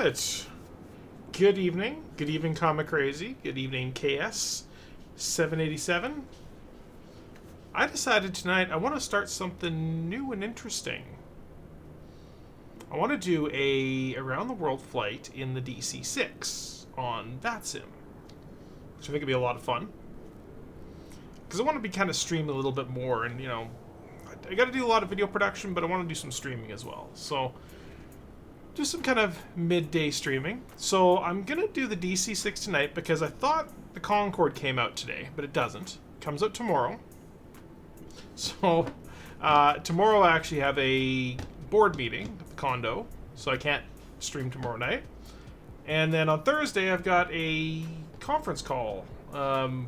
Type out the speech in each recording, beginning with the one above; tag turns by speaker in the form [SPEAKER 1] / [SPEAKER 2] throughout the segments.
[SPEAKER 1] right. Good evening. Good evening, Comic Crazy. Good evening, KS 787. I decided tonight I want to start something new and interesting. I want to do a around the world flight in the DC6 on VATSIM, which I think would be a lot of fun. Because I want to be kind of streaming a little bit more, and you know, I got to do a lot of video production, but I want to do some streaming as well. So do some kind of midday streaming. So I'm gonna do the DC6 tonight because I thought the Concorde came out today, but it doesn't. It comes out tomorrow. So tomorrow I actually have a board meeting at the condo, so I can't stream tomorrow night. And then on Thursday I've got a conference call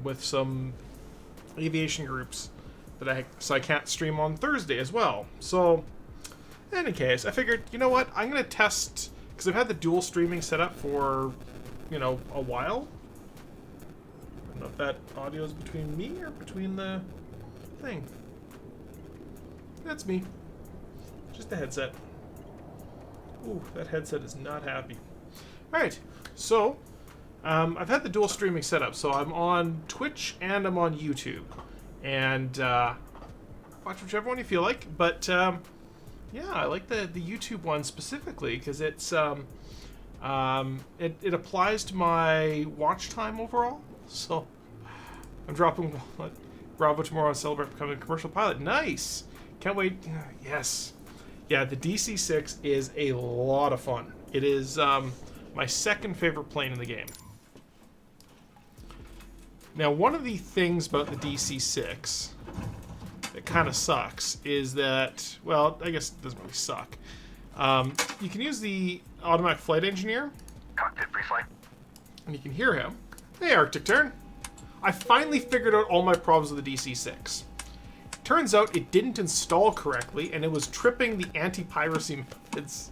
[SPEAKER 1] with some aviation groups that so I can't stream on Thursday as well. So in any case, I figured, you know what, I'm gonna test, because I've had the dual streaming set up for, you know, a while. I don't know if that audio is between me or between the thing. That's me. Just the headset. Ooh, that headset is not happy. Alright, so I've had the dual streaming set up, so I'm on Twitch and I'm on YouTube. And watch whichever one you feel like, but yeah, I like the YouTube one specifically because it's it applies to my watch time overall. So I'm dropping Bravo tomorrow and celebrate becoming a commercial pilot. Nice! Can't wait. Yes. Yeah, the DC6 is a lot of fun. It is my second favorite plane in the game. Now, one of the things about the DC6 that kind of sucks is that, well, I guess it doesn't really suck. You can use the automatic flight engineer.
[SPEAKER 2] Cockpit pre-flight.
[SPEAKER 1] And you can hear him. Hey, Arctic Turn. I finally figured out all my problems with the DC6. Turns out it didn't install correctly, and it was tripping the anti-piracy methods.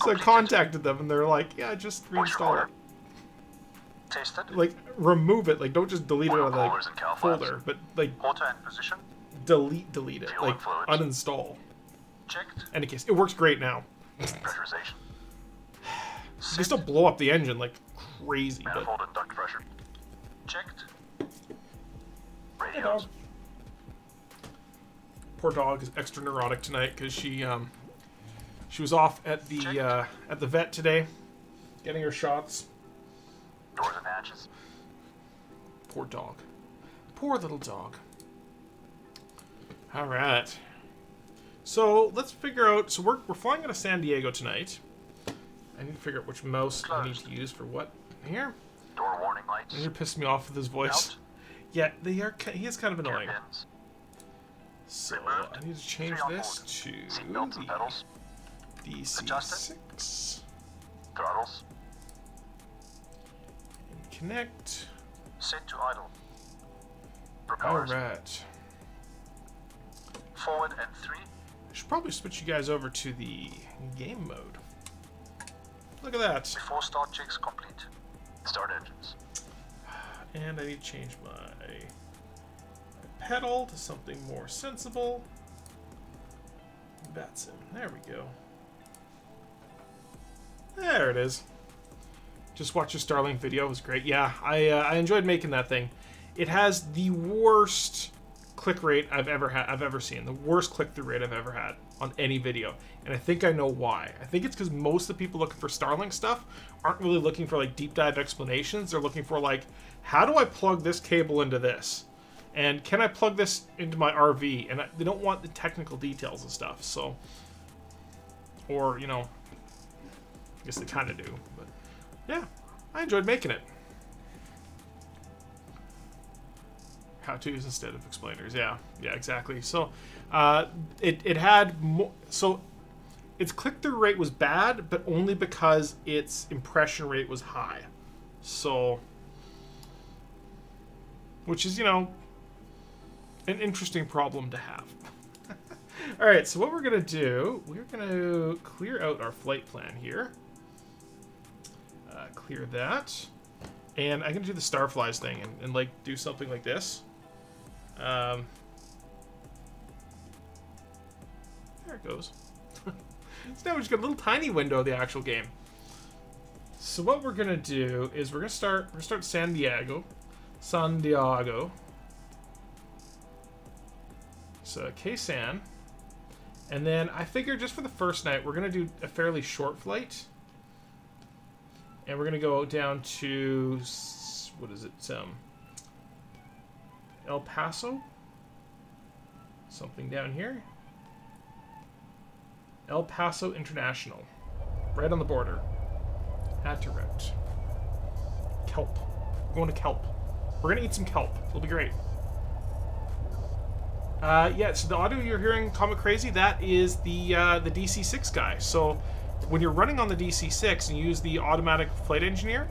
[SPEAKER 1] So I contacted them, and they're like, yeah, just reinstall it.
[SPEAKER 2] Tested.
[SPEAKER 1] Like, remove it. Like, don't just delete it out of the folder, but, like,
[SPEAKER 2] Auto and position.
[SPEAKER 1] delete it.
[SPEAKER 2] Fuel
[SPEAKER 1] Like,
[SPEAKER 2] and fluids.
[SPEAKER 1] uninstall.
[SPEAKER 2] Checked.
[SPEAKER 1] In any case, it works great now.
[SPEAKER 2] Pressurization.
[SPEAKER 1] You can still blow up the engine like crazy, but...
[SPEAKER 2] Manifold and duct pressure. Checked.
[SPEAKER 1] Hey, dog.
[SPEAKER 2] Radios.
[SPEAKER 1] Poor dog is extra neurotic tonight because she was off at the vet today, getting her shots.
[SPEAKER 2] Doors and hatches.
[SPEAKER 1] Poor dog. Poor little dog. All right. So let's figure out. So we're flying out of San Diego tonight. I need to figure out which mouse I need to use for what here.
[SPEAKER 2] Door warning lights.
[SPEAKER 1] You're pissing me off with his voice.
[SPEAKER 2] Out.
[SPEAKER 1] Yeah, they are. He is kind of annoying.
[SPEAKER 2] Hairpins.
[SPEAKER 1] So
[SPEAKER 2] Removed.
[SPEAKER 1] I need to change
[SPEAKER 2] Three on
[SPEAKER 1] this
[SPEAKER 2] board.
[SPEAKER 1] to
[SPEAKER 2] Seat belts and pedals.
[SPEAKER 1] DC6.
[SPEAKER 2] Throttles.
[SPEAKER 1] And connect.
[SPEAKER 2] Set to idle.
[SPEAKER 1] All
[SPEAKER 2] Propellers.
[SPEAKER 1] right.
[SPEAKER 2] Forward and 3.
[SPEAKER 1] I should probably switch you guys over to the game mode. Look at that.
[SPEAKER 2] Before start checks complete. Start engines.
[SPEAKER 1] And I need to change my pedal to something more sensible. That's it. There we go. There it is. Just watch your Starlink video. It was great. Yeah, I enjoyed making that thing. It has the worst click rate I've ever seen. The worst click-through rate I've ever had on any video. And I think I know why. I think it's because most of the people looking for Starlink stuff aren't really looking for like deep dive explanations. They're looking for like, how do I plug this cable into this? And can I plug this into my RV? And they don't want the technical details and stuff. So, or, you know, I guess they kind of do. But yeah, I enjoyed making it. How-tos instead of explainers. Yeah, exactly. So it had more. So its click-through rate was bad, but only because its impression rate was high. So, which is, you know, an interesting problem to have. All right, so what we're gonna do, we're gonna clear out our flight plan here. Clear that, and I'm gonna do the Starflies thing and like do something like this. There it goes. So now we just got a little tiny window of the actual game. So what we're gonna do is we're gonna start San Diego. So K-San. And then I figure just for the first night, we're gonna do a fairly short flight. And we're gonna go down to, what is it? El Paso? Something down here. El Paso International. Right on the border. Add to route. Kelp. We're going to Kelp. We're going to eat some kelp. It'll be great. Yeah, so the audio you're hearing, Comic Crazy, that is the DC6 guy. So when you're running on the DC6 and you use the automatic flight engineer,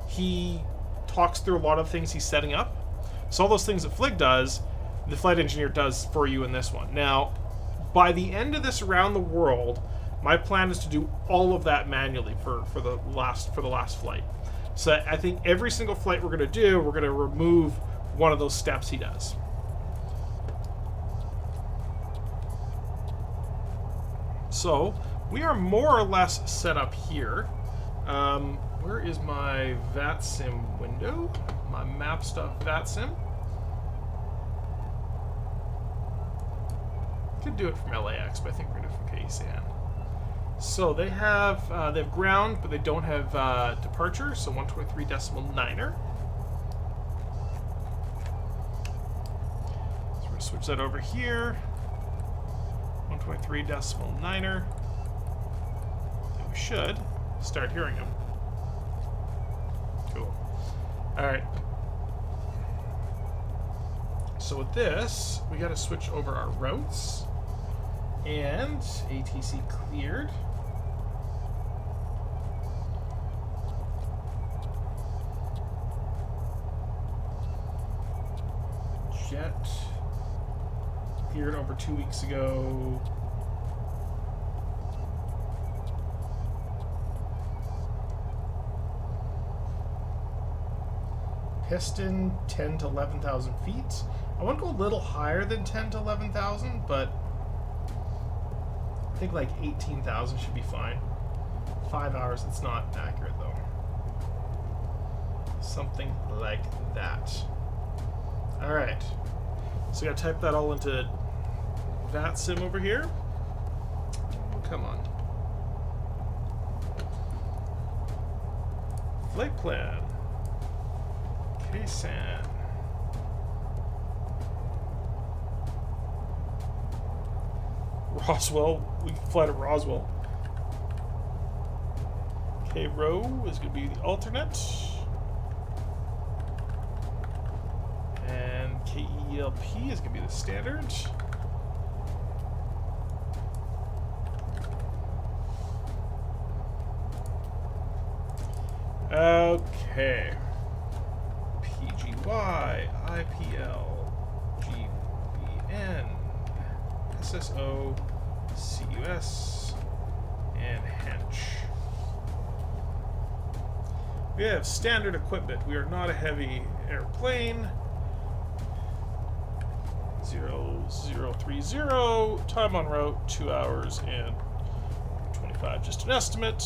[SPEAKER 1] he talks through a lot of things he's setting up. So all those things that Flig does, the flight engineer does for you in this one. Now, by the end of this around the world, my plan is to do all of that manually for the last flight. So I think every single flight we're going to do, we're going to remove one of those steps he does. So we are more or less set up here. Where is my VATSIM window? My map stuff VATSIM. Could do it from LAX, but I think we're gonna do it from K-San. So they have ground, but they don't have departure. So 123.9er. So we're gonna switch that over here. 123.9er. And we should start hearing them. Cool. All right. So with this, we got to switch over our routes. And ATC cleared. Jet cleared over 2 weeks ago. Piston 10 to 11,000 feet. I want to go a little higher than 10 to 11,000, but I think like 18,000 should be fine. 5 hours, it's not accurate though. Something like that. All right. So I gotta type that all into VATSIM over here. Oh, come on. Flight plan. K-San. Roswell. We can fly to Roswell. K-Row is going to be the alternate. And KELP is going to be the standard. Okay. PGY, IPL, GBN, SSO, CUS, and Hench. We have standard equipment. We are not a heavy airplane. 0030, time on route, 2 hours and 25, just an estimate.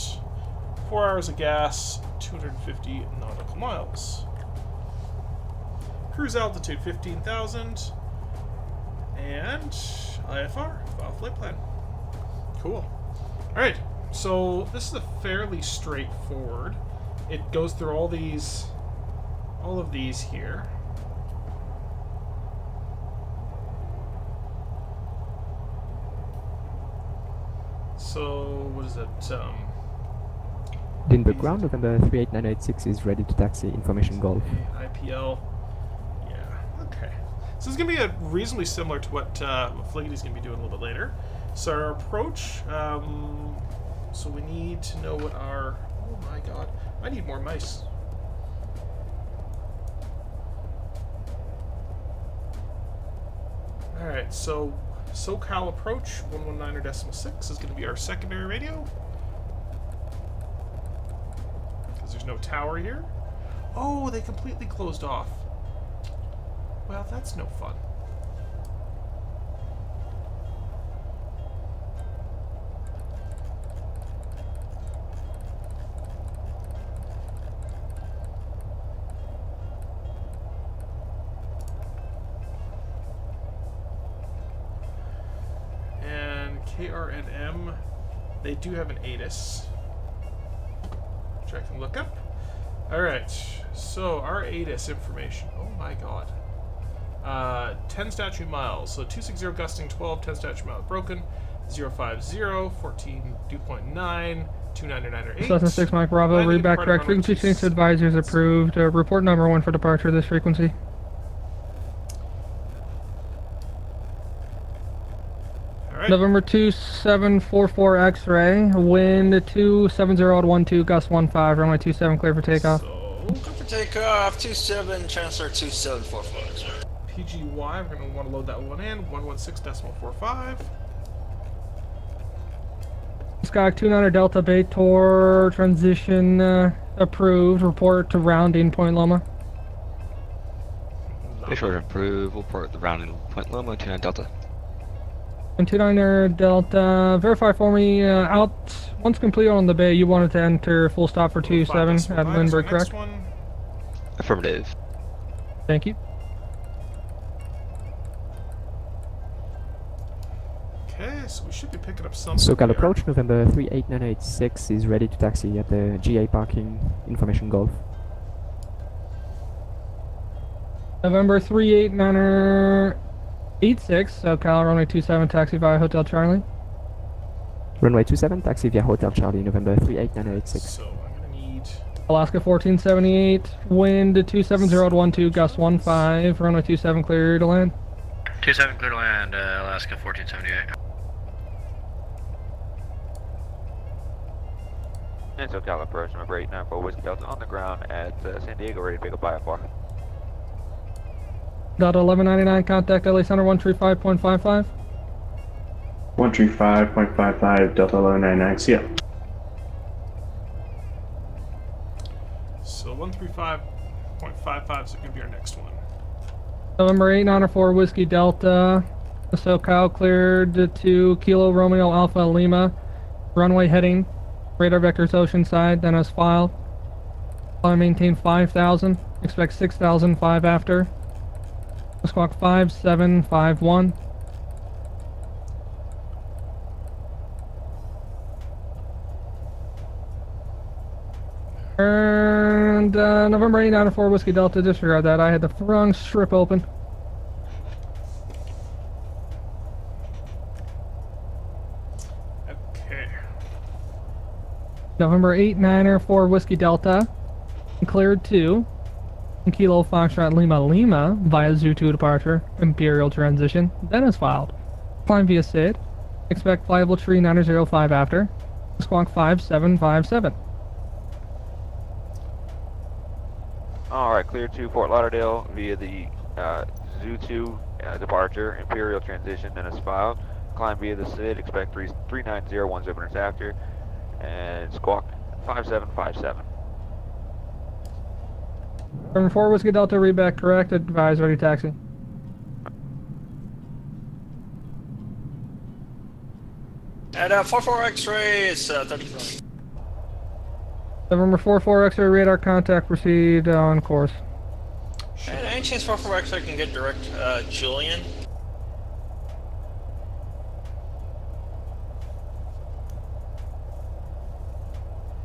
[SPEAKER 1] 4 hours of gas, 250 nautical miles. Cruise altitude 15,000. And IFR, file flight plan. Cool. Alright, so this is a fairly straightforward. It goes through all of these here. So, what is it?
[SPEAKER 3] Lindbergh ground, November 38986 is ready to taxi, information Golf.
[SPEAKER 1] IPL. Yeah, okay. So it's going to be reasonably similar to what Fliggity's going to be doing a little bit later. So our approach, so we need to know what our, oh my god, I need more mice. Alright, so SoCal approach, 119.6 is going to be our secondary radio. Because there's no tower here. Oh, they completely closed off. Well, that's no fun. KRNM, they do have an ATIS, which I can look up. Alright, so our ATIS information. Oh my god. 10 statute miles. So 260 gusting 12, 10 statute miles broken. 050, 14 dew point 9, 2998.
[SPEAKER 4] Cessna 6 Mike Bravo, read back correct. Frequency change to advisors approved. Report number 1 for departure of this frequency.
[SPEAKER 1] Alright.
[SPEAKER 4] November 2744 X-ray, wind 270-12, gust 15, runway 27 clear for takeoff.
[SPEAKER 1] So,
[SPEAKER 5] Good for takeoff, 27, transfer 2745, sir.
[SPEAKER 1] PGY, we're going to want to load that one in. 116.45.
[SPEAKER 4] Skyhawk 29 Delta Bay Tour transition approved. Report to rounding Point Loma.
[SPEAKER 6] Be sure to approve. We'll report the rounding Point Loma, 29 Delta.
[SPEAKER 4] And 29 Delta, verify for me. Out once completed on the bay, you wanted to enter full stop for 27 at Lindbergh, correct?
[SPEAKER 6] Affirmative.
[SPEAKER 4] Thank you.
[SPEAKER 1] Okay, so we should be picking up something.
[SPEAKER 3] SoCal
[SPEAKER 1] here.
[SPEAKER 3] approach, November 38986 is ready to taxi at the GA parking, information Golf.
[SPEAKER 4] November 38986, SoCal, runway 27, taxi via Hotel Charlie.
[SPEAKER 3] Runway 27, taxi via Hotel Charlie, November 38986.
[SPEAKER 1] So I'm going to need...
[SPEAKER 4] Alaska 1478, wind 270-12, gust 15, runway 27 clear to land.
[SPEAKER 7] 27 clear to land, Alaska 1478.
[SPEAKER 8] And SoCal approach number 894 Whiskey Delta on the ground at San Diego, ready to pick up IFR.
[SPEAKER 4] Delta 1199, contact LA Center 135.55.
[SPEAKER 9] 135.55 Delta 1199, see ya.
[SPEAKER 1] So 135.55 is going to be our next one.
[SPEAKER 4] November 894 Whiskey Delta, SoCal cleared to Kilo Romeo Alpha Lima, runway heading, radar vectors Oceanside, then as filed. Fly maintain 5,000, expect 6,005 after. Squawk 5751. And November 894 Whiskey Delta, disregard that. I had the wrong strip open.
[SPEAKER 1] Okay.
[SPEAKER 4] November 894 Whiskey Delta, cleared to Kilo Foxtrot Lima Lima via Zoo 2 departure, Imperial transition, then is filed. Climb via SID, expect flyable tree 905 after, squawk 5757.
[SPEAKER 8] Alright, clear to Fort Lauderdale via the Zoo 2 departure, Imperial transition, then is filed. Climb via the SID, expect 390 17 minutes after, and squawk 5757.
[SPEAKER 4] November 4 Whiskey Delta, read back correct, advise ready taxi.
[SPEAKER 5] At 44 X-ray, it's 33.
[SPEAKER 4] November 44 X-ray radar contact, proceed on course.
[SPEAKER 5] And any chance 44 X-ray can get direct Julian?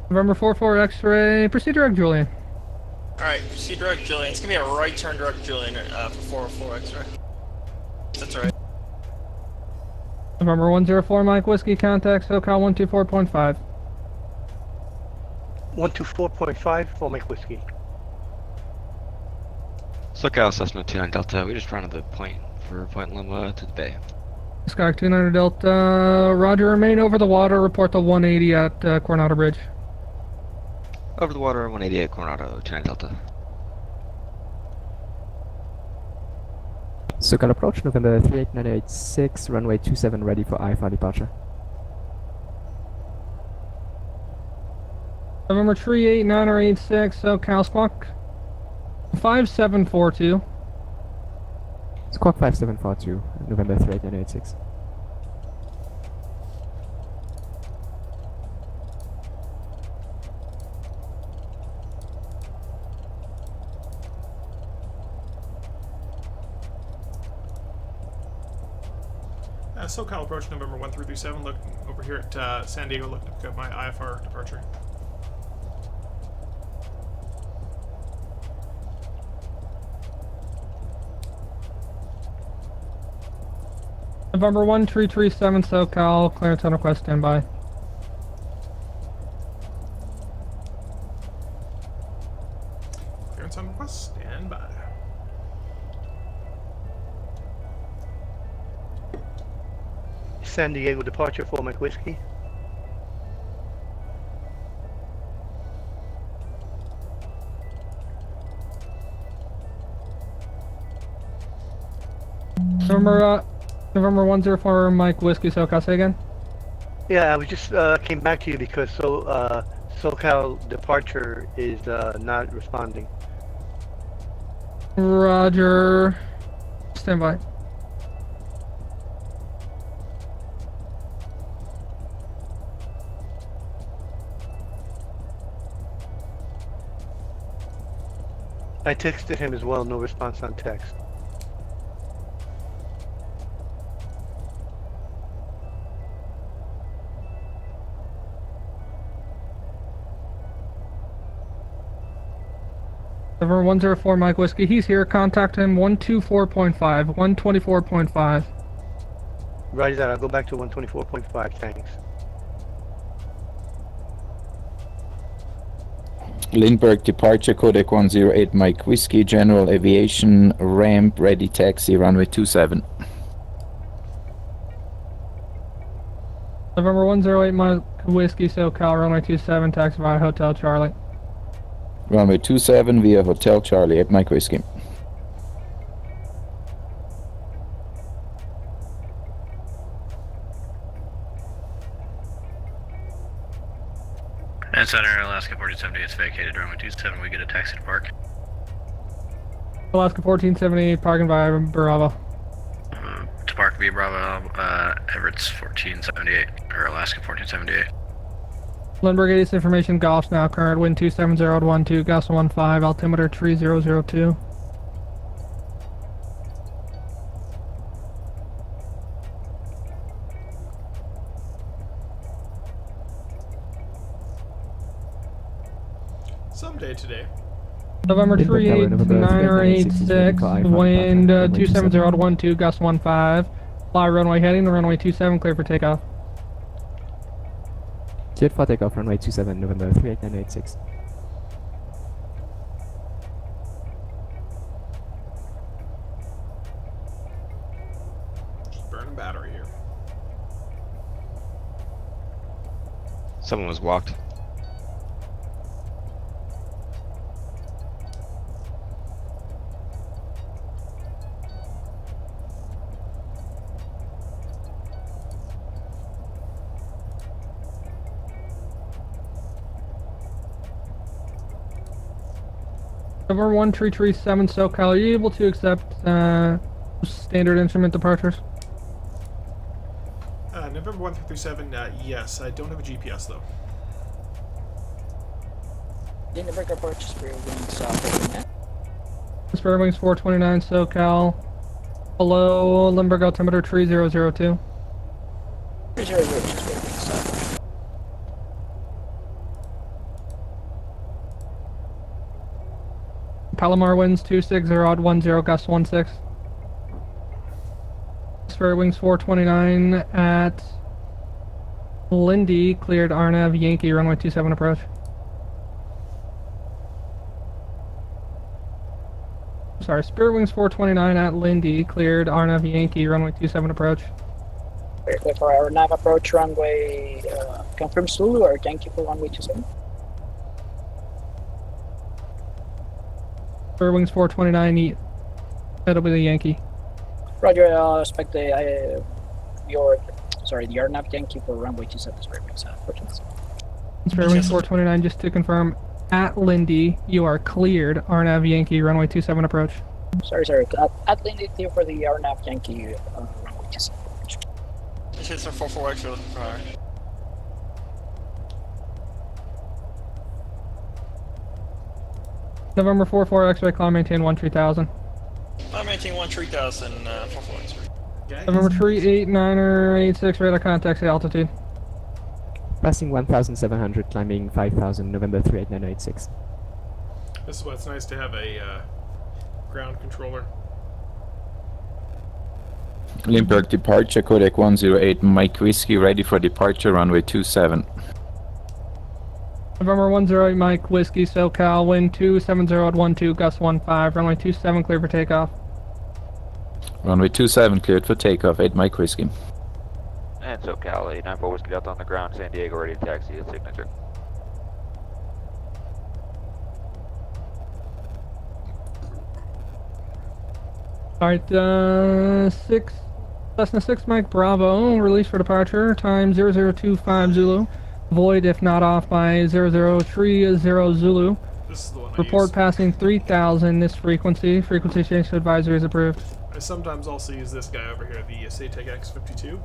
[SPEAKER 4] November 44 X-ray, proceed direct Julian.
[SPEAKER 5] Alright, proceed direct Julian. It's gonna be a right turn direct Julian for 404 X-ray. That's right.
[SPEAKER 4] November 104 Mike Whiskey, contact SoCal 124.5.
[SPEAKER 10] 124.5 for Mike Whiskey.
[SPEAKER 6] SoCal Cessna 29 Delta, we just rounded the point for Point Loma to the bay.
[SPEAKER 4] Skyhawk 29 Delta, roger, remain over the water, report to 180 at Coronado Bridge.
[SPEAKER 6] Over the water, 188 Coronado, 29 Delta.
[SPEAKER 3] SoCal approach, November 38986, runway 27 ready for IFR departure.
[SPEAKER 4] November 38986, SoCal squawk 5742.
[SPEAKER 3] Squawk 5742, November 38986.
[SPEAKER 1] SoCal approach November 1337. Look over here at San Diego. Looking to pick up my IFR departure.
[SPEAKER 4] November 1337 SoCal, clearance on request, standby.
[SPEAKER 1] Clearance on request, stand by.
[SPEAKER 10] San Diego departure for Mike Whiskey.
[SPEAKER 4] November 104 Mike Whiskey SoCal, say again?
[SPEAKER 10] Yeah, I was just came back to you because SoCal departure is not responding.
[SPEAKER 4] Roger. Standby.
[SPEAKER 10] I texted him as well, no response on text.
[SPEAKER 4] November 104 Mike Whiskey, he's here. Contact him 124.5, 124.5.
[SPEAKER 10] Roger that, I'll go back to 124.5, thanks.
[SPEAKER 11] Lindbergh departure codec 108 Mike Whiskey, general aviation, ramp, ready taxi, runway 27.
[SPEAKER 4] November 108 Mike Whiskey SoCal, runway 27, taxi via Hotel Charlie.
[SPEAKER 11] Runway 27 via Hotel Charlie at Mike Whiskey.
[SPEAKER 7] And Center Alaska 1478 is vacated. Runway 27, we get a taxi to park.
[SPEAKER 4] Alaska 1478, parking via Bravo.
[SPEAKER 7] To park via Bravo, Everett's 1478, or Alaska 1478.
[SPEAKER 4] Lindbergh 80's information, golf's now current, wind 270 gust 15, altimeter 3002.
[SPEAKER 1] Someday today.
[SPEAKER 4] November 38986, wind 270 gust 15, fly runway heading to runway 27, clear for takeoff.
[SPEAKER 3] Jet for takeoff, runway 27, November 38986.
[SPEAKER 1] Just burning battery here.
[SPEAKER 6] Someone was walked.
[SPEAKER 4] November 1337 SoCal, are you able to accept standard instrument departures?
[SPEAKER 1] November 1337, yes. I don't have a GPS though.
[SPEAKER 12] Lindbergh approach Spirit Wings 429.
[SPEAKER 4] Spirit Wings 429 SoCal, below Lindbergh altimeter 3002.
[SPEAKER 12] 300 Spirit Wings
[SPEAKER 4] Palomar winds 260 gust 16. Spirit Wings 429 at Lindy, cleared RNAV Yankee, runway 27 approach. Sorry, Spirit Wings 429 at Lindy, cleared RNAV Yankee, runway 27 approach.
[SPEAKER 12] Very clear for our nav approach runway, confirm Zulu or Yankee for runway 27.
[SPEAKER 4] Spirit Wings 429, that'll be the Yankee.
[SPEAKER 12] Roger, expect the the RNAV Yankee for runway 27 Spirit Wings approaches.
[SPEAKER 4] Spirit Wings 429, just to confirm, at Lindy, you are cleared RNAV Yankee, runway 27 approach.
[SPEAKER 12] Sorry, at Lindy clear for the RNAV Yankee runway 27 approach.
[SPEAKER 5] This is a 44X, you're looking for higher.
[SPEAKER 4] November 44 X-ray, climb maintain 13,000.
[SPEAKER 5] I'm maintain 13,000, 44X.
[SPEAKER 1] Guy
[SPEAKER 4] November
[SPEAKER 1] is
[SPEAKER 4] tree
[SPEAKER 1] busy.
[SPEAKER 4] 8986, radar contact the altitude.
[SPEAKER 3] Passing 1,700, climbing 5,000, November 38986.
[SPEAKER 1] This is why it's nice to have a ground controller.
[SPEAKER 11] Limburg departure, codec 108 Mike Whiskey, ready for departure, runway 27.
[SPEAKER 4] November 108 Mike Whiskey SoCal, wind 270 at 12, gust 15, runway 27 clear for takeoff.
[SPEAKER 11] Runway 27 cleared for takeoff, 8 Mike Whiskey.
[SPEAKER 8] And SoCal 894 Whiskey Delta on the ground, San Diego ready to taxi at signature.
[SPEAKER 4] Alright, Cessna 6 Mike Bravo, release for departure, time 0025 Zulu. Void if not off by 0030 Zulu.
[SPEAKER 1] This is the one I
[SPEAKER 4] Report
[SPEAKER 1] use.
[SPEAKER 4] passing 3000 this frequency. Frequency change to advisory is approved.
[SPEAKER 1] I sometimes also use this guy over here, the Satec X52,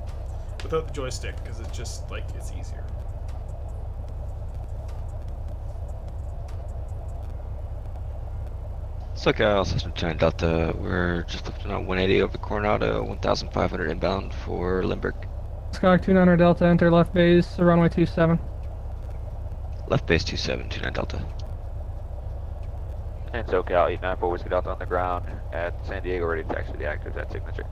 [SPEAKER 1] without the joystick, because it's just, like, it's easier.
[SPEAKER 6] SoCal, Cessna 29 Delta. We're just lifting out 180 over Coronado, 1,500 inbound for Limburg.
[SPEAKER 4] Skyhawk 29 Delta, enter left base, runway 27.
[SPEAKER 6] Left base 27, 29 Delta.
[SPEAKER 8] And SoCal 894 Whiskey Delta on the ground at San Diego ready to taxi the actors at signature.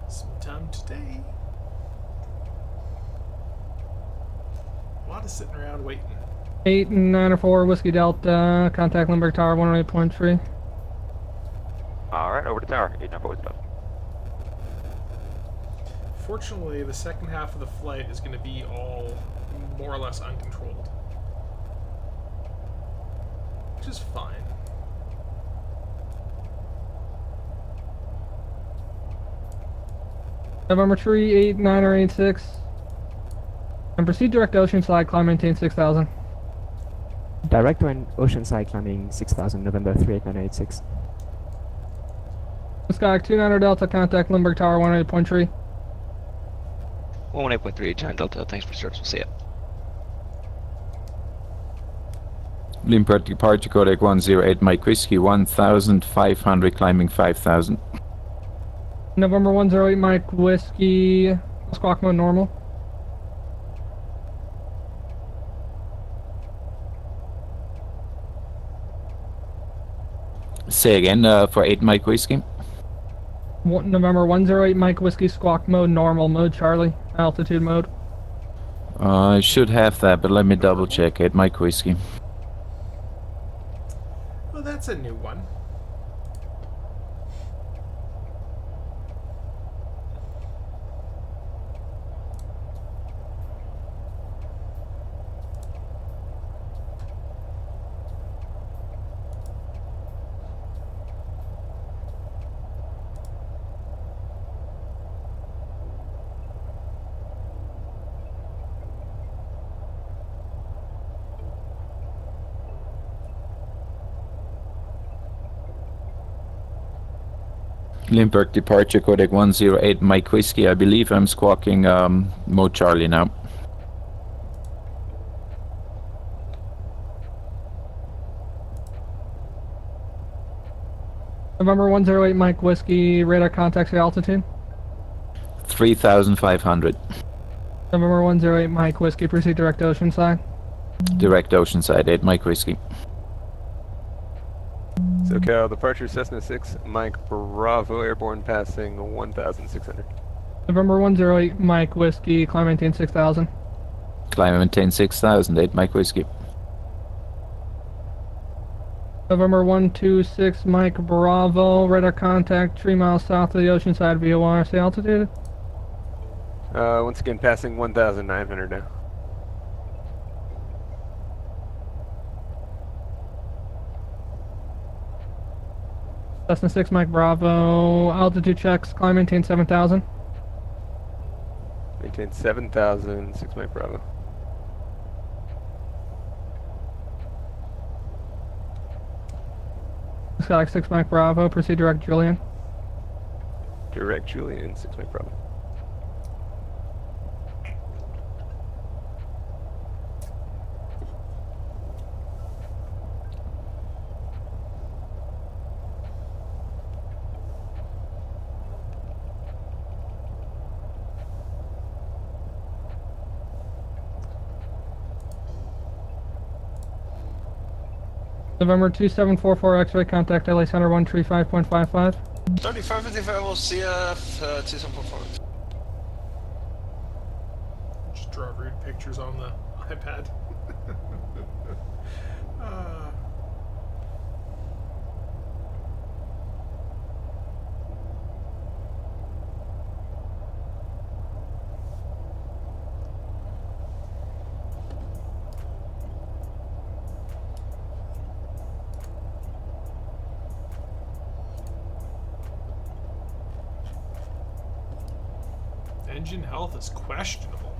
[SPEAKER 1] Sometime today. A lot of sitting around waiting.
[SPEAKER 4] 894 Whiskey Delta, contact Limburg Tower 108.3.
[SPEAKER 8] Alright, over to tower, 894 Whiskey Delta.
[SPEAKER 1] Fortunately, the second half of the flight is going to be all more or less uncontrolled. Which is fine.
[SPEAKER 4] November tree 8986. And proceed direct ocean side, climb maintain 6000.
[SPEAKER 3] Direct and Oceanside, climbing 6,000, November 38986.
[SPEAKER 4] Skyhawk 29 Delta, contact Limburg Tower 108.3.
[SPEAKER 6] 118.3, 29 Delta. Thanks for search. We'll see ya.
[SPEAKER 11] Limburg departure, codec 108 Mike Whiskey, 1,500, climbing 5,000.
[SPEAKER 4] November 108 Mike Whiskey, squawk mode normal.
[SPEAKER 11] Say again, for 8 Mike Whiskey.
[SPEAKER 4] November 108 Mike Whiskey, squawk mode normal, mode Charlie, altitude mode.
[SPEAKER 11] I should have that, but let me double check. 8 Mike Whiskey.
[SPEAKER 1] Well, that's a new one.
[SPEAKER 11] Limburg departure, codec 108 Mike Whiskey. I believe I'm squawking mode Charlie now.
[SPEAKER 4] November 108 Mike Whiskey, radar contacts the altitude.
[SPEAKER 11] 3,500.
[SPEAKER 4] November 108 Mike Whiskey, proceed direct ocean side.
[SPEAKER 11] Direct Oceanside, 8 Mike Whiskey.
[SPEAKER 13] SoCal departure Cessna 6 Mike Bravo, airborne passing 1,600.
[SPEAKER 4] November 108 Mike Whiskey, climb maintain 6000.
[SPEAKER 11] Climb and maintain 6,000, 8 Mike Whiskey.
[SPEAKER 4] November 126 Mike Bravo, radar contact 3 miles south of the ocean side VOR, say altitude.
[SPEAKER 13] Once again passing 1,900 now.
[SPEAKER 4] Cessna 6 Mike Bravo, altitude checks, climb maintain 7000.
[SPEAKER 13] Maintain 7,000, 6 Mike Bravo.
[SPEAKER 4] Skyhawk 6 Mike Bravo, proceed direct Julian.
[SPEAKER 13] Direct Julian, 6 Mike Bravo.
[SPEAKER 4] November 2744 X-ray, contact LA Center 135.55.
[SPEAKER 5] 3555 will CF 2744.
[SPEAKER 1] Just draw rude pictures on the iPad. Engine health is questionable.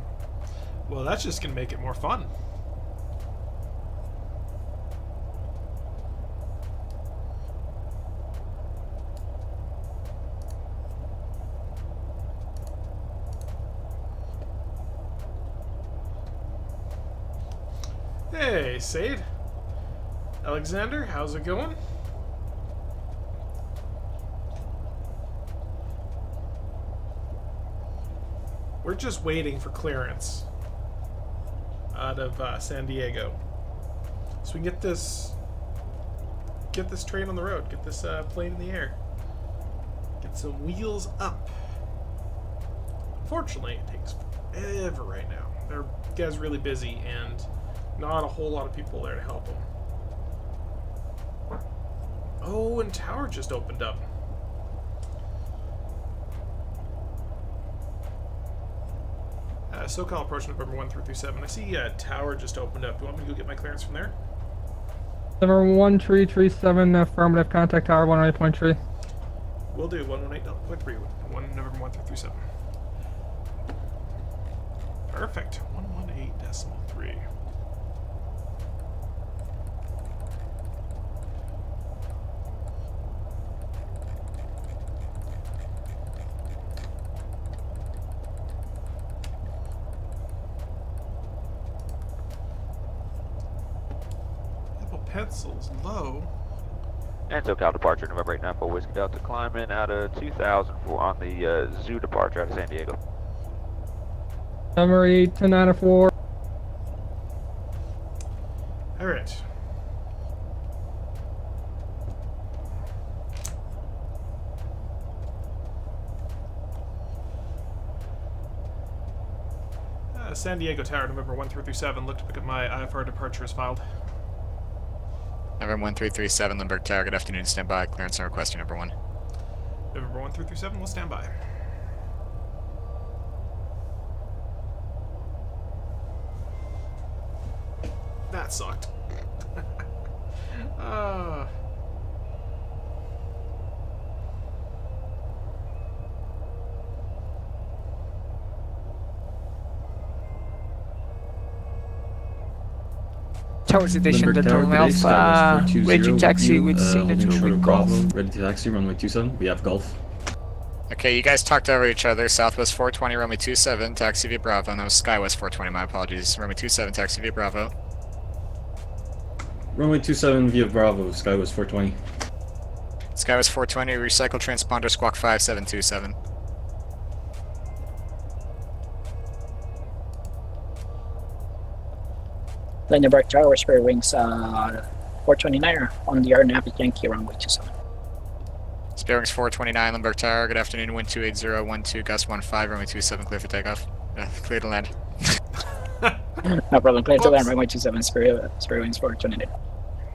[SPEAKER 1] Well, that's just going to make it more fun. Hey, Sade. Alexander, how's it going? We're just waiting for clearance out of San Diego, so we can get this train on the road, get this plane in the air, get some wheels up. Unfortunately, it takes forever right now. The guy's really busy, and not a whole lot of people there to help him. Oh, and Tower just opened up. SoCal approach number 1337. I see Tower just opened up. Do you want me to go get my clearance from there?
[SPEAKER 4] Number 1337, affirmative, contact Tower 118.3.
[SPEAKER 1] Will do. 118.3. 1 November 1337. Perfect. 118.3. Pencils low.
[SPEAKER 8] And SoCal departure, November 894 Whiskey Delta, climbing out of 2000 on the Zoo departure out of San Diego.
[SPEAKER 4] Number 81094.
[SPEAKER 1] Alright. San Diego Tower, November 1337. Look to pick up my IFR departure as filed.
[SPEAKER 14] November 1337, Lindbergh Tower, good afternoon, stand by. Clearance and request, number 1.
[SPEAKER 1] November 1337, we'll stand by. That sucked.
[SPEAKER 15] Tower Station, Delta Alpha, raging taxi with signature with Golf.
[SPEAKER 16] Ready to taxi, runway 27, we have Golf.
[SPEAKER 14] Okay, you guys talked over each other. Southwest 420, runway 27, taxi via Bravo. No, Skywest 420, my apologies. Runway 27, taxi via Bravo.
[SPEAKER 16] Runway 27 via Bravo, Skywest 420.
[SPEAKER 14] Skywest 420, recycle transponder, squawk 5727.
[SPEAKER 12] Lindenberg Tower, spare wings 429 on the RNAV Yankee runway 27.
[SPEAKER 14] Spare wings 429, Lindbergh Tower, good afternoon, wind 28012, gust 15, runway 27, clear for takeoff. Clear to land.
[SPEAKER 12] No problem, clear to land, runway 27, spare wings 429.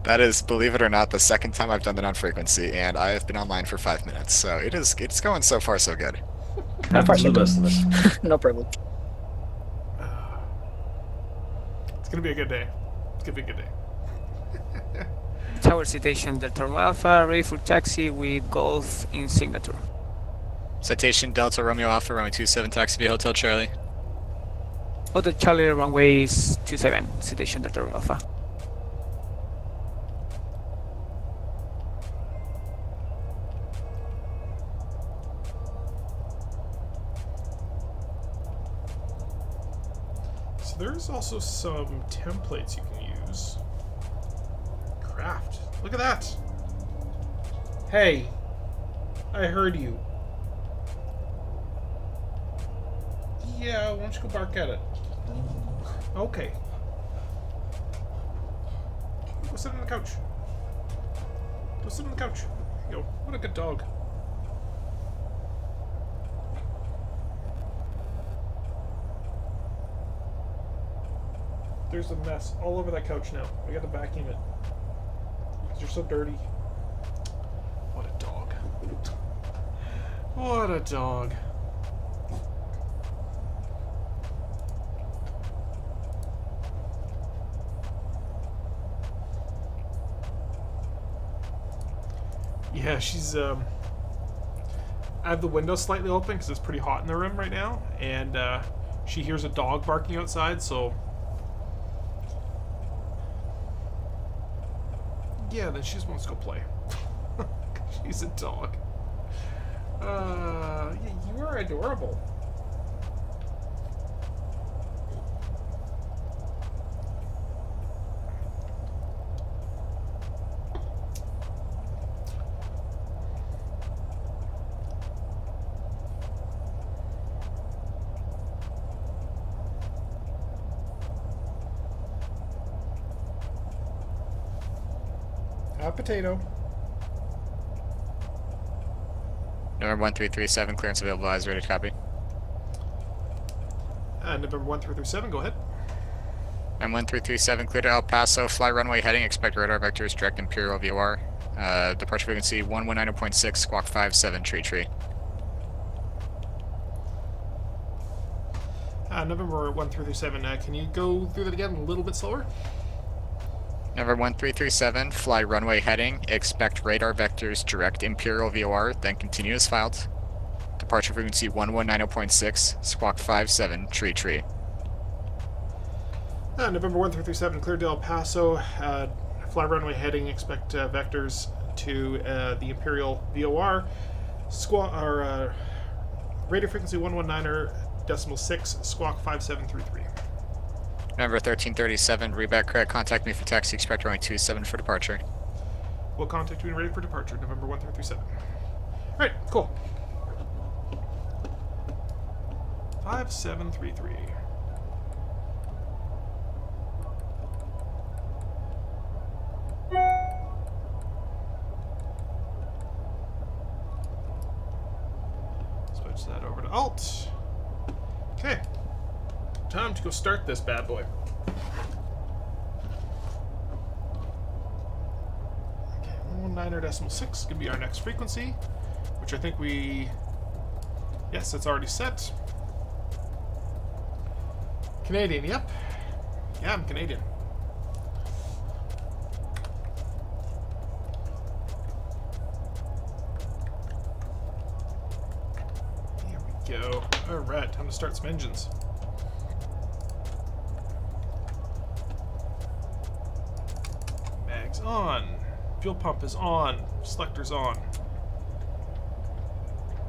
[SPEAKER 14] That is, believe it or not, the second time I've done that on frequency, and I have been online for 5 minutes, so it's going so far so good.
[SPEAKER 16] The best of us.
[SPEAKER 12] No problem.
[SPEAKER 1] It's gonna be a good day. It's gonna be a good day.
[SPEAKER 15] Tower Citation, Delta Alpha, ready for taxi with Golf in signature.
[SPEAKER 14] Citation Delta Romeo Alpha, runway 27, taxi via Hotel Charlie.
[SPEAKER 15] Hotel Charlie, runway 27, Citation, Delta Alpha.
[SPEAKER 1] So there's also some templates you can use. Craft. Look at that. Hey, I heard you. Yeah, why don't you go bark at it? Okay. Go sit on the couch. Go sit on the couch. Yo, what a good dog. There's a mess all over that couch now. I gotta vacuum it. Because you're so dirty. What a dog. What a dog. Yeah, she's, I have the window slightly open because it's pretty hot in the room right now, and she hears a dog barking outside, so yeah, then she just wants to go play. She's a dog. Yeah, you are adorable. Potato.
[SPEAKER 14] November 1337, clearance available, eyes ready to copy.
[SPEAKER 1] November 1337, go ahead.
[SPEAKER 14] I'm 1337, clear to El Paso, fly runway heading, expect radar vectors, direct Imperial VOR. Departure frequency 119.6, squawk 57, tree.
[SPEAKER 1] November 1337, can you go through that again a little bit slower?
[SPEAKER 14] November 1337, fly runway heading, expect radar vectors, direct Imperial VOR, then continue as filed. Departure frequency 119.6, squawk 57, tree.
[SPEAKER 1] November 1337, clear to El Paso, fly runway heading, expect vectors to the Imperial VOR, radar frequency 119.6, squawk 5733.
[SPEAKER 14] November 1337, reback correct, contact me for taxi, expect runway 27 for departure.
[SPEAKER 1] We'll contact you when ready for departure, November 1337. Alright, cool. 5733. Switch that over to Alt. Okay. Time to go start this bad boy. Okay, 119.6 could be our next frequency, which I think we... Yes, it's already set. Canadian, yep. Yeah, I'm Canadian. There we go. Alright, time to start some engines. Mags on. Fuel pump is on. Selector's on.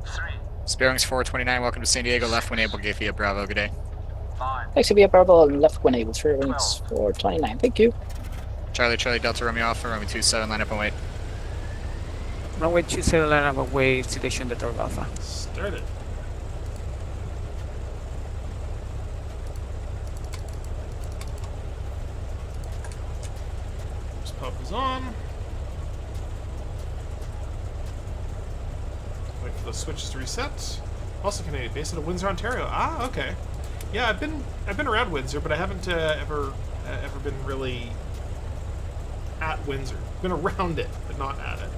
[SPEAKER 2] 3.
[SPEAKER 14] Sparings 429, welcome to San Diego, left when able, gate via Bravo, good day.
[SPEAKER 2] 5.
[SPEAKER 12] Taxi via Bravo, left when able, 3 wings for 29, thank you.
[SPEAKER 14] Charlie, Delta, Romeo Alpha, Romeo 27, line up and wait.
[SPEAKER 15] Runway 27, line up and wait, station Delta Alpha.
[SPEAKER 1] Started. Pump is on. Wait for the switches to reset. Also Canadian, based out of Windsor, Ontario. Ah, okay. Yeah, I've been around Windsor, but I haven't ever been really at Windsor. Been around it, but not at it.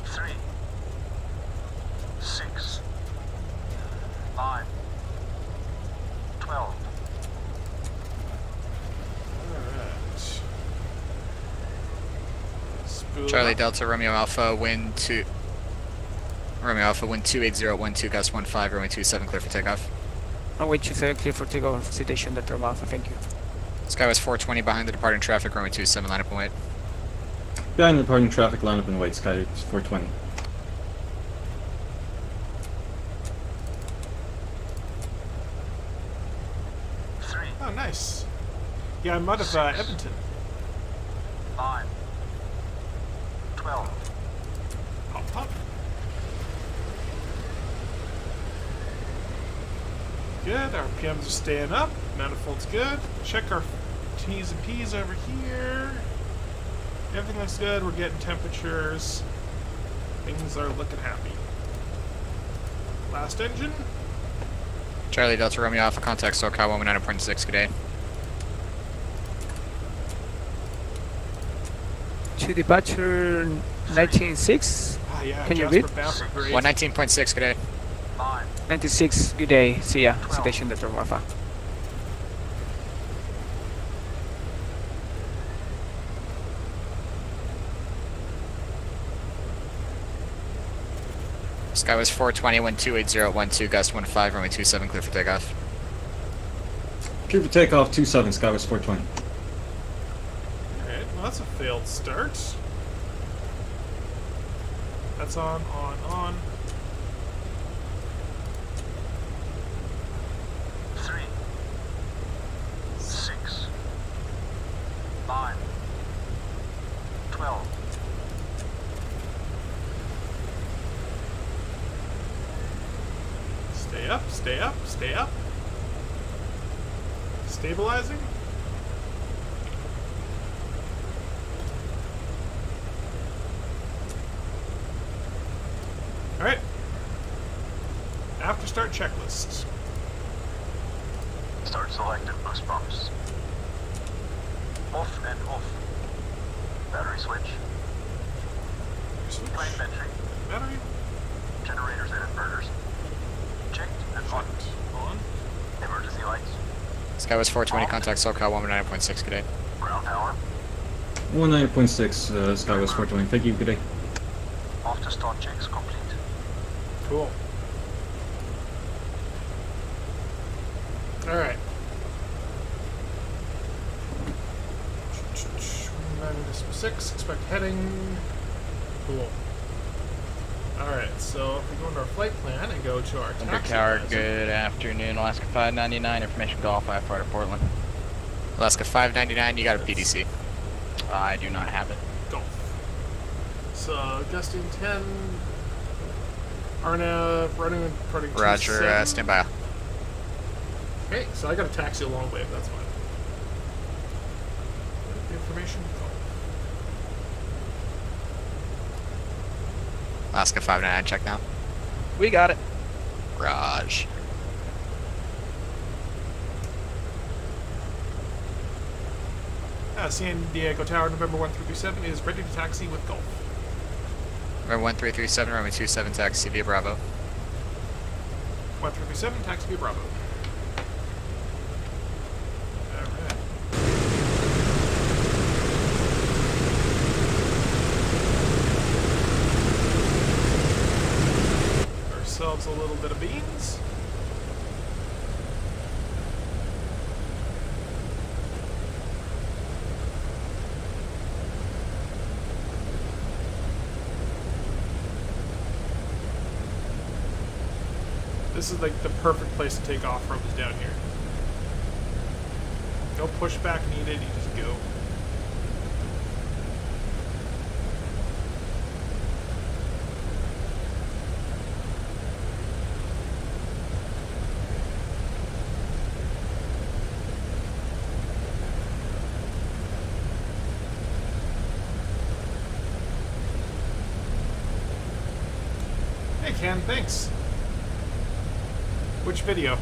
[SPEAKER 2] 3. 6. 9. 12.
[SPEAKER 14] Charlie Delta, Romeo Alpha, wind 2. Romeo Alpha, wind 28012, gust 15, Romeo 27, clear for takeoff.
[SPEAKER 15] Runway 27, clear for takeoff, station Delta Alpha, thank you.
[SPEAKER 14] Skywest 420, behind the departing traffic, Romeo 27, line up and wait.
[SPEAKER 16] Behind the departing traffic, line up and wait, Sky 420.
[SPEAKER 1] Oh, nice. Yeah, I'm out of Edmonton.
[SPEAKER 2] 9. 12.
[SPEAKER 1] Pop. Good, our RPMs are staying up. Manifold's good. Check our T's and P's over here. Everything looks good. We're getting temperatures. Things are looking happy. Last engine.
[SPEAKER 14] Charlie Delta Romeo Alpha contact SoCal 119.6, good day.
[SPEAKER 15] To departure 19.6.
[SPEAKER 1] Ah, yeah,
[SPEAKER 15] Can you
[SPEAKER 1] Jasper
[SPEAKER 15] read?
[SPEAKER 1] Bamford, great.
[SPEAKER 14] 119.6, good day.
[SPEAKER 15] 96, good day. See ya. Citation Delta Alpha.
[SPEAKER 14] Skywest 420, 1280, 12, gust 15, runway 27, clear for takeoff.
[SPEAKER 16] Clear for takeoff, 27, Skywest 420.
[SPEAKER 1] Alright, well that's a failed start. That's on.
[SPEAKER 2] 3, 6, 9, 12.
[SPEAKER 1] Stay up, stay up, stay up. Stabilizing. Alright. After start checklist.
[SPEAKER 2] Start selected boost pumps. Off and off. Battery switch. Plane entry.
[SPEAKER 1] Battery.
[SPEAKER 2] Generators and inverters. Checked and on.
[SPEAKER 1] On.
[SPEAKER 2] Emergency lights.
[SPEAKER 14] Skywest 420, contact SoCal 119.6, good day.
[SPEAKER 2] Ground power.
[SPEAKER 16] 19.6, Skywest 420. Thank you, good day.
[SPEAKER 2] Off to start checks complete.
[SPEAKER 1] Cool. Alright. 9.6, expect heading. Cool. Alright, so if we go into our flight plan and go to our taxi
[SPEAKER 17] Tower,
[SPEAKER 1] advisor.
[SPEAKER 17] good afternoon. Alaska 599, information Golf 5 to Portland.
[SPEAKER 14] Alaska 599, you got a PDC.
[SPEAKER 17] I do not have it.
[SPEAKER 1] Golf. So, gusting 10. Arnav, running and departing
[SPEAKER 14] Roger,
[SPEAKER 1] 27.
[SPEAKER 14] stand by.
[SPEAKER 1] Okay, so I got a taxi a long way, but that's fine. Information, Golf.
[SPEAKER 14] Alaska 599, check now.
[SPEAKER 17] We got it.
[SPEAKER 14] Raj.
[SPEAKER 1] San Diego Tower, November 1337 is ready to taxi with Golf.
[SPEAKER 14] Remember 1337, runway 27, taxi via Bravo.
[SPEAKER 1] 1337, taxi via Bravo. Alright. Ourselves a little bit of beans. This is like the perfect place to take off from is down here. No pushback needed, you just go. Hey Ken, thanks. Which video?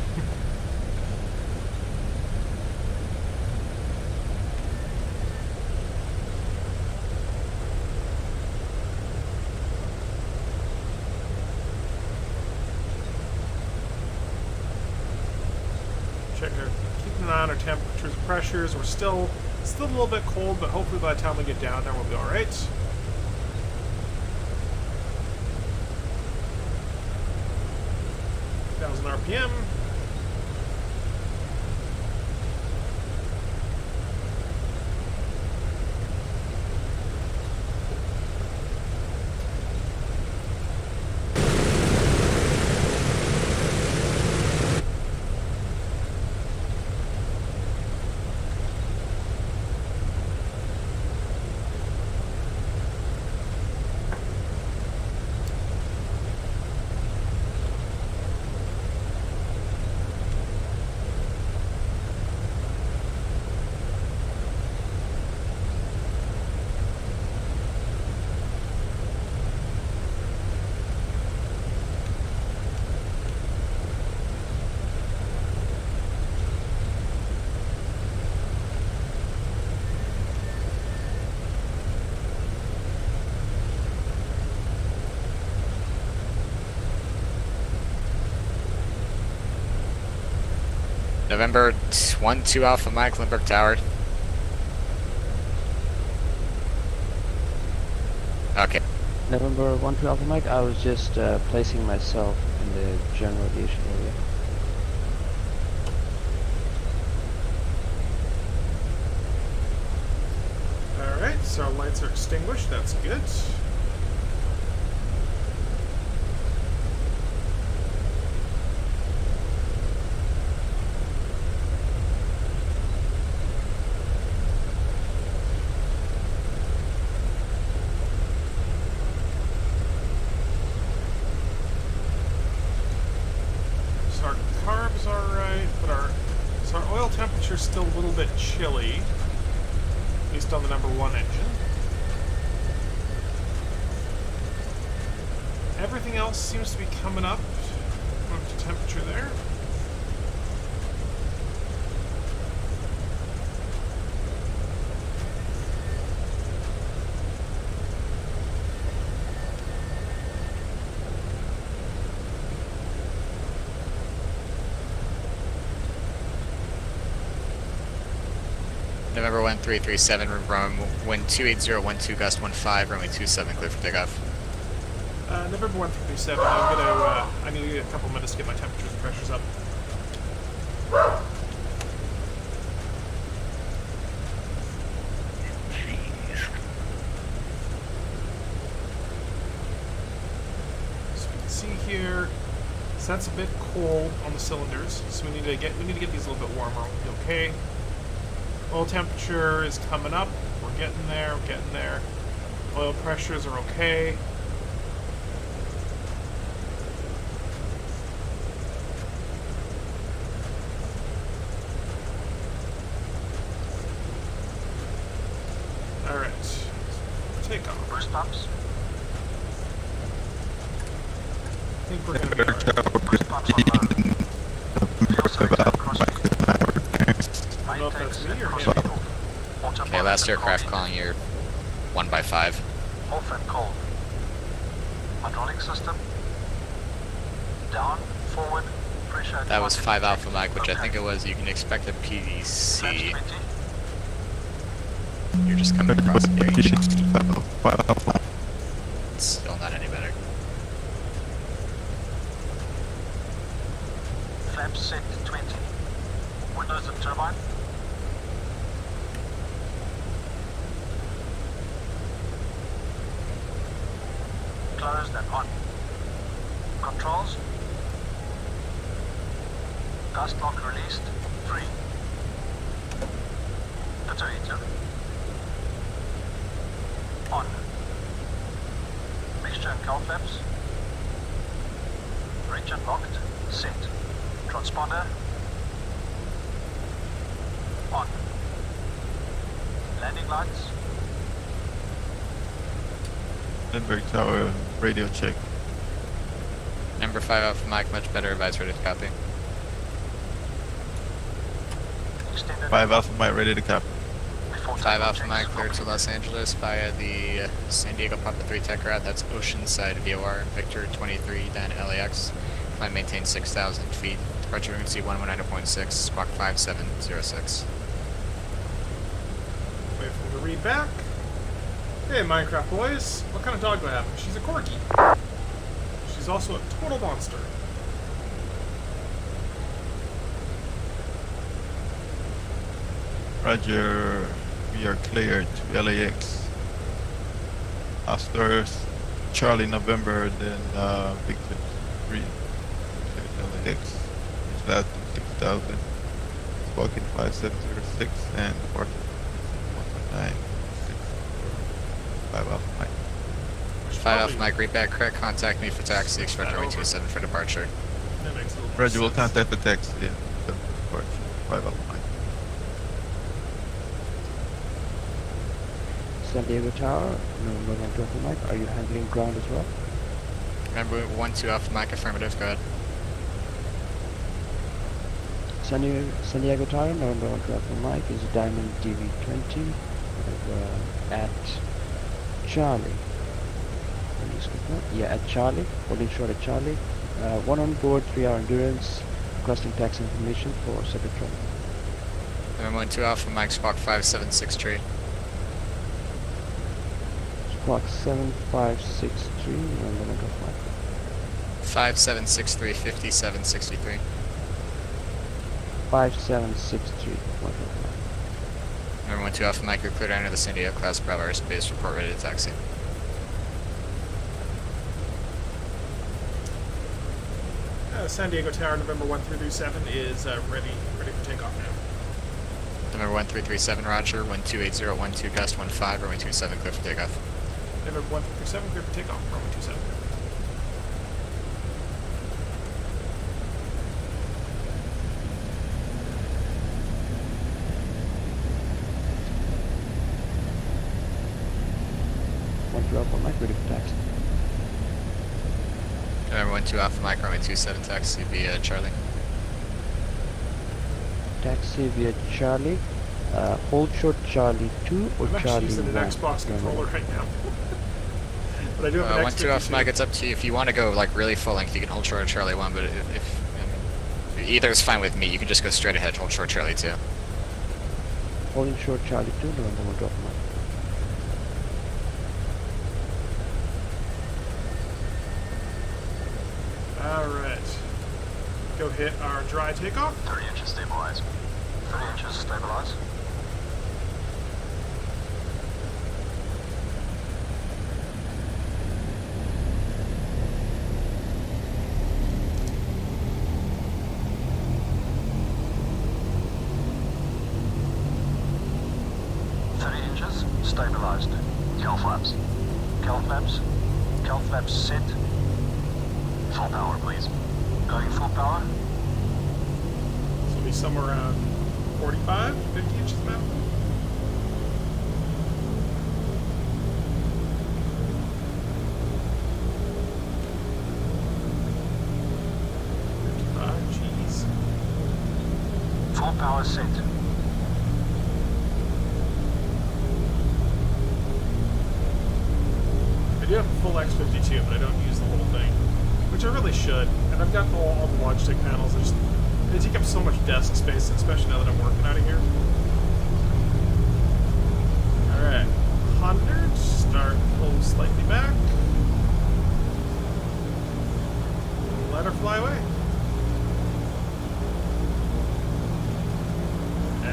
[SPEAKER 1] Check our, keeping an eye on our temperatures and pressures. We're still a little bit cold, but hopefully by the time we get down there we'll be alright. 1,000 RPM.
[SPEAKER 14] November 1-2 Alpha Mike, Lindbergh Tower. Okay.
[SPEAKER 18] November 1 Alpha Mike, I was just placing myself in the general aviation area.
[SPEAKER 1] Alright, so our lights are extinguished. That's good. So our carbs are right, but so our oil temperature is still a little bit chilly. At least on the number 1 engine. Everything else seems to be coming up to temperature there.
[SPEAKER 14] November 1337, wind 28012, gust 15, runway 27, clear for takeoff.
[SPEAKER 1] November 1337, I need a couple minutes to get my temperatures and pressures up. So we can see here, so that's a bit cold on the cylinders, so we need to get these a little bit warmer. We'll be okay. Oil temperature is coming up. We're getting there. We're getting there. Oil pressures are okay. All right. Take off.
[SPEAKER 2] First stops.
[SPEAKER 1] I think we're gonna be all right. I don't know if that's me or him.
[SPEAKER 14] Okay, last aircraft calling you 1x5.
[SPEAKER 2] Off and cold. Hydraulic system. Down, forward, pressure.
[SPEAKER 14] That was 5 Alpha Mike, which I think it was. You can expect a PDC. You're just coming across the area. It's still not any better.
[SPEAKER 2] Flaps set 20. Windows and turbine. Closed and on. Controls. Gust lock released. 3. Detonator. On. Mixture and cowl flaps. Region locked. Set. Transponder. On. Landing lights.
[SPEAKER 19] Lindbergh Tower, radio check.
[SPEAKER 14] Number 5 Alpha Mike, much better, advise ready to copy.
[SPEAKER 19] 5 Alpha Mike, ready to copy.
[SPEAKER 14] 5 Alpha Mike, cleared to Los Angeles via the San Diego Papa 3 tech route. That's Oceanside VOR, Victor 23, then LAX. Climb maintain 6,000 feet. Departure frequency 119.6, squawk 5706.
[SPEAKER 1] Wait for him to read back. Hey, Minecraft boys. What kind of dog do I have? She's a corgi. She's also a total monster.
[SPEAKER 19] Roger, we are cleared to LAX. After Charlie November, then Victor 3. LAX. Is that 6,000. Squawking 5706 and departure 119. 5 Alpha Mike.
[SPEAKER 14] 5 Alpha Mike, read back correct. Contact me for taxi. Expect runway 27 for departure.
[SPEAKER 19] Roger, we'll contact the taxi. Yeah, departure 5 Alpha Mike.
[SPEAKER 18] San Diego Tower, November 1 Alpha Mike, are you handling ground as well?
[SPEAKER 14] Remember 1-2 Alpha Mike, affirmative, go ahead.
[SPEAKER 18] San Diego Tower, November 1 Alpha Mike is Diamond DV20 at Charlie. Yeah, at Charlie, holding short at Charlie. 1 on board, 3-hour endurance, requesting taxi information for Secretary.
[SPEAKER 14] November 12 Alpha Mike, squawk 576
[SPEAKER 18] Squawk 7563, and then I go flight.
[SPEAKER 14] 5763, 5763.
[SPEAKER 18] 5763, what go flight.
[SPEAKER 14] November 12 Alpha Mike, you're cleared to enter the San Diego class Bravo airspace, report ready to taxi.
[SPEAKER 1] San Diego Tower, November 1337 is ready for takeoff now.
[SPEAKER 14] November 1337, roger, 128012, gust 15, runway 27, clear for takeoff.
[SPEAKER 1] November 1337, clear for takeoff, runway 27.
[SPEAKER 18] Alpha Mike, ready for taxi.
[SPEAKER 14] November 12 Alpha Mike, runway 27, taxi via Charlie.
[SPEAKER 18] Taxi via Charlie. Hold short Charlie 2 or
[SPEAKER 1] I'm actually
[SPEAKER 18] Charlie
[SPEAKER 1] using an
[SPEAKER 18] 1.
[SPEAKER 1] Xbox controller right now. But I do have an
[SPEAKER 14] 12 Alpha Mike, it's up to you. If you want to go like really full length, you can hold short Charlie 1, but if either is fine with me, you can just go straight ahead, hold short Charlie 2.
[SPEAKER 18] Holding short Charlie 2, November 1 Alpha Mike.
[SPEAKER 1] Alright. Go hit our dry takeoff.
[SPEAKER 2] 30 inches stabilize. 30 inches stabilize. Stabilized. Cal flaps. Cal flaps. Cal flaps set. Full power, please. Going full power.
[SPEAKER 1] This will be somewhere around 45, 50 inches of map. Jeez.
[SPEAKER 2] Full power set.
[SPEAKER 1] I do have a full X52, but I don't use the whole thing, which I really should. And I've got all the Logitech panels. They take up so much desk space, especially now that I'm working out of here. Alright, 100, start, pull slightly back. Let her fly away.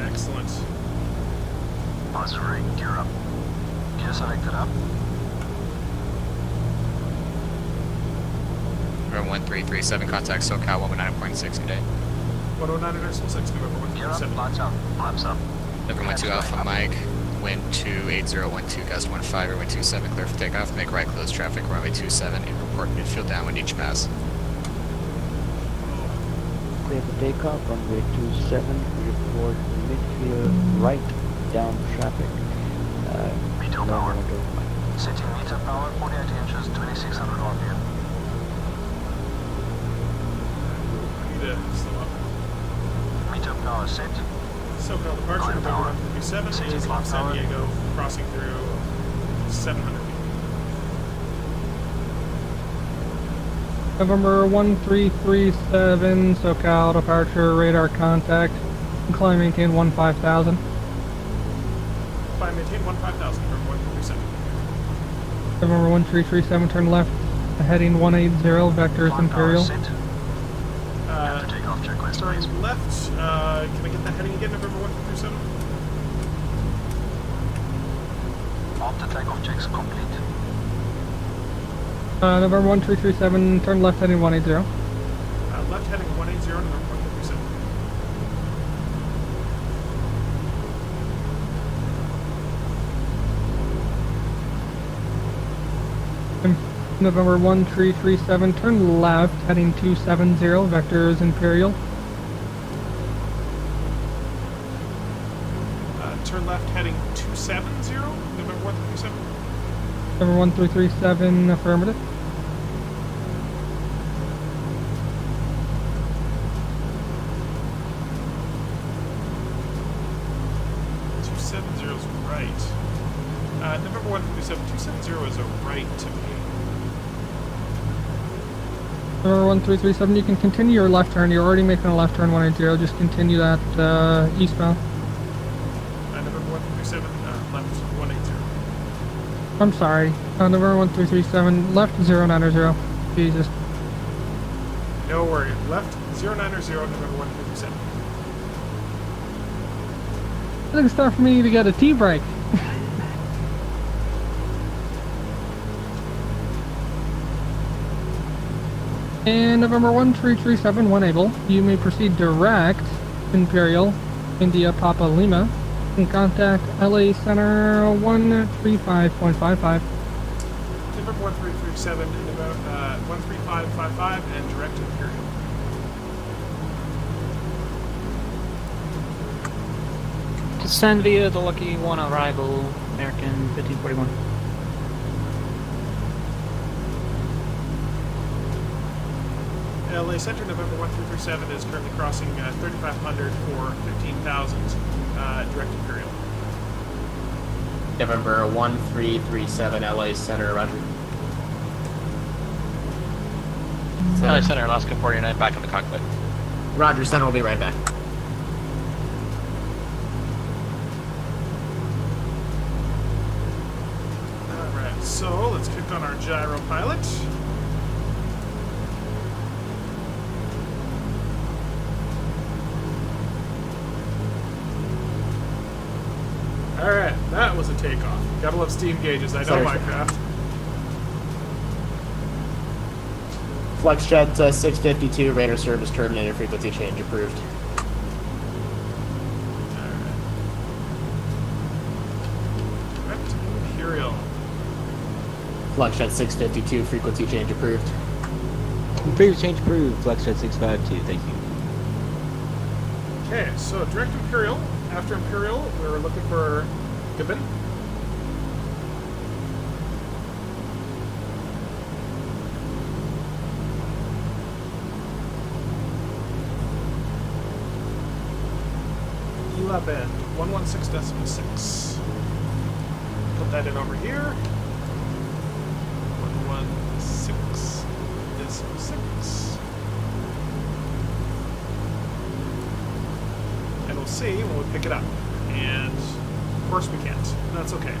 [SPEAKER 1] Excellent.
[SPEAKER 2] Auxiliary, gear up. Gear selected up.
[SPEAKER 14] Room 1337, contact SoCal 119.6, good day.
[SPEAKER 1] 109.6, November 137.
[SPEAKER 2] Lights up, flaps up.
[SPEAKER 14] November 12 Alpha Mike, wind 28012, gust 15, runway 27, clear for takeoff, make right close traffic, runway 27, and report midfield downwind each pass.
[SPEAKER 18] Clear for takeoff, runway 27, report midfield right down traffic.
[SPEAKER 2] Meter power. Setting meter power, 48 inches, 2600 RPM. Meter power set.
[SPEAKER 1] SoCal departure, November 137 is off San Diego, crossing through 700 feet.
[SPEAKER 4] November 1337, SoCal departure, radar contact, climb maintain 15,000.
[SPEAKER 1] Climb maintain 15,000, November 137.
[SPEAKER 4] November 1337, turn left, heading 180, vectors Imperial.
[SPEAKER 2] Takeoff checklist,
[SPEAKER 1] turn left, can I get that heading again, November 137?
[SPEAKER 2] After takeoff checks complete.
[SPEAKER 4] November 1337, turn left, heading 180.
[SPEAKER 1] Left heading 180, November 137.
[SPEAKER 4] November 1337, turn left, heading 270, vectors Imperial.
[SPEAKER 1] Turn left heading 270, November 137.
[SPEAKER 4] November 1337, affirmative.
[SPEAKER 1] Is right. November 137, 270 is a right to me.
[SPEAKER 4] November 1337, you can continue your left turn. You're already making a left turn 180. Just continue that eastbound.
[SPEAKER 1] November 1337, left 180.
[SPEAKER 4] I'm sorry. November 1337, left 090. Jesus.
[SPEAKER 1] No worry. Left 090, November 1337.
[SPEAKER 4] I think it's time for me to get a tea break. And November 1337, when able, you may proceed direct Imperial, India Papa Lima, and contact LA Center 135.55.
[SPEAKER 1] November 1337, about 13555, and direct Imperial.
[SPEAKER 12] Descend via the Lucky 1 arrival, American 1541.
[SPEAKER 1] LA Center, November 1337 is currently crossing 3500 for 15,000, direct Imperial.
[SPEAKER 20] November 1337, LA Center, roger.
[SPEAKER 17] LA Center, Alaska 49, back in the cockpit.
[SPEAKER 20] Roger, Center will be right back.
[SPEAKER 1] Alright, so let's click on our gyro pilot. Alright, that was a takeoff. Gotta love steam gauges, I know Minecraft.
[SPEAKER 20] FlexJet 652, radar service terminated, frequency change approved.
[SPEAKER 1] Direct Imperial.
[SPEAKER 20] FlexJet 652, frequency change approved.
[SPEAKER 18] Frequency change approved, FlexJet 652, thank you.
[SPEAKER 1] Okay, so direct Imperial. After Imperial, we're looking for Gibbon. Bend 116.6. Put that in over here. 116.6. And we'll see when we pick it up. And of course we can't. That's okay.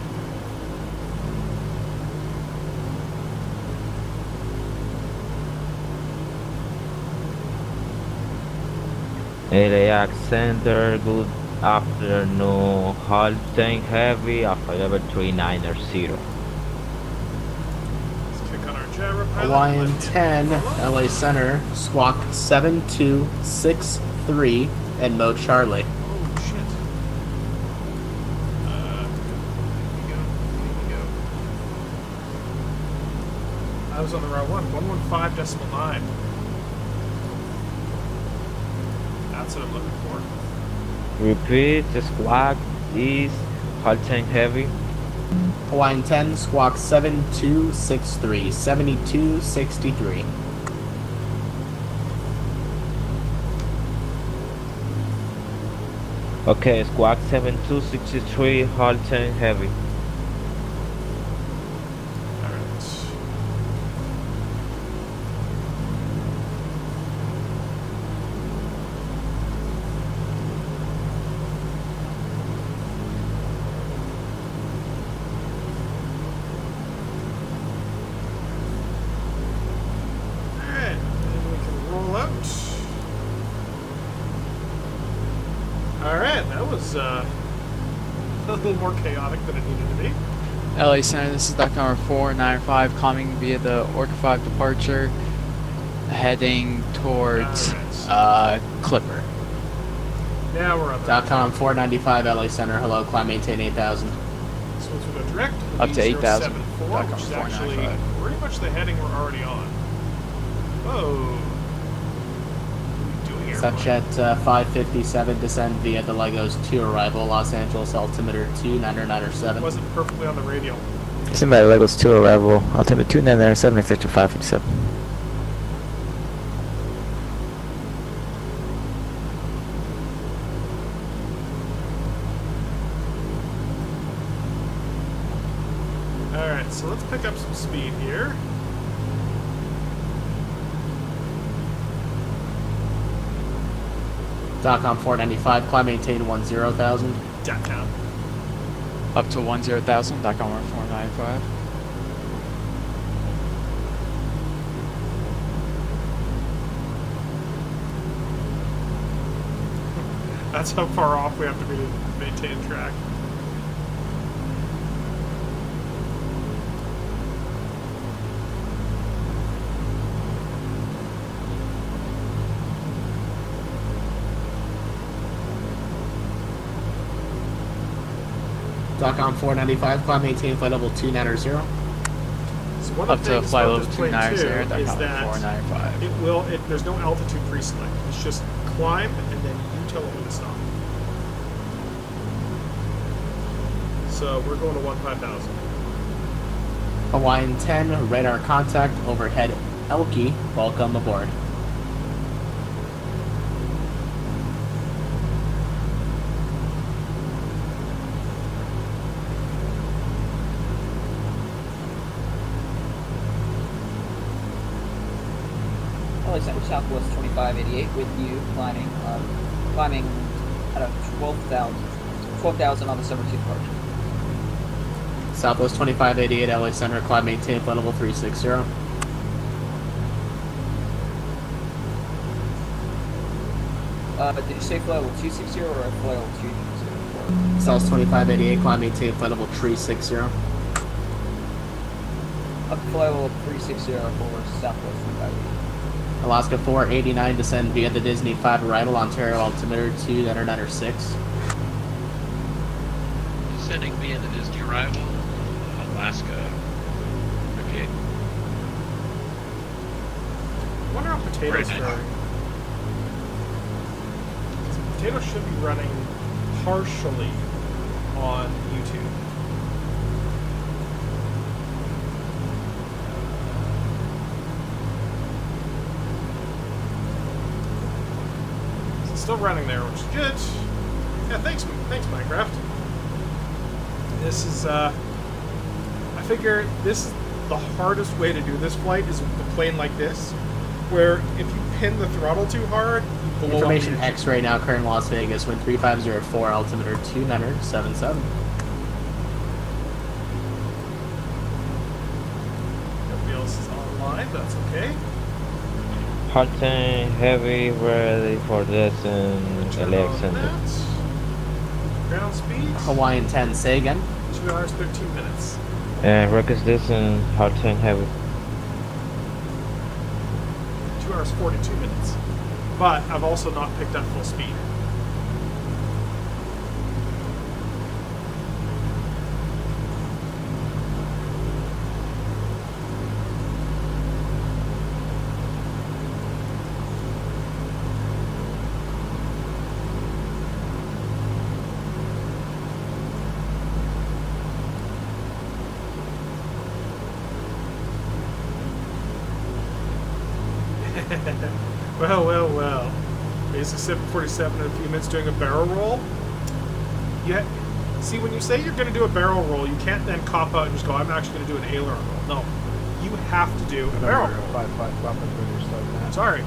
[SPEAKER 21] LAX Center, good afternoon. Halting heavy after level 390.
[SPEAKER 1] Let's click on our gyro pilot.
[SPEAKER 20] Hawaiian 10, LA Center, squawk 7263, and mode Charlie.
[SPEAKER 1] Oh shit. Here we go. I was on the wrong one. 115.9. That's what I'm looking for.
[SPEAKER 21] Repeat, the squawk is halting heavy.
[SPEAKER 20] Hawaiian 10, squawk 7263, 7263.
[SPEAKER 21] Okay, squawk 7263, halting heavy.
[SPEAKER 1] A little more chaotic than it needed to be.
[SPEAKER 22] LA Center, this is Duck number 495, coming via the Orca 5 departure, heading towards Clipper.
[SPEAKER 1] Now we're up.
[SPEAKER 20] .com 495, LA Center, hello, climb maintain 8,000.
[SPEAKER 1] So once we go direct,
[SPEAKER 22] up to 8,000.
[SPEAKER 1] Which is actually pretty much the heading we're already on. Whoa.
[SPEAKER 20] Subjet 557, descend via the Legos 2 arrival, Los Angeles altimeter 2997.
[SPEAKER 1] Wasn't perfectly on the radio.
[SPEAKER 15] Descend by Legos 2 arrival, altimeter 2997, expected 557.
[SPEAKER 1] Alright, so let's pick up some speed here.
[SPEAKER 20] DOCOM 495, climb maintain 10,000.
[SPEAKER 1] DATCOM.
[SPEAKER 22] Up to 10,000, DOCOM 495.
[SPEAKER 1] That's how far off we have to be to maintain track.
[SPEAKER 20] DOCOM 495, climb maintain flight level 290.
[SPEAKER 1] So one
[SPEAKER 22] Up
[SPEAKER 1] of the
[SPEAKER 22] to
[SPEAKER 1] things
[SPEAKER 22] flight
[SPEAKER 1] about
[SPEAKER 22] level
[SPEAKER 1] this plane
[SPEAKER 22] 290,
[SPEAKER 1] too is
[SPEAKER 22] DOCOM
[SPEAKER 1] that
[SPEAKER 22] 495.
[SPEAKER 1] there's no altitude pre-select. It's just climb and then you tell it when to stop. So we're going to 15,000.
[SPEAKER 20] Hawaiian 10, radar contact, overhead Elky, welcome aboard.
[SPEAKER 9] LA Center Southwest 2588 with you, climbing at a 12,000 on the summer 2 departure.
[SPEAKER 20] Southwest 2588, LA Center, climb maintain flight level 360.
[SPEAKER 9] Did you say flight level 260 or flight level 260?
[SPEAKER 20] South 2588, climb maintain flight level 360.
[SPEAKER 9] Up to flight level 360 for Southwest 2588.
[SPEAKER 20] Alaska 489, descend via the Disney 5 arrival, Ontario altimeter 296.
[SPEAKER 7] Descending via the Disney arrival, Alaska. Okay.
[SPEAKER 1] I wonder how Potato's faring. Potato should be running partially on YouTube. It's still running there, which is good. Yeah, thanks Minecraft. This is, I figure this is the hardest way to do this flight is with a plane like this, where if you pin the throttle too hard, you blow
[SPEAKER 20] Information
[SPEAKER 1] up.
[SPEAKER 20] X right now, current Las Vegas, wind 3504, altimeter 277.
[SPEAKER 1] Nobody else is online, that's okay.
[SPEAKER 21] Halting heavy, ready for descent, LA Center.
[SPEAKER 1] Ground speed,
[SPEAKER 20] Hawaiian 10, say again.
[SPEAKER 1] 2 hours, 13 minutes.
[SPEAKER 21] Records descent, halting heavy.
[SPEAKER 1] 2 hours, 42 minutes. But I've also not picked up full speed. Well. Basic 747 in a few minutes doing a barrel roll. See, when you say you're going to do a barrel roll, you can't then cop out and just go, I'm actually going to do an aileron roll. No. You have to do a barrel roll.
[SPEAKER 10] 5-5 Papa when you're starting that.
[SPEAKER 1] Sorry.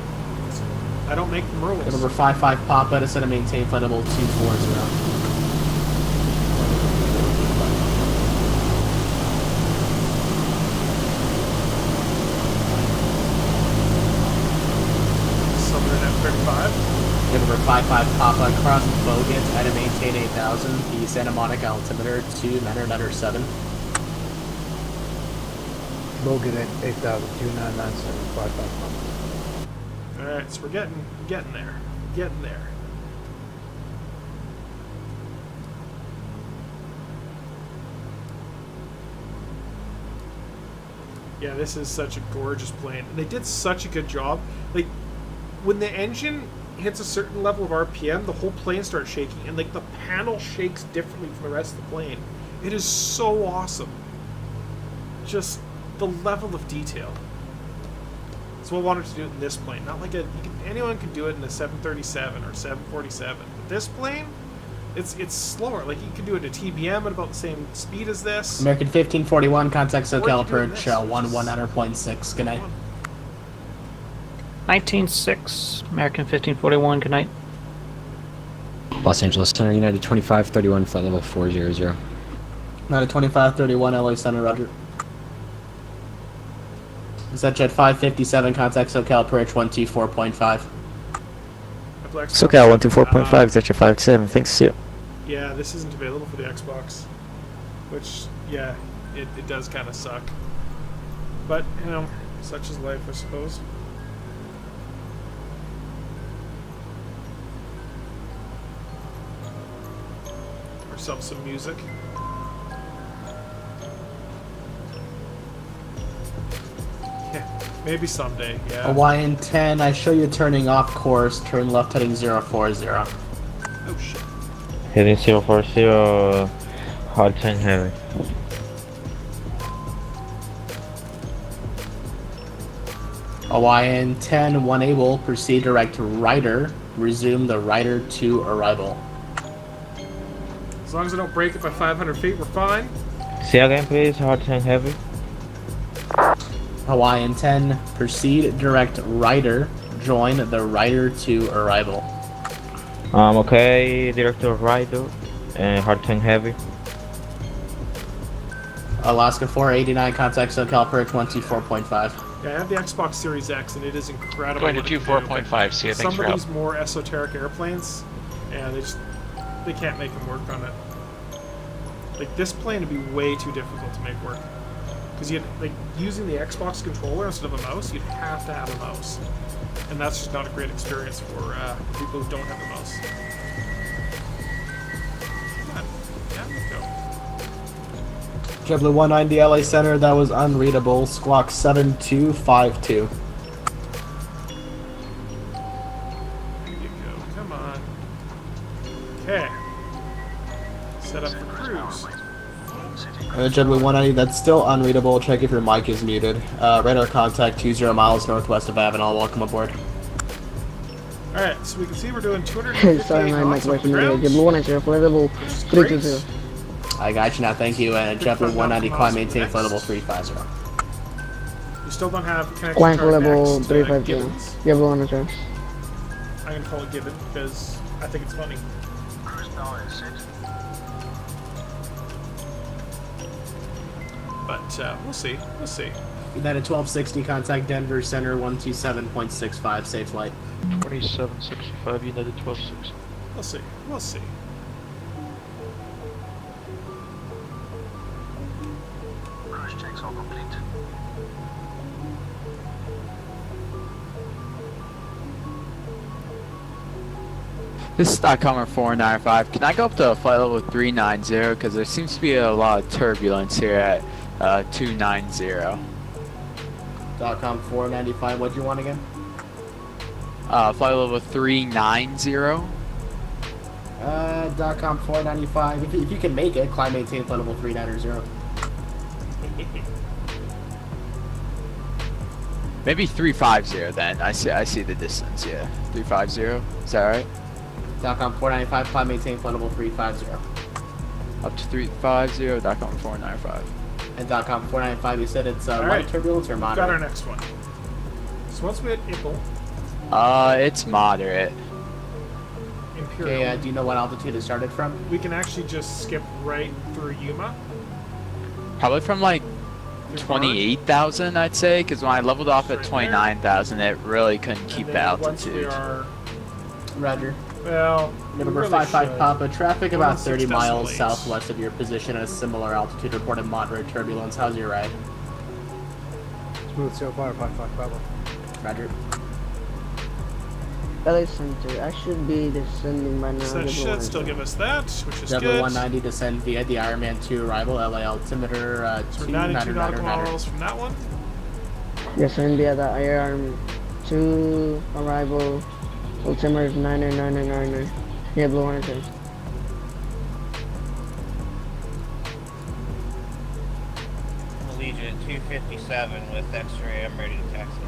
[SPEAKER 1] I don't make the rules.
[SPEAKER 20] Number 55 Papa, descend and maintain flight level 240. Number 55 Papa, cross Bogan, try to maintain 8,000, the Santa Monica altimeter 297.
[SPEAKER 10] Bogan at 8,000, 299.755 Papa.
[SPEAKER 1] Alright, so we're getting there. Getting there. Yeah, this is such a gorgeous plane. They did such a good job. Like, when the engine hits a certain level of RPM, the whole plane starts shaking, and like the panel shakes differently from the rest of the plane. It is so awesome. Just the level of detail. So I wanted to do it in this plane. Not like anyone can do it in a 737 or 747. But this plane, it's slower. Like you can do it at TBM at about the same speed as this.
[SPEAKER 20] American 1541, contact SoCal
[SPEAKER 1] Or you can do
[SPEAKER 20] approach
[SPEAKER 1] this,
[SPEAKER 20] 110.6. Good night.
[SPEAKER 23] 19.6, American 1541, good night.
[SPEAKER 3] Los Angeles Center, United 2531, flight level 400.
[SPEAKER 20] United 2531, LA Center, roger. Is that jet 557, contact SoCal approach 124.5.
[SPEAKER 15] SoCal 124.5, is that your 57? Thanks, see you.
[SPEAKER 1] Yeah, this isn't available for the Xbox. Which, yeah, it does kind of suck. But, you know, such is life, I suppose. Ourselves some music. Yeah, maybe someday, yeah.
[SPEAKER 20] Hawaiian 10, I show you turning off course, turn left heading 040.
[SPEAKER 1] Oh shit.
[SPEAKER 21] Heading 040, hard tank heavy.
[SPEAKER 20] Hawaiian 10, 1 able, proceed direct to Ryder, resume the Ryder to arrival.
[SPEAKER 1] As long as I don't break it by 500 feet, we're fine.
[SPEAKER 21] Say again, please, hard tank heavy.
[SPEAKER 20] Hawaiian 10, proceed direct Ryder, join the Ryder to arrival.
[SPEAKER 21] Okay, director Rider, hard tank heavy.
[SPEAKER 20] Alaska 489, contact SoCal approach 124.5.
[SPEAKER 1] Yeah, I have the Xbox Series X, and it is incredible.
[SPEAKER 17] Going to
[SPEAKER 1] what it can do,
[SPEAKER 17] 24.5, see you, thanks
[SPEAKER 1] some
[SPEAKER 17] for
[SPEAKER 1] of
[SPEAKER 17] help.
[SPEAKER 1] these more esoteric airplanes, and they can't make them work on it. Like, this plane would be way too difficult to make work. Because using the Xbox controller instead of a mouse, you'd have to have a mouse. And that's just not a great experience for people who don't have a mouse. Come on. Yeah, let's go.
[SPEAKER 20] JetBlue 190 LA Center, that was unreadable. Squawk 7252.
[SPEAKER 1] There you go. Come on. Okay. Set up for cruise.
[SPEAKER 20] JetBlue 190, that's still unreadable. Check if your mic is muted. Radar contact 20 miles northwest of Avenal. Welcome aboard.
[SPEAKER 1] Alright, so we can see we're doing 258
[SPEAKER 6] Sorry, my mic
[SPEAKER 1] knots off the
[SPEAKER 6] was muted.
[SPEAKER 1] ground.
[SPEAKER 6] JetBlue 190, flight level 320.
[SPEAKER 20] I got you now, thank you. And JetBlue 190, climb maintain flight level 350.
[SPEAKER 1] We still don't have connection
[SPEAKER 6] Climb
[SPEAKER 1] to our
[SPEAKER 6] level
[SPEAKER 1] next,
[SPEAKER 6] 350.
[SPEAKER 1] Gibbons.
[SPEAKER 6] JetBlue 190.
[SPEAKER 1] I'm gonna call it Gibbon because I think it's funny.
[SPEAKER 2] Cruise power is set.
[SPEAKER 1] But we'll see. We'll see.
[SPEAKER 20] United 1260, contact Denver Center 127.65, safe flight.
[SPEAKER 23] 2765, United 1260.
[SPEAKER 1] We'll see. We'll see.
[SPEAKER 2] Cruise checks all complete.
[SPEAKER 22] This is Stockholmer 495. Can I go up to flight level 390? Because there seems to be a lot of turbulence here at 290.
[SPEAKER 20] .com 495, what'd you want again?
[SPEAKER 22] Flight level 390.
[SPEAKER 20] .com 495, if you can make it, climb maintain flight level 390.
[SPEAKER 22] Maybe 350 then. I see the distance, yeah. 350, is that right?
[SPEAKER 20] .com 495, climb maintain flight level 350.
[SPEAKER 22] Up to 350, .com 495.
[SPEAKER 20] And .com 495, you said it's
[SPEAKER 1] All
[SPEAKER 20] light
[SPEAKER 1] right.
[SPEAKER 20] turbulence or
[SPEAKER 1] We've
[SPEAKER 20] moderate?
[SPEAKER 1] got our next one. So once we hit Ippel,
[SPEAKER 22] It's moderate.
[SPEAKER 1] Imperial,
[SPEAKER 20] Okay, do you know what altitude it started from?
[SPEAKER 1] we can actually just skip right through Yuma.
[SPEAKER 22] Probably from like 28,000, I'd say, because when I leveled off at 29,000, it really couldn't keep
[SPEAKER 1] And
[SPEAKER 22] the
[SPEAKER 1] then once
[SPEAKER 22] altitude.
[SPEAKER 1] we are,
[SPEAKER 20] Roger.
[SPEAKER 1] well,
[SPEAKER 20] November
[SPEAKER 1] we really
[SPEAKER 20] 55
[SPEAKER 1] should.
[SPEAKER 20] Papa, traffic
[SPEAKER 1] We're
[SPEAKER 20] about
[SPEAKER 1] on 6
[SPEAKER 20] 30 miles
[SPEAKER 1] decimal eights.
[SPEAKER 20] southwest of your position at a similar altitude, reported moderate turbulence. How's your ride?
[SPEAKER 10] Smooth sail fire 55 Papa.
[SPEAKER 20] Roger.
[SPEAKER 6] LA Center, I should be descending by now.
[SPEAKER 1] So that
[SPEAKER 6] JetBlue
[SPEAKER 1] should still give us that, which is
[SPEAKER 20] JetBlue
[SPEAKER 1] good.
[SPEAKER 20] 190 descend via the Ironman 2 arrival, LA altimeter
[SPEAKER 1] So we're 92 nautical miles from that one.
[SPEAKER 6] Yes, I'm via the IRM 2 arrival. Altimeter is 9999. JetBlue 190.
[SPEAKER 17] Allegiant 257 with X-ray, I'm ready to taxi.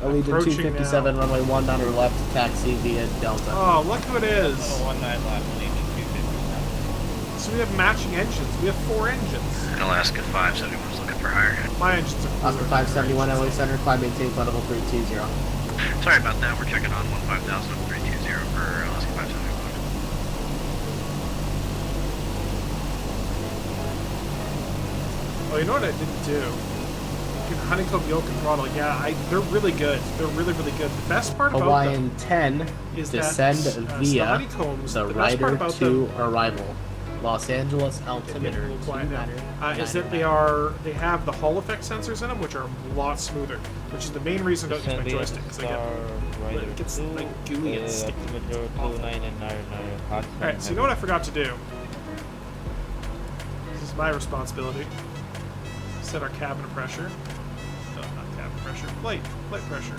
[SPEAKER 20] Allegiant
[SPEAKER 1] Approaching
[SPEAKER 20] 257, runway 19 left, taxi via Delta.
[SPEAKER 1] Oh, look who it is.
[SPEAKER 17] 19 left, Allegiant 257.
[SPEAKER 1] So we have matching engines. We have 4 engines.
[SPEAKER 7] And Alaska 571 is looking for higher.
[SPEAKER 1] My engines are
[SPEAKER 20] Oscar 571, LA Center, climb maintain flight level 320.
[SPEAKER 7] Sorry about that, we're checking on 15,000 320 for Alaska 571.
[SPEAKER 1] Oh, you know what I didn't do? Honeycomb yoke and throttle. Yeah, they're really good. They're really, really good. The best part about
[SPEAKER 20] Hawaiian
[SPEAKER 1] them
[SPEAKER 20] 10,
[SPEAKER 1] is
[SPEAKER 20] descend
[SPEAKER 1] that,
[SPEAKER 20] via
[SPEAKER 1] the honeycombs,
[SPEAKER 20] the
[SPEAKER 1] best part
[SPEAKER 20] rider
[SPEAKER 1] about
[SPEAKER 20] to
[SPEAKER 1] them,
[SPEAKER 20] arrival. Los Angeles altimeter.
[SPEAKER 1] is that they have the Hall effect sensors in them, which are a lot smoother, which is the main reason I don't use my joystick, because it gets like gooey and sticky. Alright, so you know what I forgot to do? This is my responsibility. Set our cabin pressure. No, not cabin pressure. Flight pressure.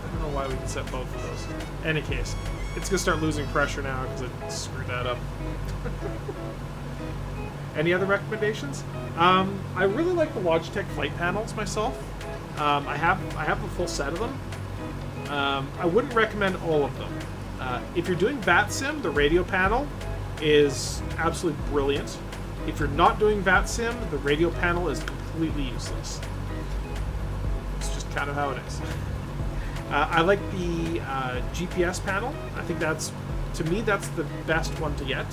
[SPEAKER 1] I don't know why we can set both of those. Any case, it's gonna start losing pressure now because it screwed that up. Any other recommendations? I really like the Logitech flight panels myself. I have a full set of them. I wouldn't recommend all of them. If you're doing VATSIM, the radio panel is absolutely brilliant. If you're not doing VATSIM, the radio panel is completely useless. It's just kind of how it is. I like the GPS panel. I think to me, that's the best one to get.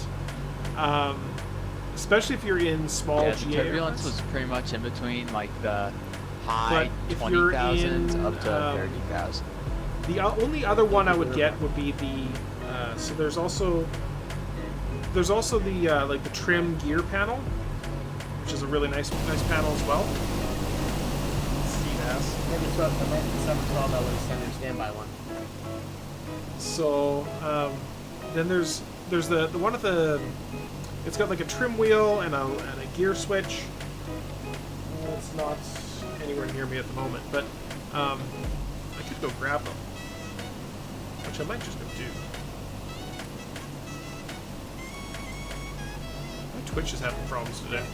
[SPEAKER 1] Especially if you're in small
[SPEAKER 22] Yeah,
[SPEAKER 1] GA
[SPEAKER 22] the turbulence
[SPEAKER 1] areas.
[SPEAKER 22] was pretty much in between like the high
[SPEAKER 1] But if you're
[SPEAKER 22] 20,000s up
[SPEAKER 1] in,
[SPEAKER 22] to 30,000.
[SPEAKER 1] The only other one I would get would be the so there's also the like the trim gear panel, which is a really nice panel as well.
[SPEAKER 20] Maybe 712 LA Center standby one.
[SPEAKER 1] So then there's the one with the, it's got like a trim wheel and a gear switch. It's not anywhere near me at the moment, but I could go grab them, which I might just go do. My Twitch is having problems today.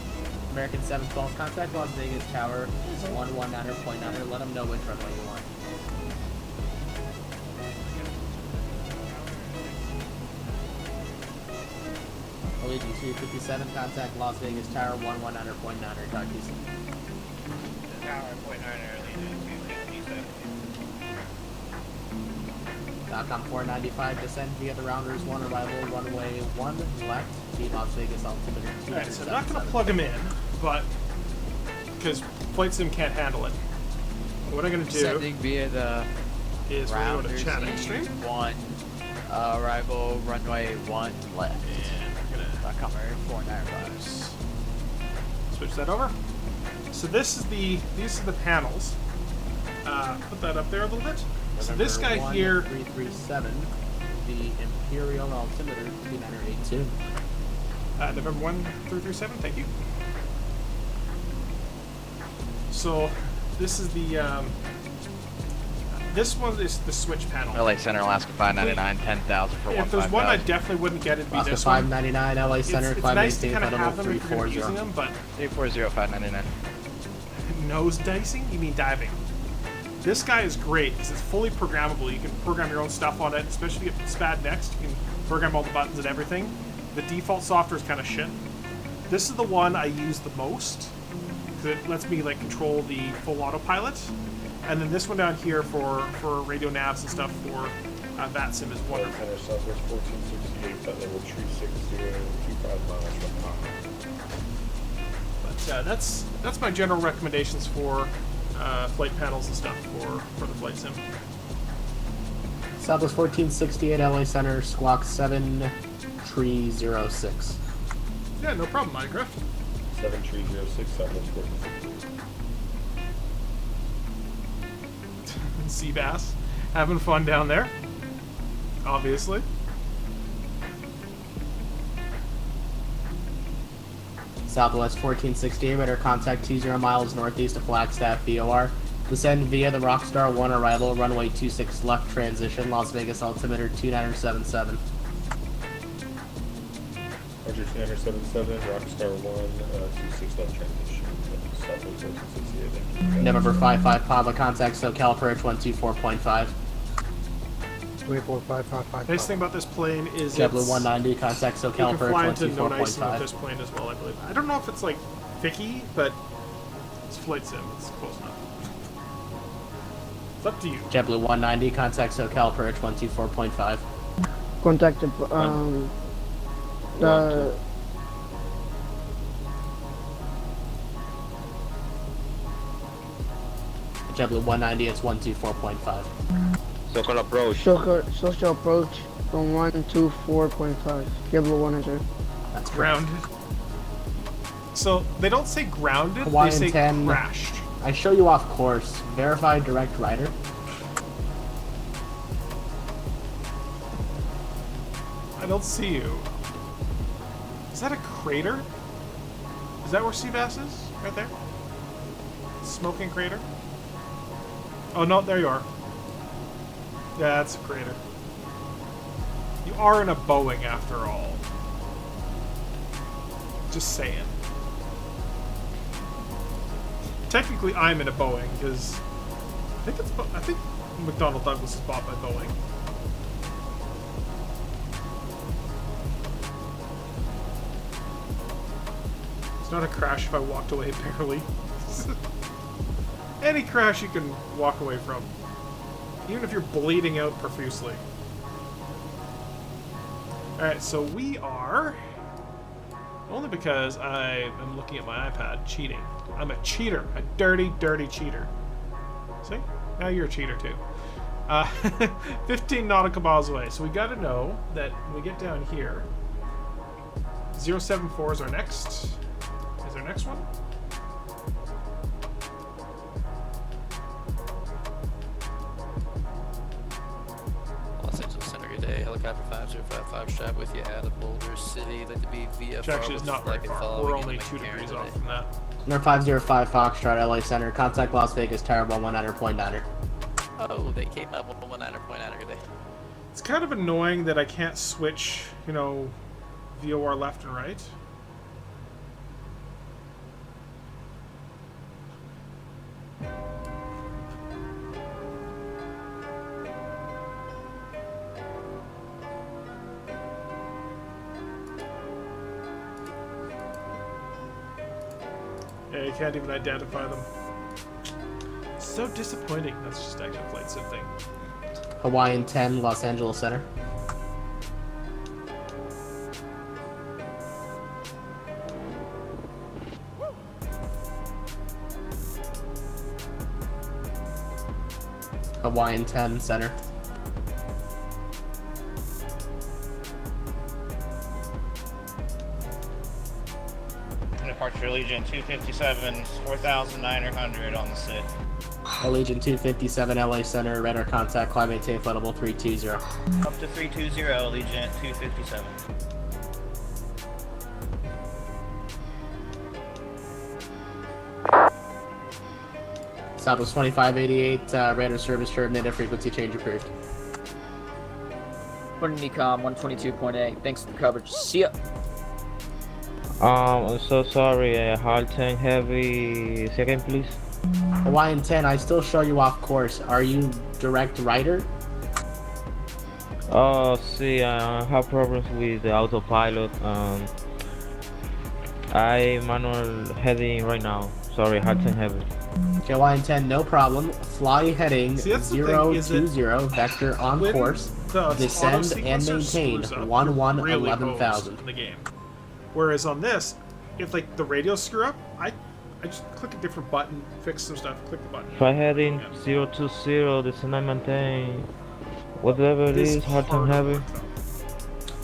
[SPEAKER 20] American 712, contact Las Vegas Tower 119.9. Let them know which runway you want. LEG 257, contact Las Vegas Tower 119.9. Talk to you soon.
[SPEAKER 17] Tower .9
[SPEAKER 20] Falcon 495, descend via the Rounders 1, arrival runway 1 left, Team Las Vegas altimeter 2.
[SPEAKER 1] Alright, so I'm not going to plug them in, but because Flight Sim can't handle it. But what I'm going to do
[SPEAKER 22] Sending via the
[SPEAKER 1] is we're going to go to
[SPEAKER 22] Rounders
[SPEAKER 1] chatting stream.
[SPEAKER 22] 1, arrival runway 1 left.
[SPEAKER 1] And we're going to
[SPEAKER 22] Comer 495.
[SPEAKER 1] switch that over. So these are the panels. Put that up there a little bit. So this guy here,
[SPEAKER 20] 337, the Imperial altimeter 2982.
[SPEAKER 1] November 1337. Thank you. So this is the this one is the switch panel.
[SPEAKER 17] LA Center, Alaska 599, 10,000 for
[SPEAKER 1] If there's one I definitely wouldn't get, it'd be
[SPEAKER 20] Alaska
[SPEAKER 1] this one.
[SPEAKER 20] 599, LA Center,
[SPEAKER 1] It's
[SPEAKER 20] climb
[SPEAKER 1] nice to
[SPEAKER 20] maintain
[SPEAKER 1] kind of
[SPEAKER 20] level
[SPEAKER 1] have them if you're going to be using
[SPEAKER 20] 340.
[SPEAKER 1] them, but
[SPEAKER 17] 340, 599.
[SPEAKER 1] nose dicing? You mean diving? This guy is great because it's fully programmable. You can program your own stuff on it, especially if it's SPAD next. You can program all the buttons and everything. The default software is kind of shit. This is the one I use the most because it lets me like control the full autopilot. And then this one down here for radio navs and stuff for VATSIM is wonderful.
[SPEAKER 5] Center Southwest 1468, flight level 36025 miles from
[SPEAKER 1] But that's my general recommendations for flight panels and stuff for the flight sim.
[SPEAKER 20] Southwest 1468, LA Center, squawk 7306.
[SPEAKER 1] Yeah, no problem, Minecraft.
[SPEAKER 5] 7306, Southwest 1468.
[SPEAKER 1] Seabass, having fun down there, obviously.
[SPEAKER 20] Southwest 1468, radar contact 20 miles northeast of Flagstaff, VOR. Descend via the Rockstar 1 arrival, runway 26 left transition, Las Vegas altimeter 2977.
[SPEAKER 5] Roger 2977, Rockstar 1, 26 left transition. Southwest 1468.
[SPEAKER 20] November 55, Pablo contact SoCal approach 124.5.
[SPEAKER 10] 28455.
[SPEAKER 1] Nice thing about this plane is
[SPEAKER 20] JetBlue 190, contact
[SPEAKER 1] you
[SPEAKER 20] SoCal
[SPEAKER 1] can
[SPEAKER 20] approach
[SPEAKER 1] fly into no icing with
[SPEAKER 20] 124.5.
[SPEAKER 1] this plane as well, I believe. I don't know if it's like thicky, but It's flight sim. It's close enough. It's up to you.
[SPEAKER 20] JetBlue 190, contact SoCal approach 124.5.
[SPEAKER 6] Contact the
[SPEAKER 20] JetBlue 190, it's 124.5.
[SPEAKER 21] Social approach.
[SPEAKER 6] Social approach from 124.5. JetBlue 100.
[SPEAKER 20] That's
[SPEAKER 1] Grounded. So they don't say grounded,
[SPEAKER 20] Hawaiian
[SPEAKER 1] they say
[SPEAKER 20] 10.
[SPEAKER 1] crashed.
[SPEAKER 20] I show you off course. Verify direct rider.
[SPEAKER 1] I don't see you. Is that a crater? Is that where Seabass is? Right there? Smoking crater? Oh no, there you are. Yeah, that's a crater. You are in a Boeing after all. Just saying. Technically, I'm in a Boeing because I think McDonnell Douglas is bought by Boeing. It's not a crash if I walked away barely. Any crash you can walk away from, even if you're bleeding out profusely. All right, so we are. Only because I am looking at my iPad, cheating. I'm a cheater. A dirty, dirty cheater. See? Now you're a cheater too. 15 nautical miles away. So we gotta know that when we get down here, 074 is our next. Is our next one?
[SPEAKER 8] Los Angeles Center, good day. Helicopter 5055 strap with you out of Boulder City. Like to be VFR.
[SPEAKER 1] Which actually is not very far. We're only 2 degrees off from that.
[SPEAKER 20] Number 505 Foxtrot, LA Center. Contact Las Vegas Tower 119.9er.
[SPEAKER 8] Oh, they came up with 119.9er, good day.
[SPEAKER 1] It's kind of annoying that I can't switch, you know, VOR left and right. Yeah, you can't even identify them. So disappointing. That's just actually a flight sim thing.
[SPEAKER 20] Hawaiian 10, Los Angeles Center. Hawaiian 10, Center.
[SPEAKER 17] Departure Allegiant 257, 4,900 on the SID.
[SPEAKER 20] Allegiant 257, LA Center, radar contact, climb maintain flight level 320.
[SPEAKER 17] Up to 320, Allegiant 257.
[SPEAKER 20] Southwest 2588, radar service terminated, frequency change approved.
[SPEAKER 9] Putting Ecom 122.8. Thanks for the coverage. See ya.
[SPEAKER 21] I'm so sorry, hard tank heavy, second please.
[SPEAKER 20] Hawaiian 10, I still show you off course. Are you direct rider?
[SPEAKER 21] Oh, see, I have problems with the autopilot. I manual heading right now. Sorry, hard tank heavy.
[SPEAKER 20] Okay, Hawaiian 10, no problem. Fly heading 020, vector on course. Descend and maintain 11,000.
[SPEAKER 1] In the game. Whereas on this, if like the radios screw up, I just click a different button, fix some stuff, click the button.
[SPEAKER 21] If I head in 020, descend and maintain, whatever it is, hard tank heavy.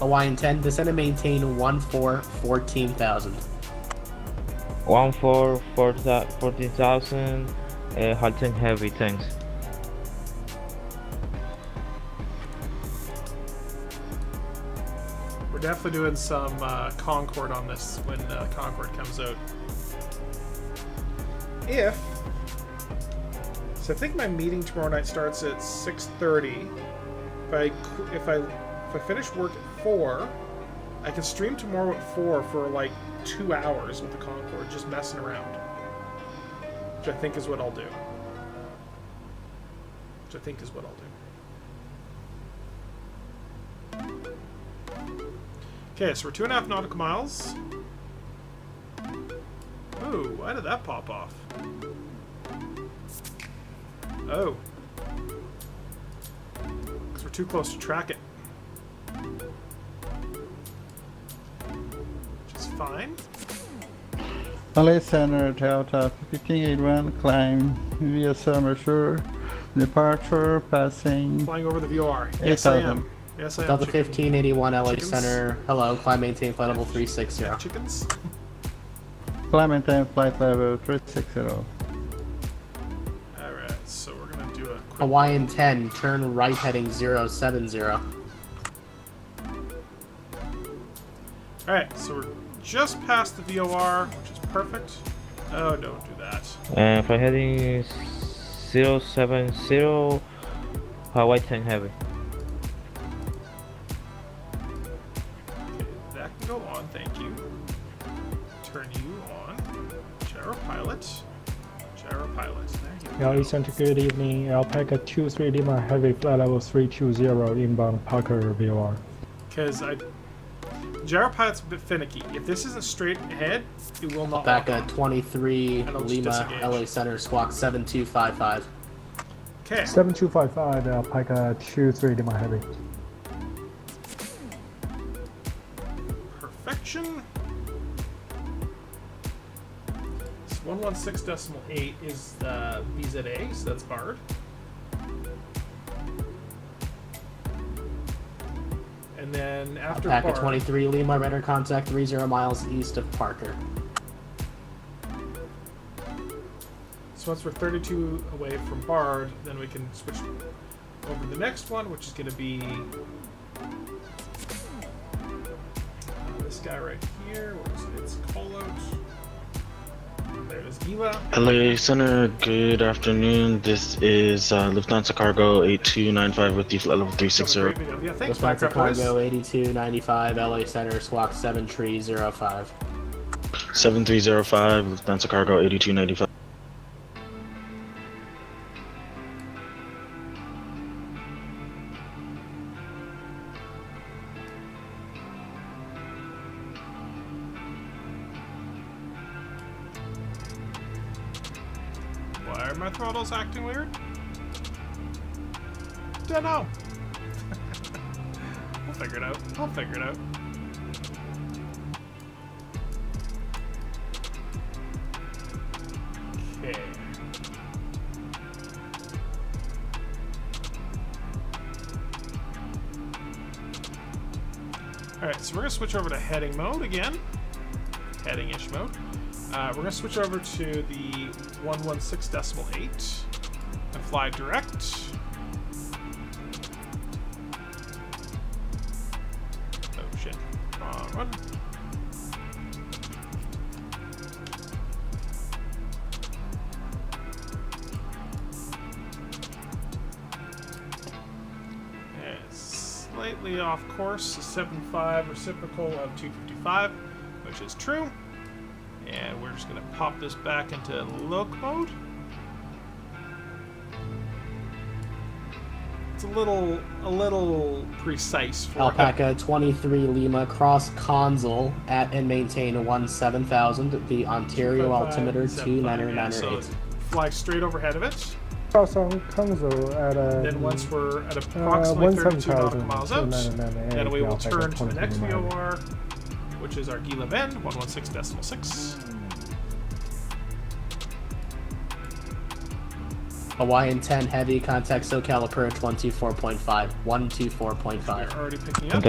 [SPEAKER 20] Hawaiian 10, descend and maintain 14,000.
[SPEAKER 21] 14,000, hard tank heavy, thanks.
[SPEAKER 1] We're definitely doing some Concord on this when Concord comes out. So I think my meeting tomorrow night starts at 6:30. If I finish work at 4, I can stream tomorrow at 4 for like 2 hours with the Concord, just messing around. Which I think is what I'll do. Okay, so we're 2.5 nautical miles. Oh, why did that pop off? Oh. Because we're too close to track it. Which is fine.
[SPEAKER 11] LA Center, Delta 1581, climb via Summershore. Departure, passing.
[SPEAKER 1] Flying over the VOR. Yes, I am. Yes, I am.
[SPEAKER 20] Delta
[SPEAKER 1] chicken.
[SPEAKER 20] 1581 LA
[SPEAKER 1] Chickens.
[SPEAKER 20] Center. Hello, climb maintain flight level 360.
[SPEAKER 1] Chickens.
[SPEAKER 11] Climb and time flight level 360.
[SPEAKER 1] Alright, so we're gonna do a quick
[SPEAKER 20] Hawaiian 10, turn right heading 070.
[SPEAKER 1] Alright, so we're just past the VOR, which is perfect. Oh, don't do that.
[SPEAKER 21] For heading 070, Hawaii 10 heavy.
[SPEAKER 1] Okay, that can go on, thank you. Turn you on. Gyro pilot. Gyro pilot. There you go.
[SPEAKER 13] Center, good evening. Alpaca 23 Lima Heavy flight level 320 inbound Parker VOR.
[SPEAKER 1] Because gyro pilot's a bit finicky. If this isn't straight ahead, it will not.
[SPEAKER 20] Back
[SPEAKER 1] lock
[SPEAKER 20] at
[SPEAKER 1] on.
[SPEAKER 20] 23
[SPEAKER 1] And it'll just
[SPEAKER 20] Lima
[SPEAKER 1] disengage.
[SPEAKER 20] LA Center, squawk 7255.
[SPEAKER 1] Okay.
[SPEAKER 13] 7255 Alpaca 23 Lima Heavy.
[SPEAKER 1] Perfection. So 116.8 is the VZA, so that's barred. And then after
[SPEAKER 20] Back at
[SPEAKER 1] barred,
[SPEAKER 20] 23 Lima, radar contact 30 miles east of Parker.
[SPEAKER 1] so once we're 32 away from barred, then we can switch over to the next one, which is going to be this guy right here. Where is it? It's call out. There's Gila.
[SPEAKER 16] LA Center, good afternoon. This is Lufthansa Cargo 8295 with the flight level 360.
[SPEAKER 1] Yeah, thanks,
[SPEAKER 20] Lufthansa
[SPEAKER 1] Minecraft Boys.
[SPEAKER 20] Cargo 8295 LA Center, squawk 7305.
[SPEAKER 16] 7305, Lufthansa Cargo 8295.
[SPEAKER 1] Why are my throttles acting weird? Dunno. We'll figure it out. I'll figure it out. Okay. Alright, so we're going to switch over to heading mode again. Heading-ish mode. We're going to switch over to the 116.8 and fly direct. Oh shit. Wrong one. It's slightly off course, a 7.5 reciprocal of 255, which is true. And we're just going to pop this back into loc mode. It's a little precise for
[SPEAKER 20] Alpaca 23 Lima, cross console at and maintain 17,000, the Ontario altimeter 29908.
[SPEAKER 1] So fly straight overhead of it.
[SPEAKER 13] Cross on console at
[SPEAKER 1] Then once we're at approximately 32 nautical miles out, then we will turn to the next VOR, which is our Gila Bend, 116.6.
[SPEAKER 20] Hawaiian 10 heavy, contact SoCal approach 124.5. 124.5.
[SPEAKER 1] We're already picking up.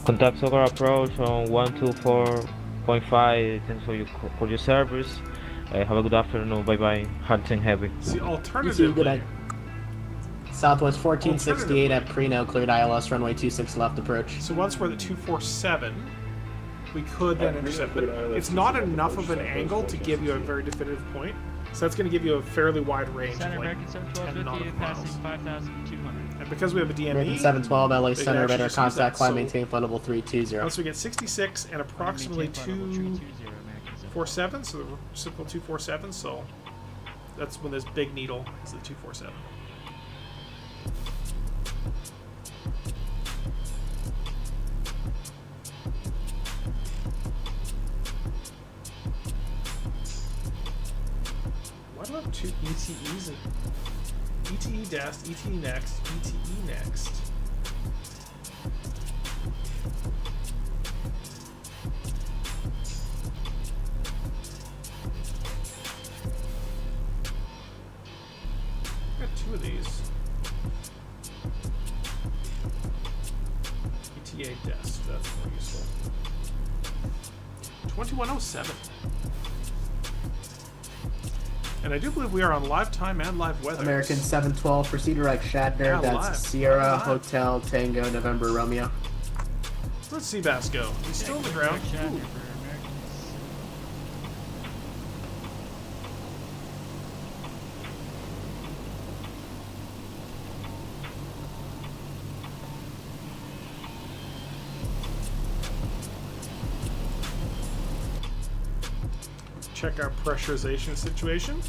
[SPEAKER 21] Contact SoCal approach on 124.5. Thanks for your service. Have a good afternoon. Bye bye. Hard 10 heavy.
[SPEAKER 1] See,
[SPEAKER 20] You too,
[SPEAKER 1] alternatively,
[SPEAKER 20] good night. Southwest 1468 at Preno, cleared ILS runway 26 left approach.
[SPEAKER 1] so once we're at the 247, we could then intercept, but it's not enough of an angle to give you a very definitive point. So that's going to give you a fairly wide range
[SPEAKER 24] Center
[SPEAKER 1] of like
[SPEAKER 24] American
[SPEAKER 1] 10
[SPEAKER 24] 712
[SPEAKER 1] nautical miles.
[SPEAKER 24] passing 5,200.
[SPEAKER 1] And because we have a DME,
[SPEAKER 20] American 712 LA
[SPEAKER 1] they can
[SPEAKER 20] Center,
[SPEAKER 1] actually
[SPEAKER 20] radar
[SPEAKER 1] just use that.
[SPEAKER 20] contact, climb
[SPEAKER 1] So
[SPEAKER 20] maintain flight level 320.
[SPEAKER 1] once we get 66 and approximately 247, so the reciprocal 247, so that's when this big needle is the 247. 2 ETEs and ETE dest, ETE next, ETE next. Got 2 of these. ETA dest, that's more useful. 2107. And I do believe we are on live time and live weather.
[SPEAKER 20] American 712, proceed direct Shatner,
[SPEAKER 1] Yeah,
[SPEAKER 20] that's
[SPEAKER 1] live.
[SPEAKER 20] Sierra,
[SPEAKER 1] Live.
[SPEAKER 20] Hotel, Tango, November, Romeo.
[SPEAKER 1] Let's see Bass go. He's still on the ground. Ooh. Check our pressurization situation.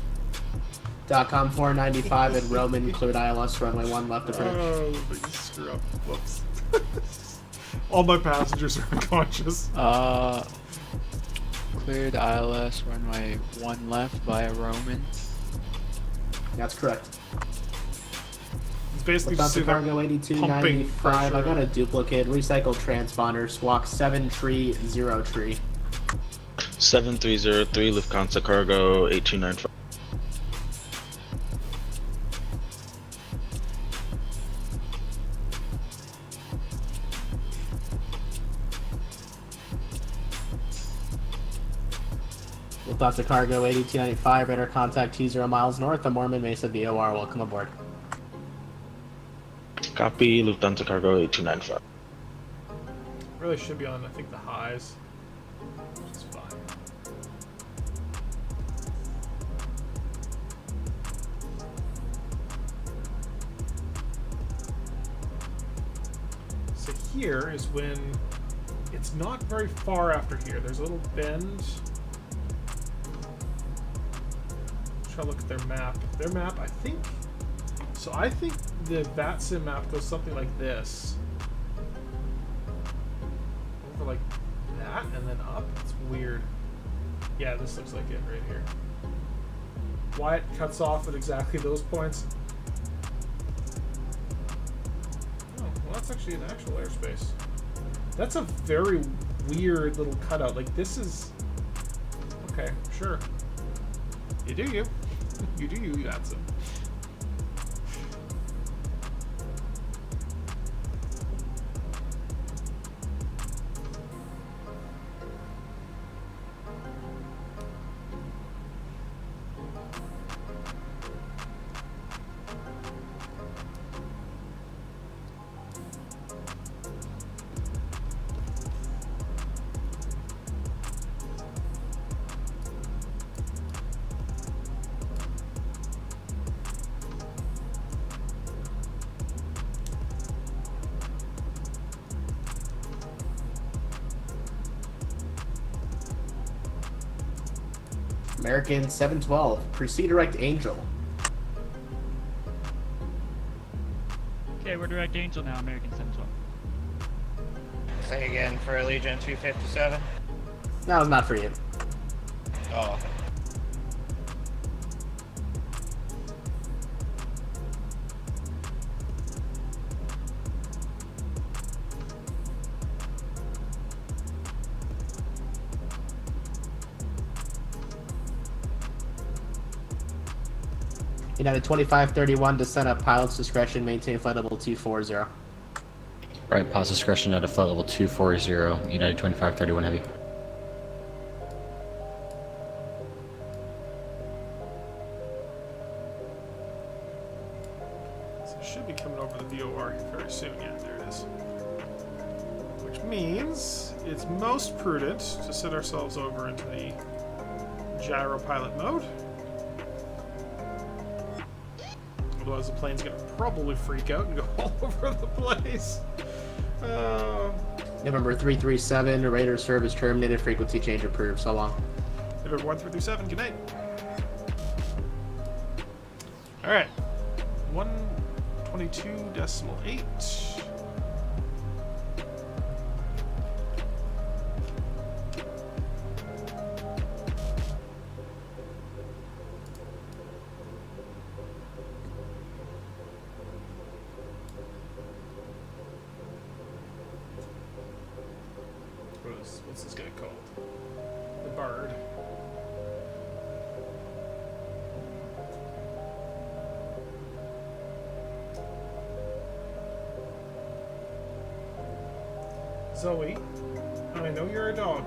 [SPEAKER 20] .com 495 at Roman, cleared ILS, runway 1 left approach.
[SPEAKER 1] Oh, but you screw up. Whoops. All my passengers are unconscious.
[SPEAKER 22] Cleared ILS, runway 1 left via Roman.
[SPEAKER 20] That's correct.
[SPEAKER 1] It's basically
[SPEAKER 20] Lufthansa
[SPEAKER 1] just see
[SPEAKER 20] Cargo
[SPEAKER 1] pumping
[SPEAKER 20] 8295, I
[SPEAKER 1] pressure.
[SPEAKER 20] got a duplicate, recycled transponder, squawk 730 tree.
[SPEAKER 16] 7303 Lufthansa Cargo 8295.
[SPEAKER 20] Lufthansa Cargo 8295, radar contact 20 miles north of Mormon Mesa VOR, welcome aboard.
[SPEAKER 16] Copy, Lufthansa Cargo 8295.
[SPEAKER 1] Really should be on, I think, the highs. Which is fine. So here is when it's not very far after here. There's a little bend. Try to look at their map. Their map, I think. So I think the VATSIM map goes something like this. Over like that and then up. It's weird. Yeah, this looks like it right here. Why it cuts off at exactly those points. Oh, well, that's actually an actual airspace. That's a very weird little cutout. Like, this is... Okay, sure. You do you. You do you, VATSIM.
[SPEAKER 20] American 712, proceed direct Angel.
[SPEAKER 4] Okay, we're direct Angel now, American 712.
[SPEAKER 17] Say again for Allegiant 257.
[SPEAKER 20] No, it's not for you.
[SPEAKER 17] Oh.
[SPEAKER 20] United 2531, descent at pilot's discretion, maintain flight level 240.
[SPEAKER 3] Right, pause discretion at a flight level 240, United 2531 Heavy.
[SPEAKER 1] So it should be coming over the VOR very soon. Yeah, there it is. Which means it's most prudent to set ourselves over into the gyro pilot mode. Otherwise the plane's going to probably freak out and go all over the place.
[SPEAKER 20] November 337, radar service terminated, frequency change approved. So long.
[SPEAKER 1] November 1337, good night. Alright. 122.8. what's this guy called? The Bard. Zoe, I know you're a dog.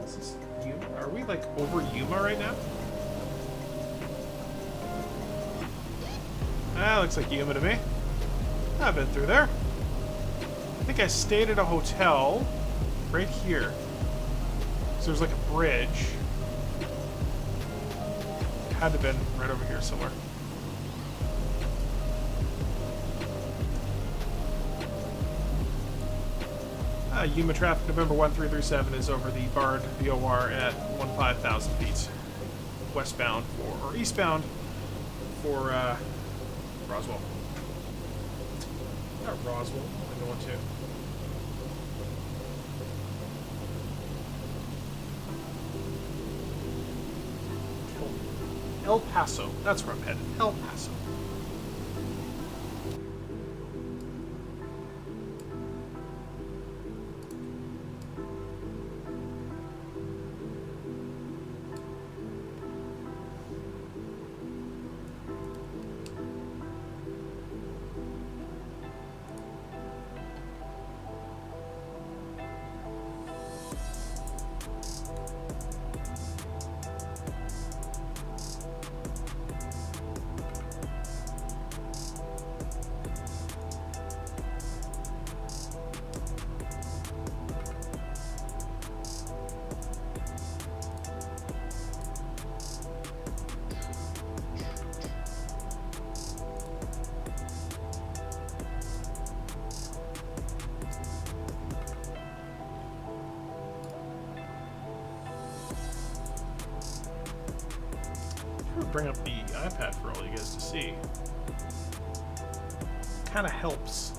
[SPEAKER 1] Is this Yuma? Are we like over Yuma right now? Ah, looks like Yuma to me. I've been through there. I think I stayed at a hotel right here. So there's like a bridge. Had to have been right over here somewhere. Yuma traffic November 1337 is over the Bard VOR at 15,000 feet. Westbound or eastbound for Roswell. Not Roswell, I'm going to. El Paso. That's where I'm headed. El Paso. Bring up the iPad for all you guys to see. Kind of helps.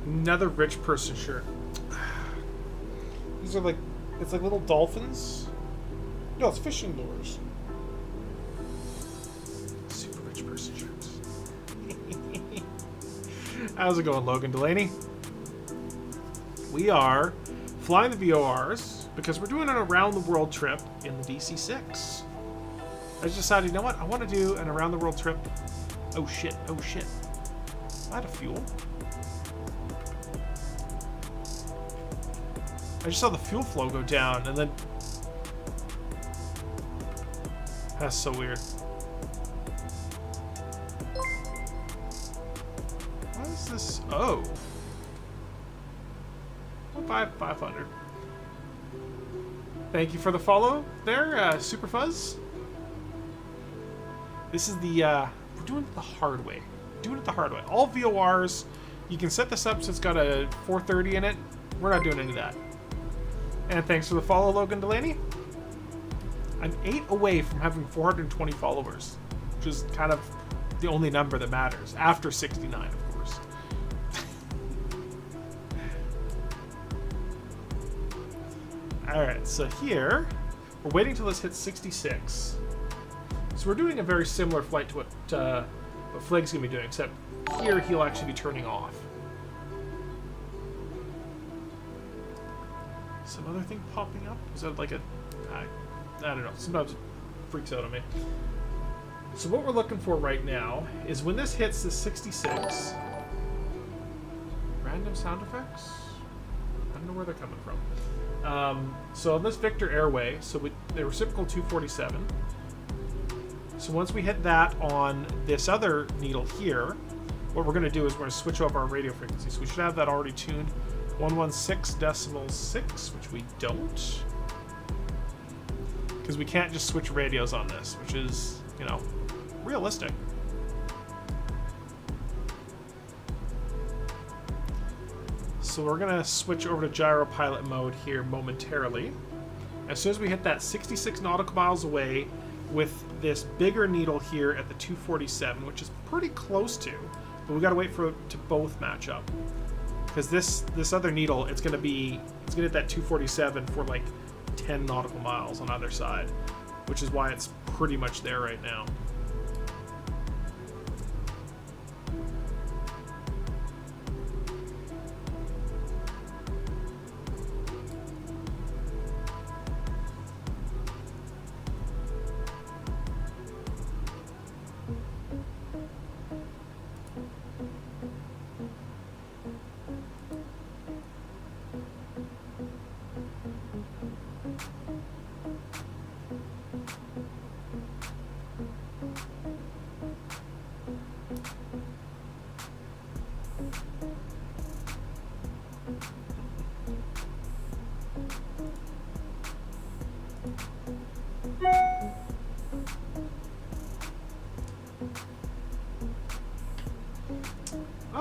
[SPEAKER 1] Another rich person shirt. These are like, it's like little dolphins. No, it's fishing lures. Super rich person shirts. How's it going, Logan Delaney? We are flying the VORs because we're doing an around the world trip in the DC6. I just decided, you know what? I want to do an around the world trip. Oh shit, oh shit. I'm out of fuel. I just saw the fuel flow go down, and then... That's so weird. What is this? Oh. 500. Thank you for the follow there, Super Fuzz. This is the, we're doing it the hard way. Doing it the hard way. All VORs, you can set this up so it's got a 430 in it. We're not doing any of that. And thanks for the follow, Logan Delaney. I'm 8 away from having 420 followers, which is kind of the only number that matters, after 69, of course. Alright, so here, we're waiting till this hits 66. So we're doing a very similar flight to what Flake's going to be doing, except here he'll actually be turning off. Some other thing popping up? Is that like a... I don't know. Sometimes it freaks out on me. So what we're looking for right now is when this hits the 66... Random sound effects? I don't know where they're coming from. So on this Victor Airway, so the reciprocal 247. So once we hit that on this other needle here, what we're going to do is we're going to switch up our radio frequency. So we should have that already tuned. 116.6, which we don't. Because we can't just switch radios on this, which is, you know, realistic. So we're gonna switch over to gyro pilot mode here momentarily. As soon as we hit that 66 nautical miles away with this bigger needle here at the 247, which is pretty close to, but we gotta wait for it to both match up. Because this other needle, it's gonna hit that 247 for like 10 nautical miles on either side, which is why it's pretty much there right now.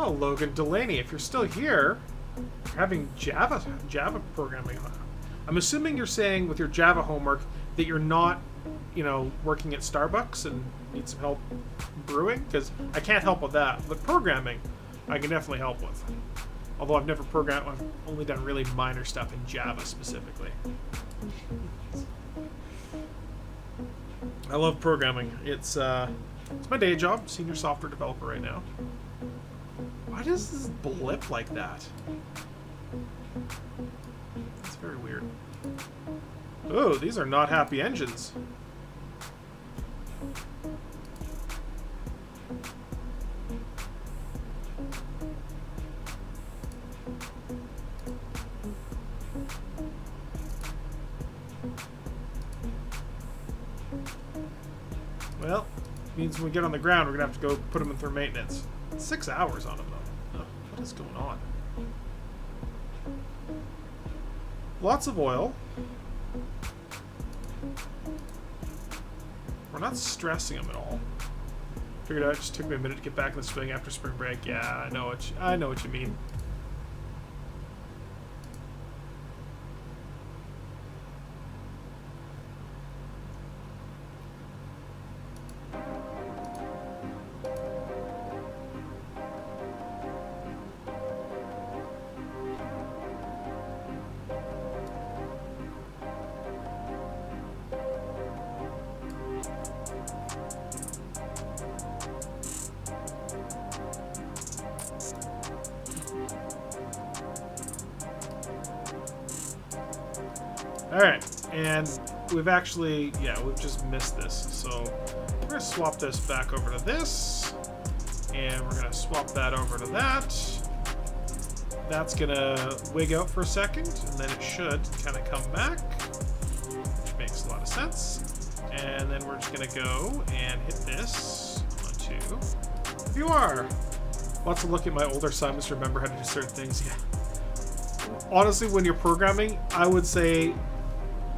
[SPEAKER 1] Oh, Logan Delaney, if you're still here, having Java programming. I'm assuming you're saying with your Java homework that you're not, working at Starbucks and need some help brewing, because I can't help with that. But programming, I can definitely help with. Although I've never programmed, I've only done really minor stuff in Java specifically. I love programming. It's my day job, senior software developer right now. Why does this blip like that? It's very weird. Oh, these are not happy engines. Well, means when we get on the ground, we're gonna have to go put them in for maintenance. 6 hours on them, though. Oh, what is going on? Lots of oil. We're not stressing them at all. Figured out it just took me a minute to get back in the swing after spring break. Yeah, I know what you mean. Alright, and we've actually, we've just missed this. So we're going to swap this back over to this, and we're going to swap that over to that. That's going to wig out for a second, and then it should kind of come back, which makes a lot of sense. And then we're just going to go and hit this onto VR. Lots of look at my older son, just remember how to do certain things. Yeah. Honestly, when you're programming, I would say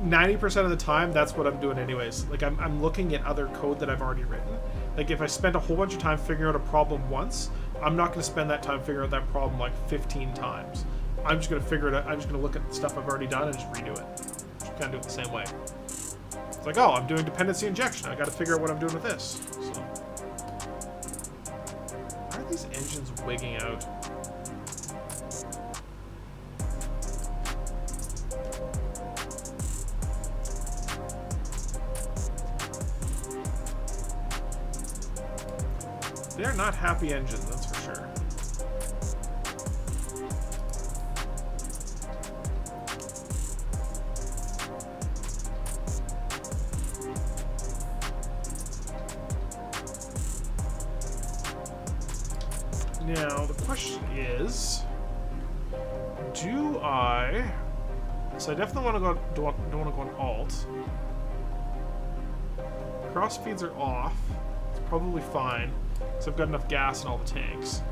[SPEAKER 1] 90% of the time, that's what I'm doing anyways. Like, I'm looking at other code that I've already written. Like, if I spend a whole bunch of time figuring out a problem once, I'm not going to spend that time figuring out that problem like 15 times. I'm just going to figure it out. I'm just going to look at the stuff I've already done and just redo it. Just kind of do it the same way. It's like, oh, I'm doing dependency injection. I got to figure out what I'm doing with this. So, why are these engines wigging out? They're not happy engines, that's for sure. Now, the question is, do I... So I definitely want to go, don't want to go on alt. Cross feeds are off. It's probably fine. So I've got enough gas in all the tanks.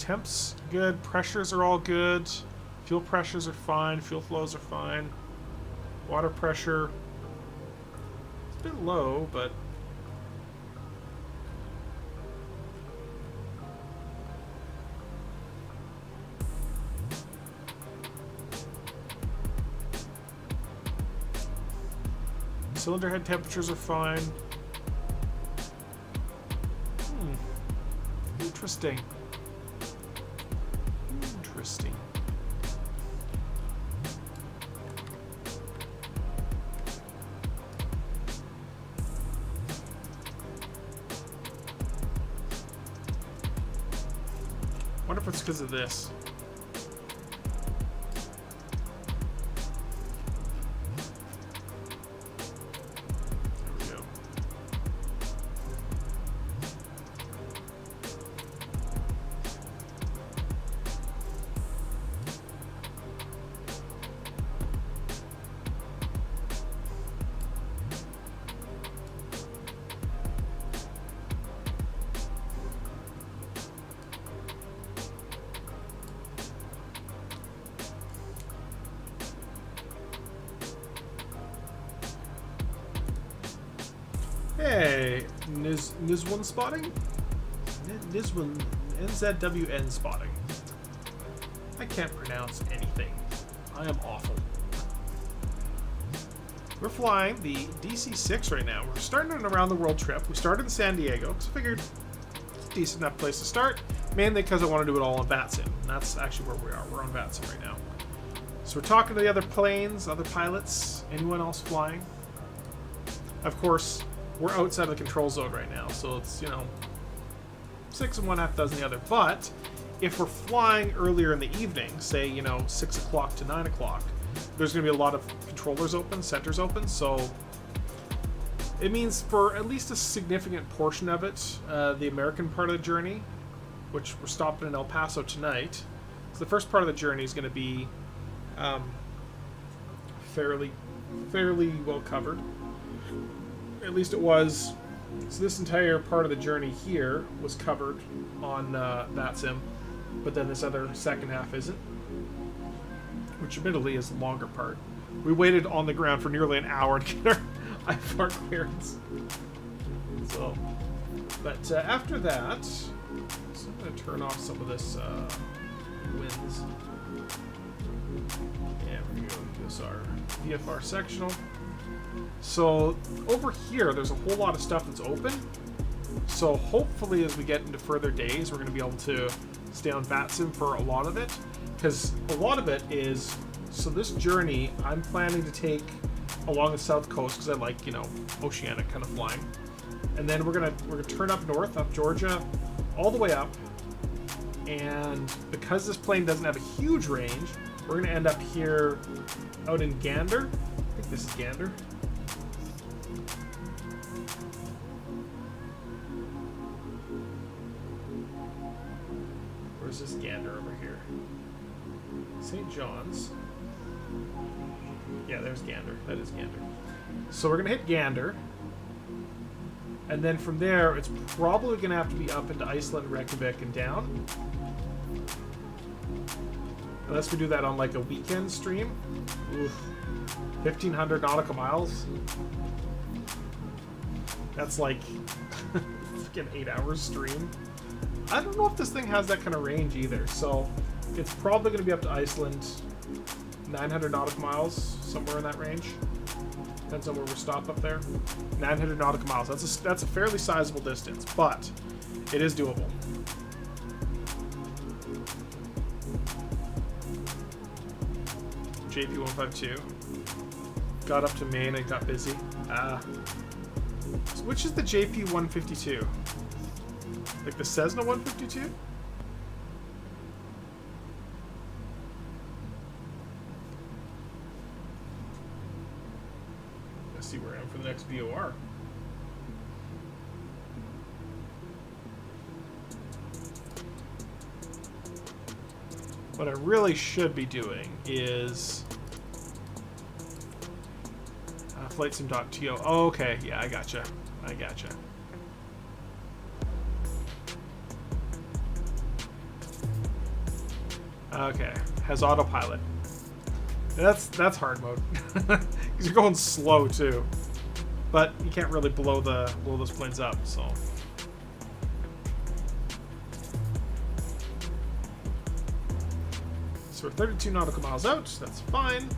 [SPEAKER 1] temps good, pressures are all good, fuel pressures are fine, fuel flows are fine, water pressure, it's a bit low, but cylinder head temperatures are fine. Interesting. Interesting. Wonder if it's because of this. Hey, Nizwan spotting? Nizwan, NZWN spotting. I can't pronounce anything. I am awful. We're flying the DC6 right now. We're starting an around the world trip. We started in San Diego because I figured it's a decent enough place to start, mainly because I want to do it all on VATSIM. And that's actually where we are. We're on VATSIM right now. So we're talking to the other planes, other pilots, anyone else flying. Of course, we're outside of the control zone right now, so it's, you know, 6 and 1/2 dozen the other. But if we're flying earlier in the evening, say, you know, 6 o'clock to 9 o'clock, there's going to be a lot of controllers open, centers open, so it means for at least a significant portion of it, the American part of the journey, which we're stopping in El Paso tonight, so the first part of the journey is going to be fairly well covered. At least it was. So this entire part of the journey here was covered on VATSIM, but then this other second half isn't, which admittedly is the longer part. We waited on the ground for nearly an hour to get our IFR clearance. So, but after that, so I'm going to turn off some of this winds. Yeah, we're going to go use our VFR sectional. So over here, there's a whole lot of stuff that's open. So hopefully as we get into further days, we're going to be able to stay on VATSIM for a lot of it. Because a lot of it is, so this journey I'm planning to take along the south coast because I like, you know, oceanic kind of flying. And then we're gonna turn up north, up Georgia, all the way up. And because this plane doesn't have a huge range, we're gonna end up here out in Gander. I think this is Gander. Where's this Gander over here? St. John's. Yeah, there's Gander. That is Gander. So we're gonna hit Gander. And then from there, it's probably gonna have to be up into Iceland, Reykjavik, and down. Unless we do that on like a weekend stream. Oof. 1,500 nautical miles. That's like an 8 hours stream. I don't know if this thing has that kind of range either. So it's probably going to be up to Iceland. 900 nautical miles, somewhere in that range. Depends on where we stop up there. 900 nautical miles. That's a fairly sizable distance, but it is doable. JP152 got up to Maine and got busy. So which is the JP152? Like the Cessna 152? Let's see where I am for the next VOR. What I really should be doing is flightsim.to. Oh, okay, yeah, I gotcha. Okay, has autopilot. That's hard mode because you're going slow too, but you can't really blow those planes up. So we're 32 nautical miles out. That's fine.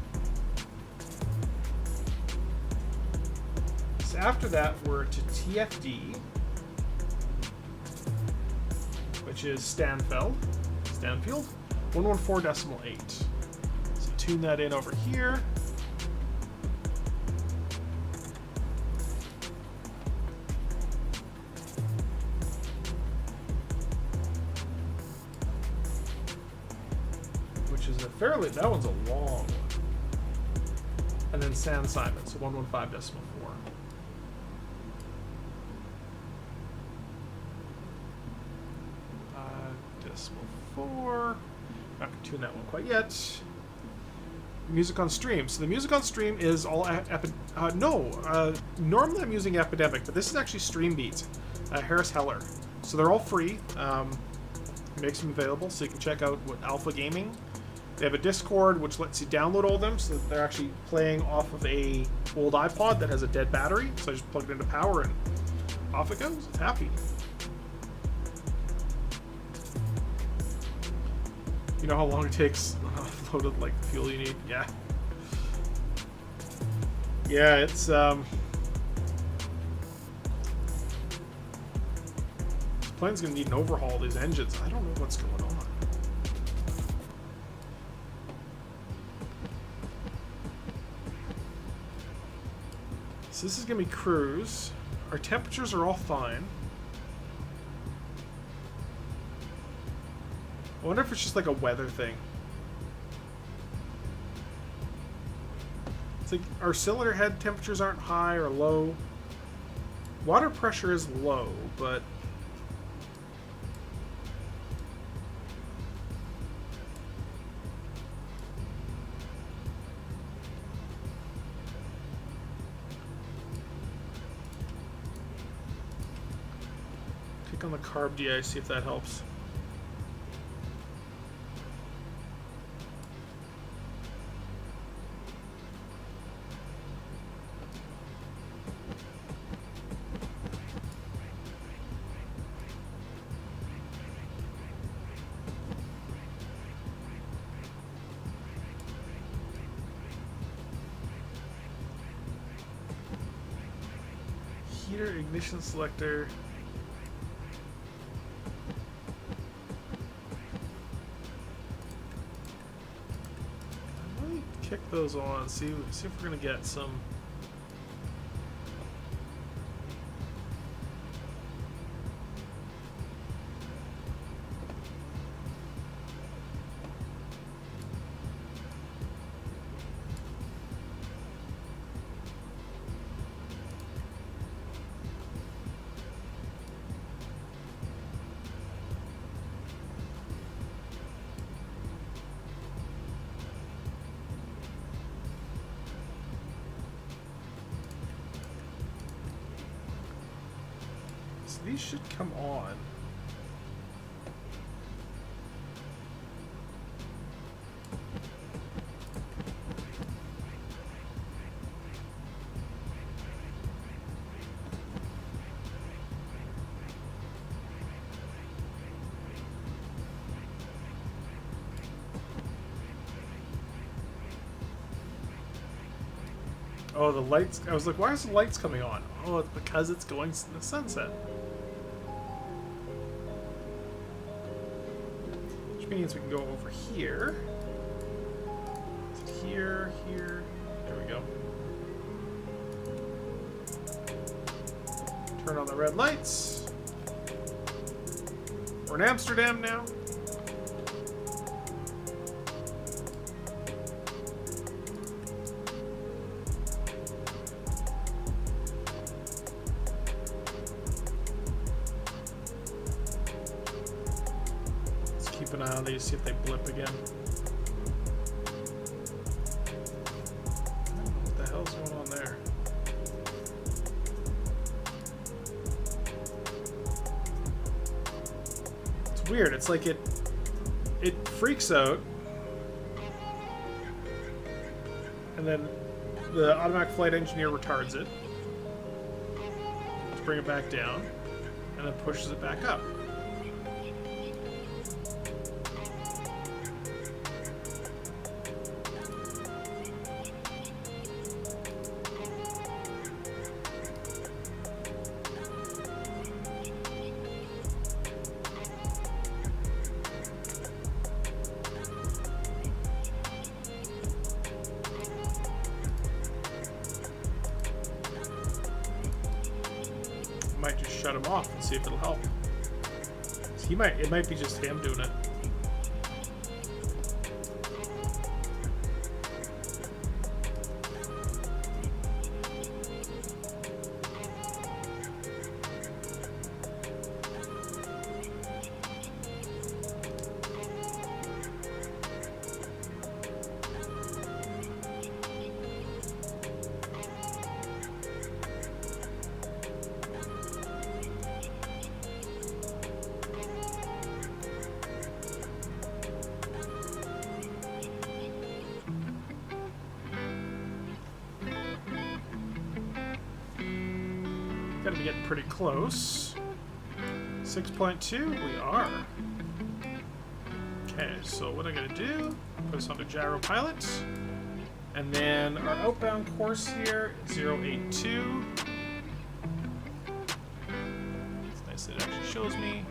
[SPEAKER 1] So after that, we're to TFD, which is Stanfield, 114.8. So tune that in over here. Which is a fairly, that one's a long one. And then San Simon, so 115.4. .4. Not gonna tune that one quite yet. Music on stream. So the music on stream is all normally I'm using Epidemic, but this is actually Stream Beat, Harris Heller. So they're all free. Makes them available, so you can check out what Alpha Gaming. They have a Discord which lets you download all of them, so that they're actually playing off of a old iPod that has a dead battery. So I just plug it into power and off it goes. It's happy. You know how long it takes loaded like the fuel you need? Yeah. Yeah, it's this plane's gonna need an overhaul of these engines. I don't know what's going on. So this is gonna be cruise. Our temperatures are all fine. I wonder if it's just like a weather thing. It's like our cylinder head temperatures aren't high or low. Water pressure is low, but click on the carb DI, see if that helps. Heater ignition selector. Let me kick those on. See if we're gonna get some. These should come on. Oh, the lights. I was like, why is the lights coming on? Oh, it's because it's going in the sunset. Which means we can go over here. Here, here. There we go. Turn on the red lights. We're in Amsterdam now. Keep an eye on these, see if they blip again. I don't know what the hell's going on there. It's weird. It's like it it freaks out, and then the automatic flight engineer retards it to bring it back down, and then pushes it back up. Might just shut him off and see if it'll help. It might be just him doing it. Gotta be getting pretty close. 6.2, we are. Okay, so what I gotta do, put us onto gyro pilot. And then our outbound course here, 082. It's nice that it actually shows me.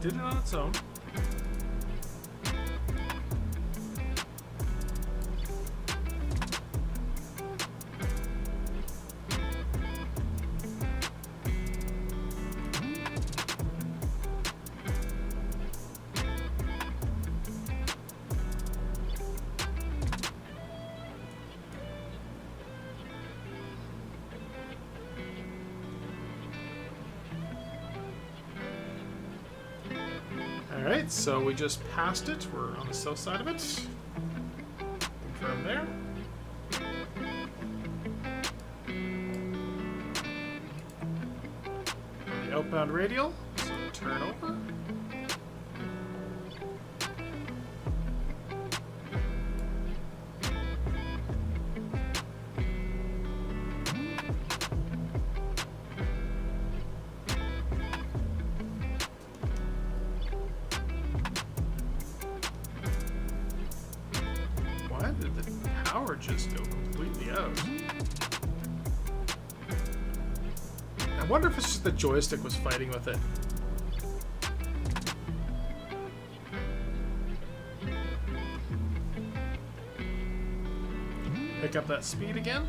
[SPEAKER 1] Did it on its own. Alright, so we just passed it. We're on the south side of it. Confirm there. On the outbound radial, so turn over. Why did the power just go completely out? I wonder if it's just the joystick was fighting with it. Pick up that speed again.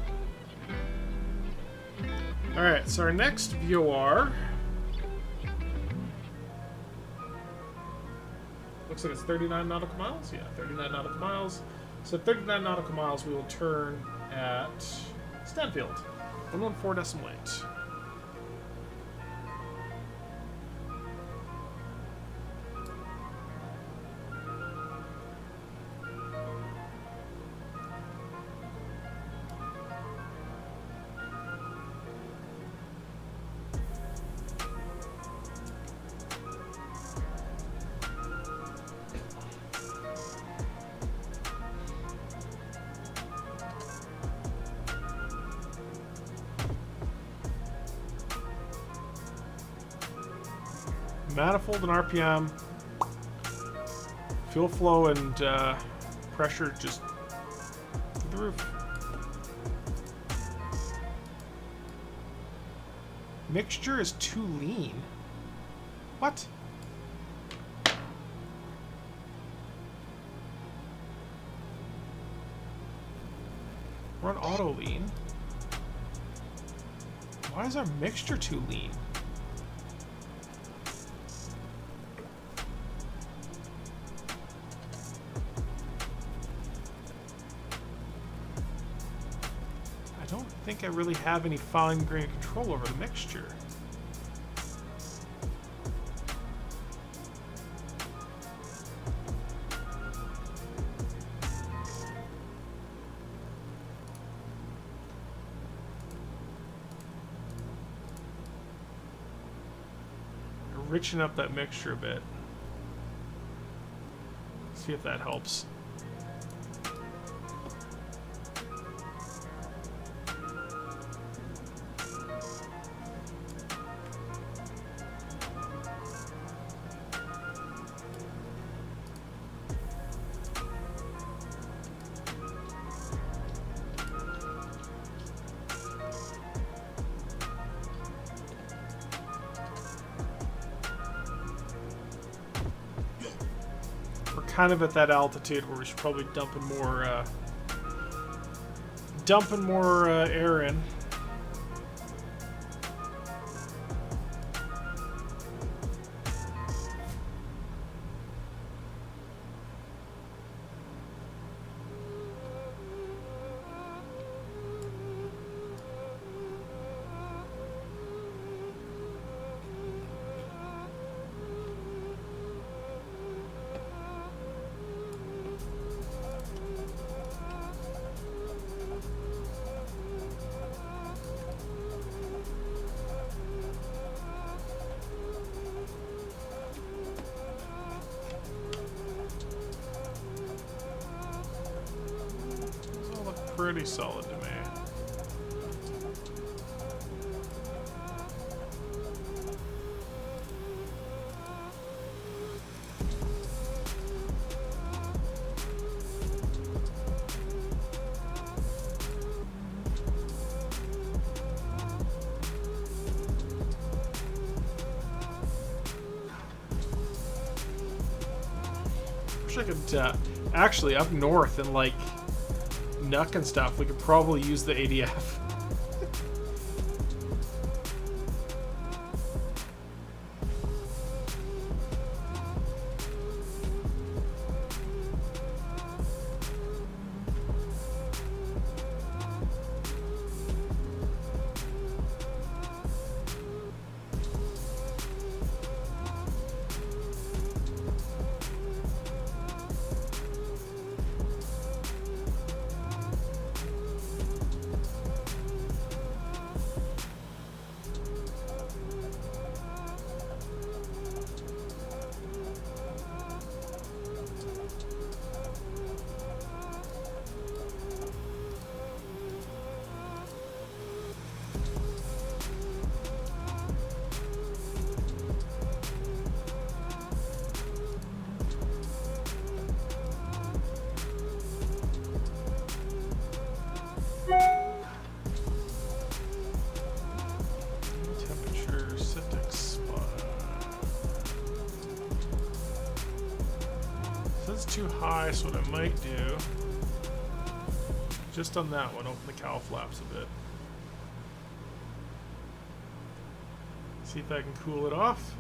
[SPEAKER 1] Alright, so our next VOR looks like it's 39 nautical miles. Yeah, 39 nautical miles. So 39 nautical miles, we will turn at Stanfield, 114.8. Manifold and RPM, fuel flow and pressure just through the roof. Mixture is too lean. What? We're on auto lean. Why is our mixture too lean? I don't think I really have any fine-grained control over the mixture. Richen up that mixture a bit. See if that helps. Kind of at that altitude where we should probably dumping more air in. Pretty solid to me. Wish I could actually up north and like Nuck and stuff, we could probably use the ADF. Too high, so what I might do, just on that one, open the cowl flaps a bit. See if I can cool it off.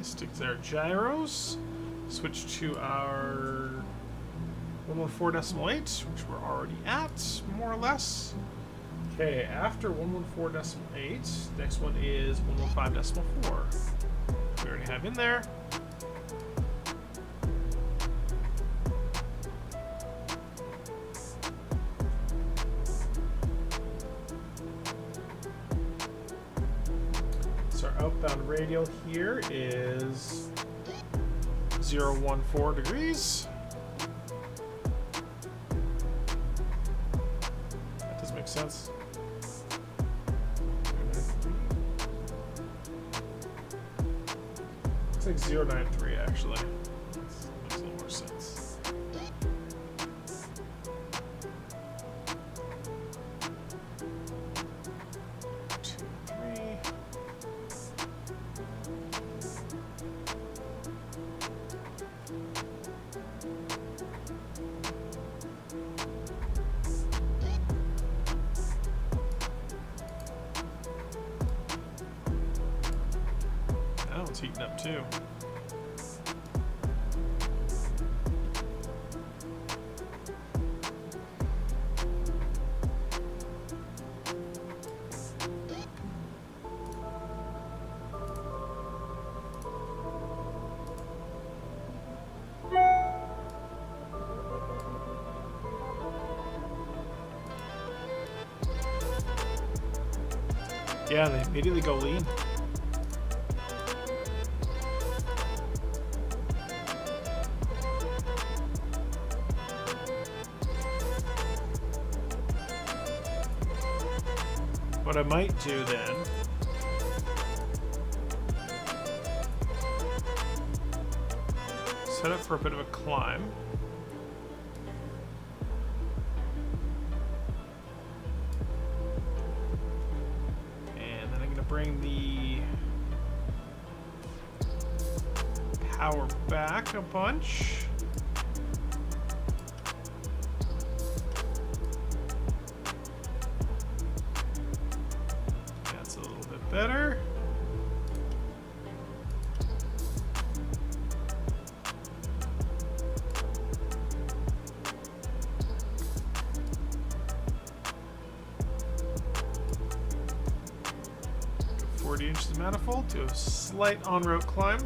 [SPEAKER 1] Stick to our gyros. Switch to our 114.8, which we're already at, more or less. Okay, after 114.8, next one is 115.4. We already have in there. So our southbound radial here is 014 degrees. That does make sense. Looks like 093 actually. That makes a little more sense. That one's heating up too. Yeah, they immediately go lean. What I might do then set up for a bit of a climb. And then I'm going to bring the power back a bunch. That's a little bit better. Go 40 inches of manifold to a slight on-route climb.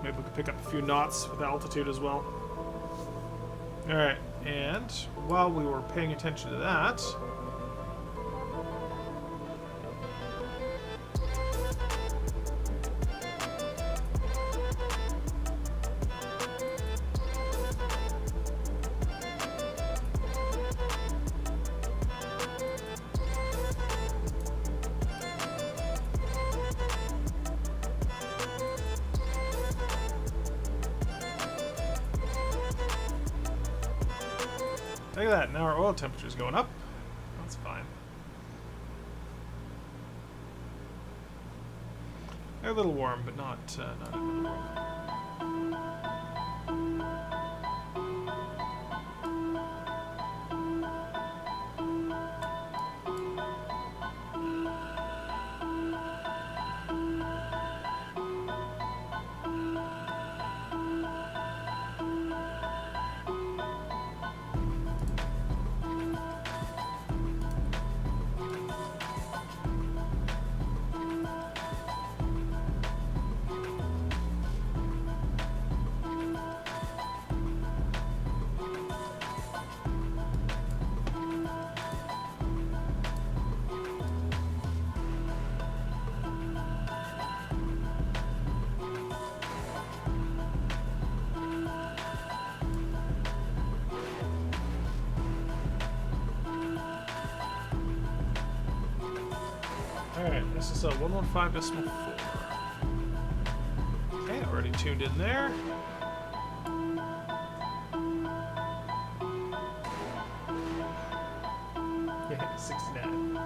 [SPEAKER 1] Maybe we could pick up a few knots with altitude as well. Alright, and while we were paying attention to that, look at that, now our oil temperature is going up. That's fine. They're a little warm, but not warm. Alright, this is a 115.4. Okay, already tuned in there. Yeah, 69.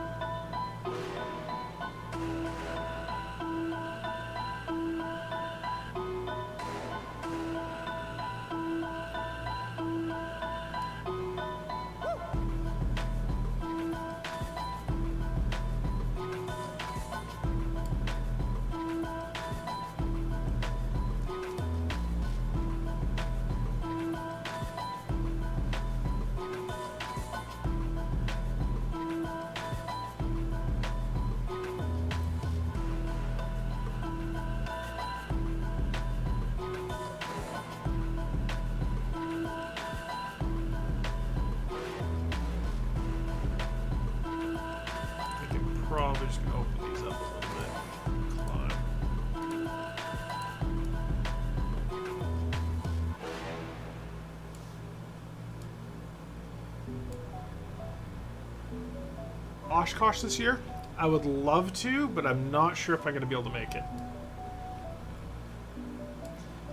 [SPEAKER 1] Oshkosh this year. I would love to, but I'm not sure if I'm going to be able to make it.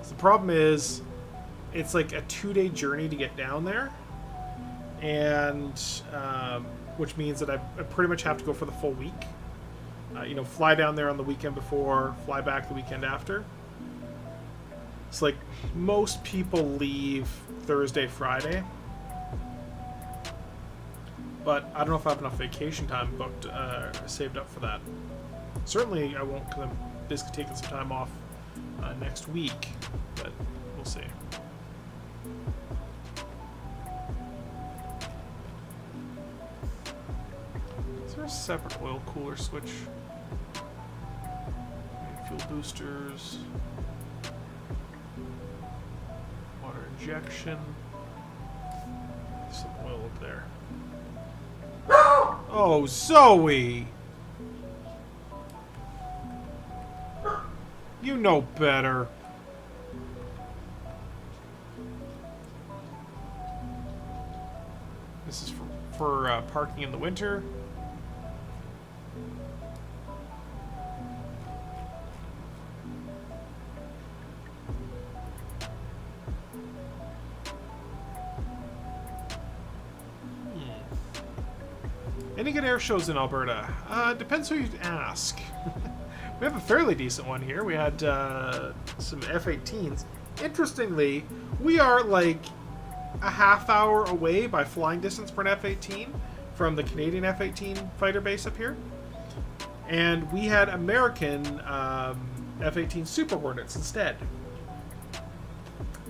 [SPEAKER 1] So the problem is, it's like a 2-day journey to get down there, and which means that I pretty much have to go for the full week. You know, fly down there on the weekend before, fly back the weekend after. It's like most people leave Thursday, Friday. But I don't know if I have enough vacation time booked, saved up for that. Certainly I won't, because I'm basically taking some time off next week, but we'll see. Is there a separate oil cooler switch? Fuel boosters. Water injection. Some oil up there. Oh, Zoe! You know better. This is for parking in the winter. Any good air shows in Alberta? Depends who you ask. We have a fairly decent one here. We had some F-18s. Interestingly, we are like a half hour away by flying distance for an F-18 from the Canadian F-18 fighter base up here. And we had American F-18 Super Hornets instead.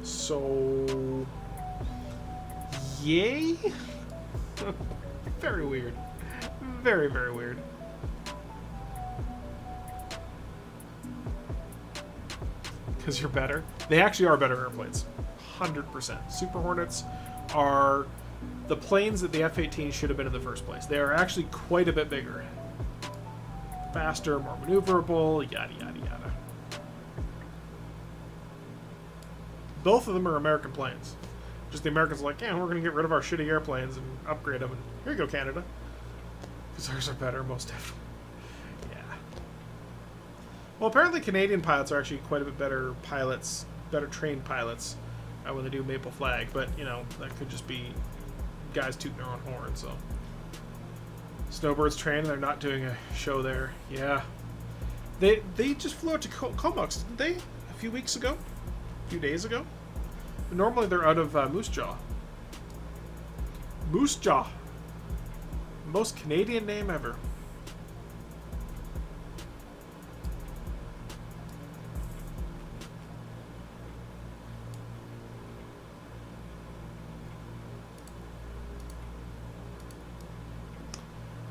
[SPEAKER 1] So, yay? Very weird. Very, very weird. Because you're better. They actually are better airplanes. 100%. Super Hornets are the planes that the F-18 should have been in the first place. They are actually quite a bit bigger. Faster, more maneuverable, yada, yada, yada. Both of them are American planes. Just the Americans are like, yeah, we're going to get rid of our shitty airplanes and upgrade them. And here you go, Canada. Because ours are better, most definitely. Yeah. Well, apparently Canadian pilots are actually quite a bit better pilots, better trained pilots when they do Maple Flag. But, you know, that could just be guys tooting their own horn, so. Snowbirds train, they're not doing a show there. Yeah. They just flew out to Comox, didn't they? A few weeks ago? A few days ago? But normally they're out of Moose Jaw. Moose Jaw. Most Canadian name ever.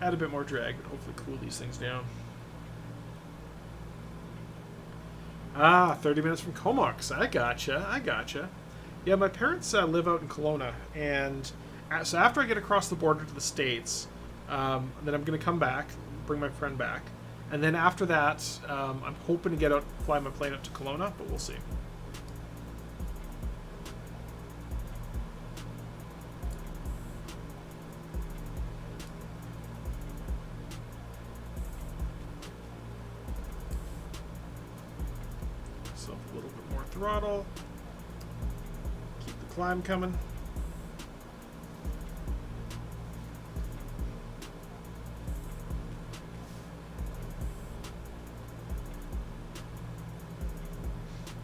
[SPEAKER 1] Add a bit more drag, but hopefully cool these things down. Ah, 30 minutes from Comox. I gotcha. I gotcha. Yeah, my parents live out in Kelowna, and so after I get across the border to the States, then I'm going to come back, bring my friend back, and then after that, I'm hoping to get out, fly my plane up to Kelowna, but we'll see. So a little bit more throttle. Keep the climb coming.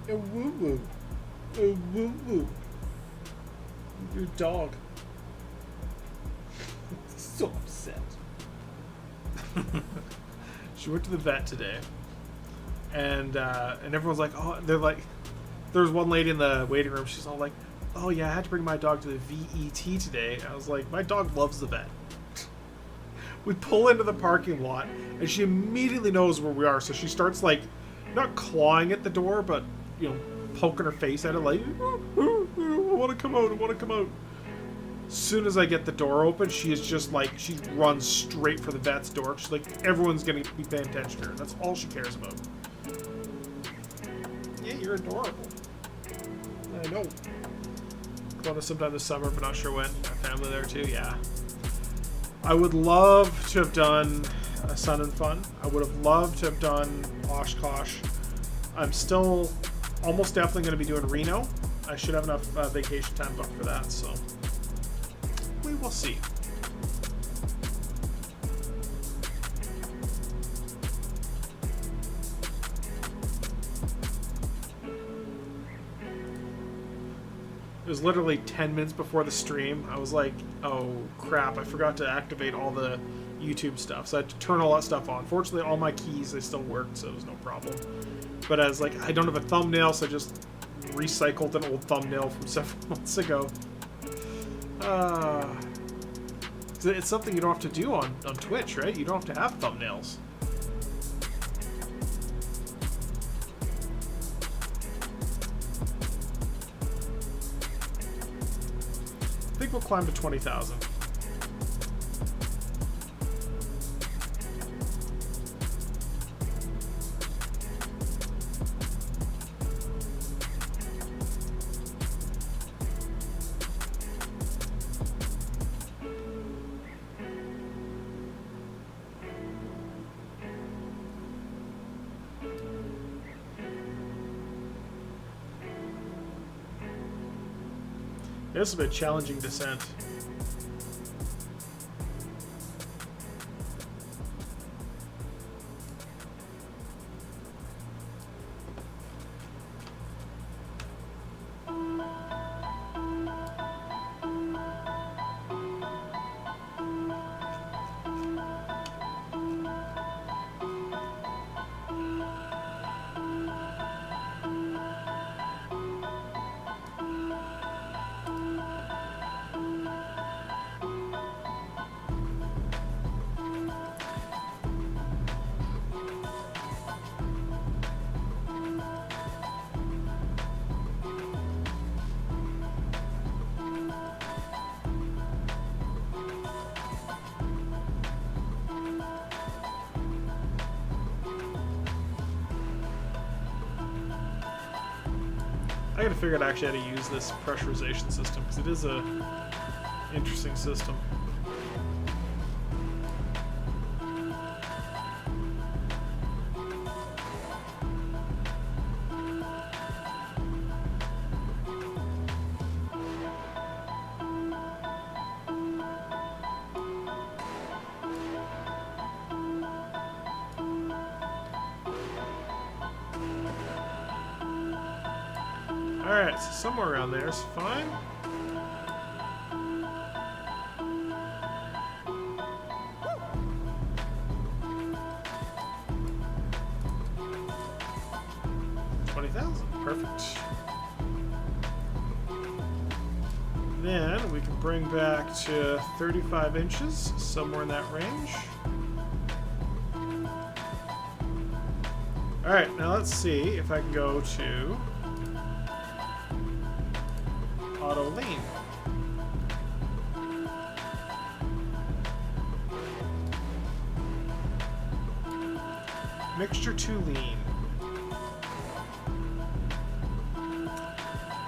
[SPEAKER 1] A woo woo. A woo woo. Your dog. So upset. She went to the vet today. And everyone's like, oh, they're like, there was one lady in the waiting room. She's all like, oh yeah, I had to bring my dog to the VET today. I was like, my dog loves the vet. We pull into the parking lot, and she immediately knows where we are. So she starts like, not clawing at the door, but you know, poking her face at it like, I want to come out, I want to come out. As soon as I get the door open, she is just like, she runs straight for the vet's door. She's like, everyone's going to be paying attention to her. That's all she cares about. Yeah, you're adorable. I know. Going to sometime this summer, but not sure when. Got family there too, yeah. I would love to have done a Sun and Fun. I would have loved to have done Oshkosh. I'm still almost definitely going to be doing Reno. I should have enough vacation time booked for that, so we will see. It was literally 10 minutes before the stream. I was like, oh crap, I forgot to activate all the YouTube stuff. So I had to turn all that stuff on. Fortunately, all my keys, they still worked, so it was no problem. But I was like, I don't have a thumbnail, so I just recycled an old thumbnail from several months ago. It's something you don't have to do on Twitch, right? You don't have to have thumbnails. I think we'll climb to 20,000. This has been a challenging descent. I gotta figure out actually how to use this pressurization system, because it is a interesting system. Alright, so somewhere around there is fine. $20,000, perfect. Then we can bring back to 35 inches, somewhere in that range. Alright, now let's see if I can go to auto lean. Mixture to lean.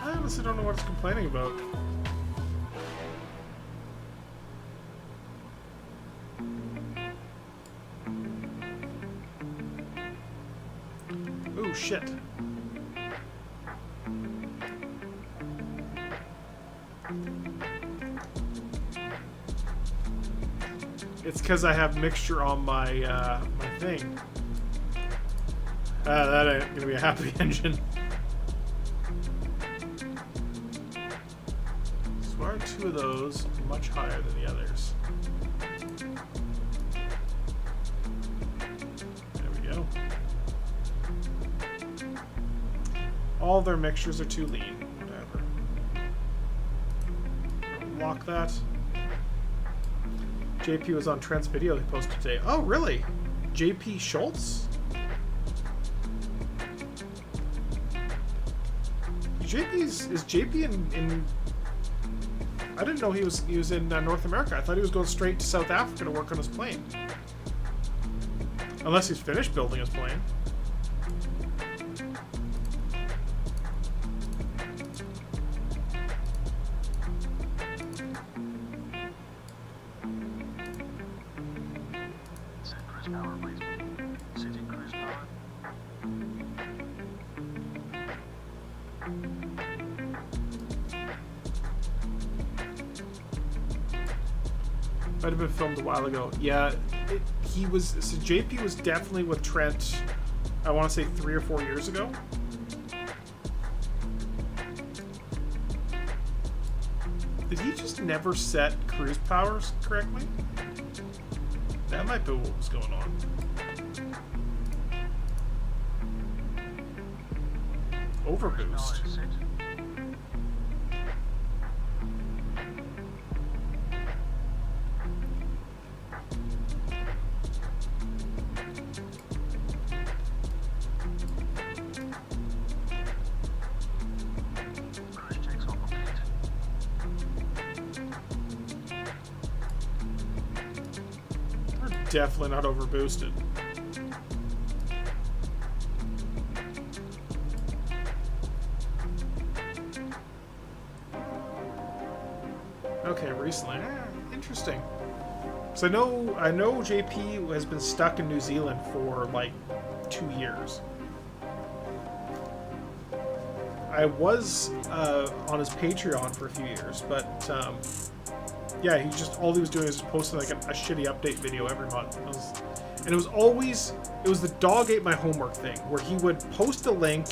[SPEAKER 1] I honestly don't know what it's complaining about. Ooh, shit. It's because I have mixture on my my thing. That ain't gonna be a happy engine. So why are two of those much higher than the others? There we go. All their mixtures are too lean. Whatever. Lock that. JP was on Trent's video he posted today. Oh, really? JP Schultz? Is JP in I didn't know he was in North America. I thought he was going straight to South Africa to work on his plane. Unless he's finished building his plane. Might have been filmed a while ago. Yeah, he was. So JP was definitely with Trent. I want to say 3 or 4 years ago. Did he just never set cruise powers correctly? That might be what was going on. Overboost. Definitely not overboosted. Okay, recently. Interesting. So I know JP has been stuck in New Zealand for like 2 years. I was on his Patreon for a few years, but yeah, he just all he was doing is posting like a shitty update video every month. It was the dog ate my homework thing, where he would post a link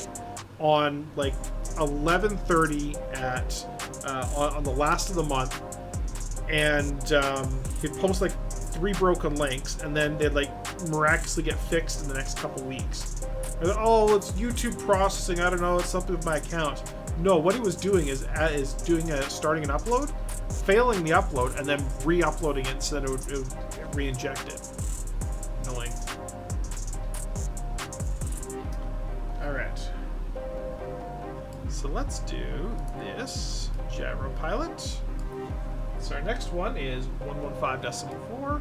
[SPEAKER 1] on like 11:30 at on the last of the month, and he'd post like 3 broken links, and then they'd like miraculously get fixed in the next couple weeks. And, oh, it's YouTube processing. I don't know. It's something with my account. No, what he was doing is starting an upload, failing the upload, and then re-uploading it so that it would re-inject it. Annoying. Alright. So let's do this gyro pilot. So our next one is 115.4.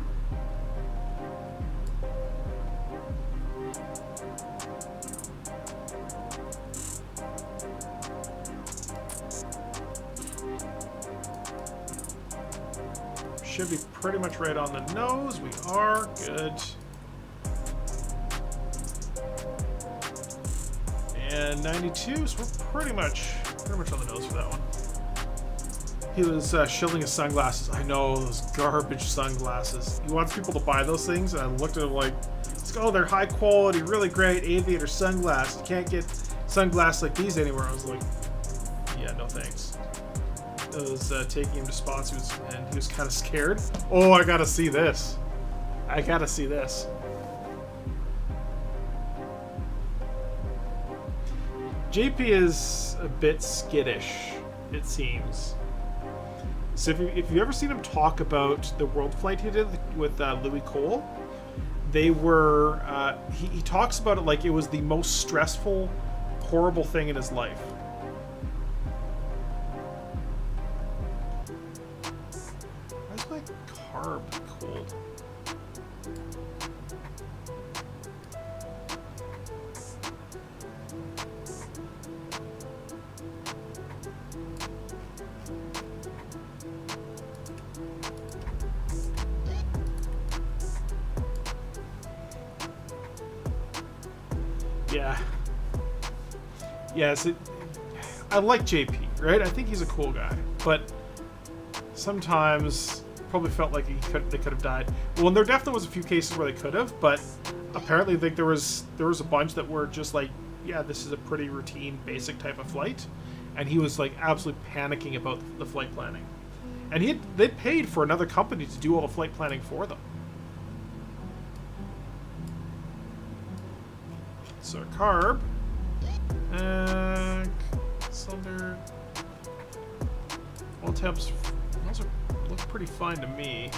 [SPEAKER 1] Should be pretty much right on the nose. We are good. And 92, so we're pretty much on the nose for that one. He was shilling his sunglasses. I know, those garbage sunglasses. He wants people to buy those things, and I looked at him like, oh, they're high quality, really great aviator sunglasses. You can't get sunglasses like these anywhere. I was like, yeah, no thanks. I was taking him to spots, and he was kind of scared. Oh, I gotta see this. I gotta see this. JP is a bit skittish, it seems. So if you've ever seen him talk about the world flight he did with Louis Cole, they were, he talks about it like it was the most stressful, horrible thing in his life. Why is my carb cold? Yeah. Yes, I like JP, right? I think he's a cool guy, but sometimes probably felt like they could have died. Well, and there definitely was a few cases where they could have, but apparently I think there was a bunch that were just like, yeah, this is a pretty routine, basic type of flight, and he was like absolutely panicking about the flight planning, and they paid for another company to do all the flight planning for them. So carb, cylinder, oil temps, those look pretty fine to me.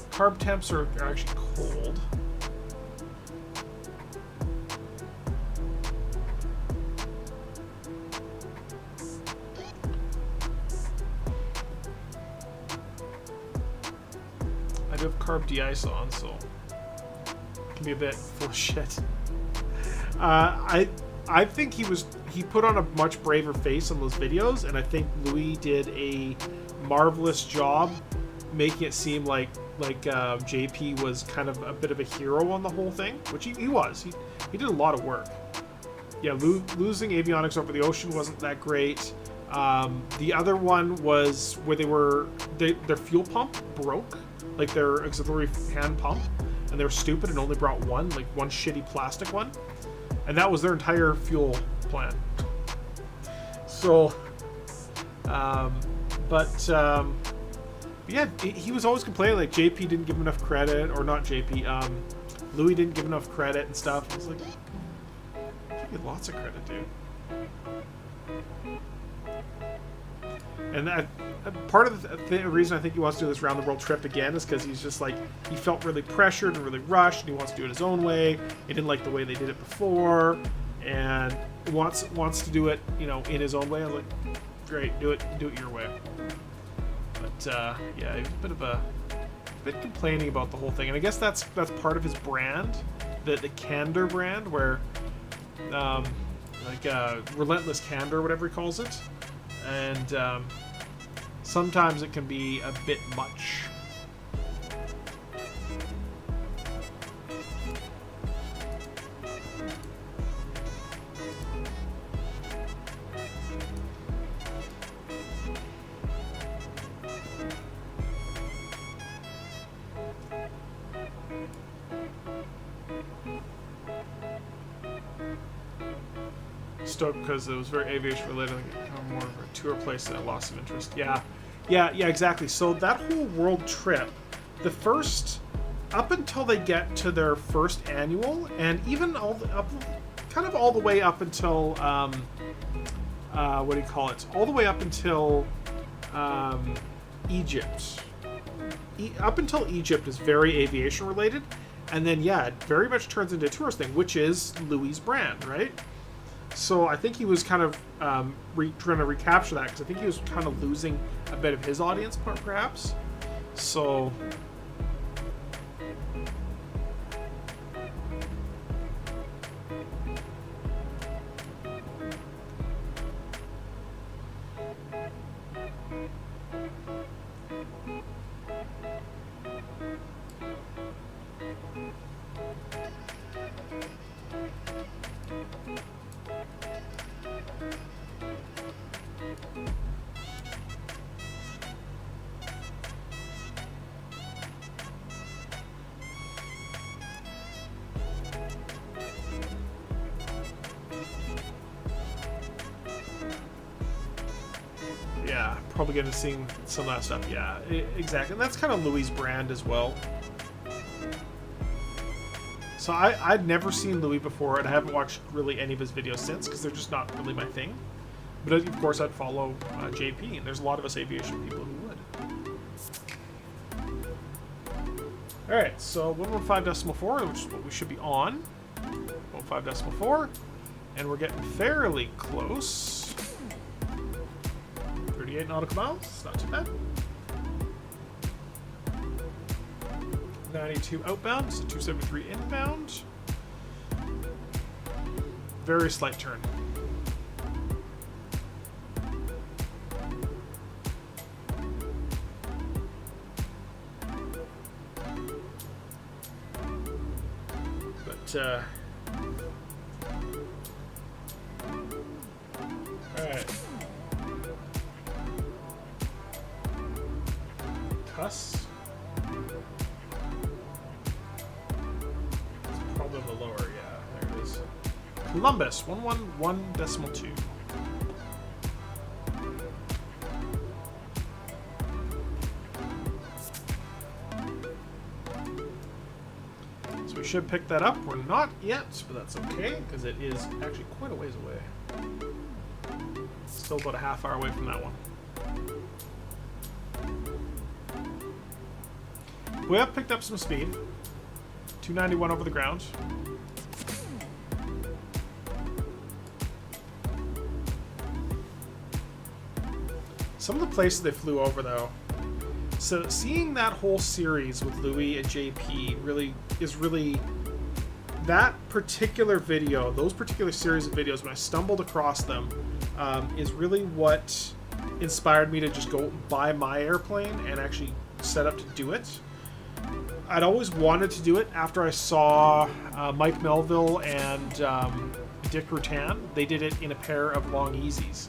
[SPEAKER 1] Carb temps are actually cold. I do have carb de-ice on, so it can be a bit full of shit. I think he put on a much braver face on those videos, and I think Louis did a marvelous job making it seem like JP was kind of a bit of a hero on the whole thing, which he was. He did a lot of work. yeah, losing avionics over the ocean wasn't that great. The other one was where their fuel pump broke, like their auxiliary hand pump, and they were stupid and only brought one shitty plastic one, and that was their entire fuel plan. So, yeah, he was always complaining like JP didn't give him enough credit, or not JP, Louis didn't give enough credit and stuff. I was like, you get lots of credit, dude. And part of the reason I think he wants to do this round the world trip again is because he's just like, he felt really pressured and really rushed, and he wants to do it his own way. He didn't like the way they did it before, and wants to do it, you know, in his own way. I was like, great, do it your way. But yeah, he was a bit complaining about the whole thing, and I guess that's part of his brand, the candor brand, where relentless candor, whatever he calls it, and sometimes it can be a bit much. Stoked because it was very aviation related, more of a tour place that lost some interest. Yeah, exactly. So that whole world trip, the first, up until they get to their first annual, and even all the way up until what do you call it? All the way up until Egypt. Up until Egypt is very aviation related, and then yeah, it very much turns into a tourist thing, which is Louis' brand, right? So I think he was kind of trying to recapture that, because I think he was kind of losing a bit of his audience, perhaps. So yeah, probably going to see some of that stuff. Yeah, exactly. And that's kind of Louis' brand as well. So I'd never seen Louis before, and I haven't watched really any of his videos since, because they're just not really my thing. But of course, I'd follow JP, and there's a lot of us aviation people who would. Alright, so 115.4, which is what we should be on. 115.4, and we're getting fairly close. 38 nautical miles, not too bad. 92 outbound, so 273 inbound. Very slight turn. But, alright. Cuss. Probably the lower, yeah, there it is. Columbus, 111.2. So we should pick that up. We're not yet, but that's okay, because it is actually quite a ways away. Still about a half hour away from that one. We have picked up some speed. 291 over the ground. Some of the places they flew over, though. So seeing that whole series with Louis and JP is really that particular video, those particular series of videos, when I stumbled across them, is really what inspired me to just go buy my airplane and actually set up to do it. I'd always wanted to do it after I saw Mike Melville and Dick Rutan, they did it in a pair of long Easies.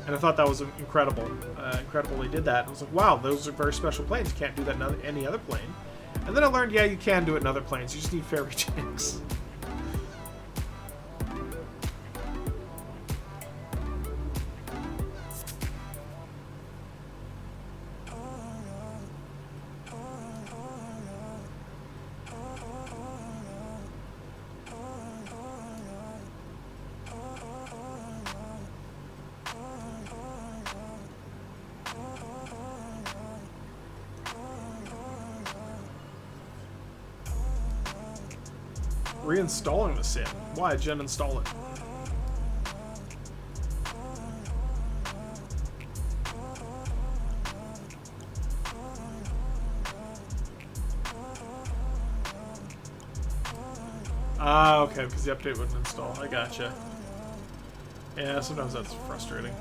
[SPEAKER 1] And I thought that was incredible. Incredible they did that. I was like, wow, those are very special planes. You can't do that in any other plane. And then I learned, yeah, you can do it in other planes. You just need fairy tanks. Reinstalling the sim. Why did Jen install it? Ah, okay, because the update wouldn't install. I gotcha. Yeah, sometimes that's frustrating.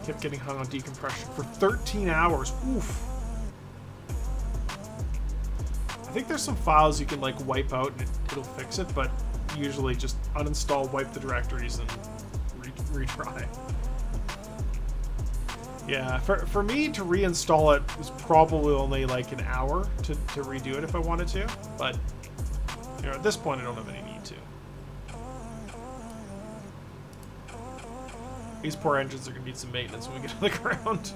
[SPEAKER 1] Kept getting hung on decompression for 13 hours. Oof. I think there's some files you can like wipe out and it'll fix it, but usually just uninstall, wipe the directories, and retry. Yeah, for me to reinstall it was probably only like an hour to redo it if I wanted to, but you know, at this point I don't have any need to. These poor engines are going to need some maintenance when we get to the ground.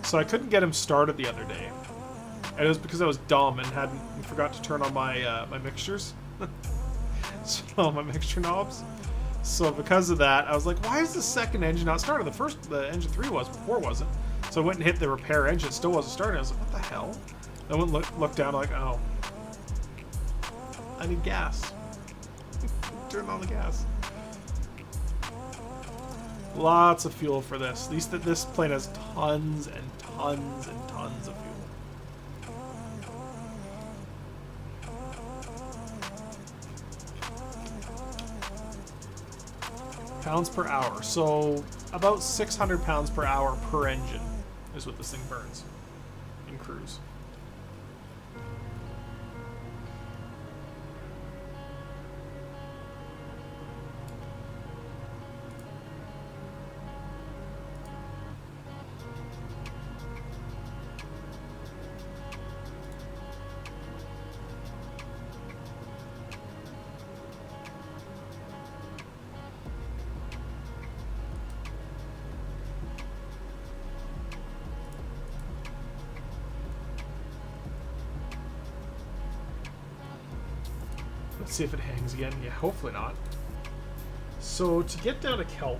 [SPEAKER 1] So I couldn't get him started the other day. And it was because I was dumb and forgot to turn on my my mixtures. So my mixture knobs. So because of that, I was like, why is the second engine not started? The engine 3 was, before wasn't. So I went and hit the repair engine, it still wasn't starting. I was like, what the hell? I went and looked down, like, oh. I need gas. Turn on the gas. Lots of fuel for this. This plane has tons and tons and tons of fuel. Pounds per hour. So about 600 pounds per hour per engine is what this thing burns in cruise. Let's see if it hangs again. Yeah, hopefully not. So to get down to Kelp,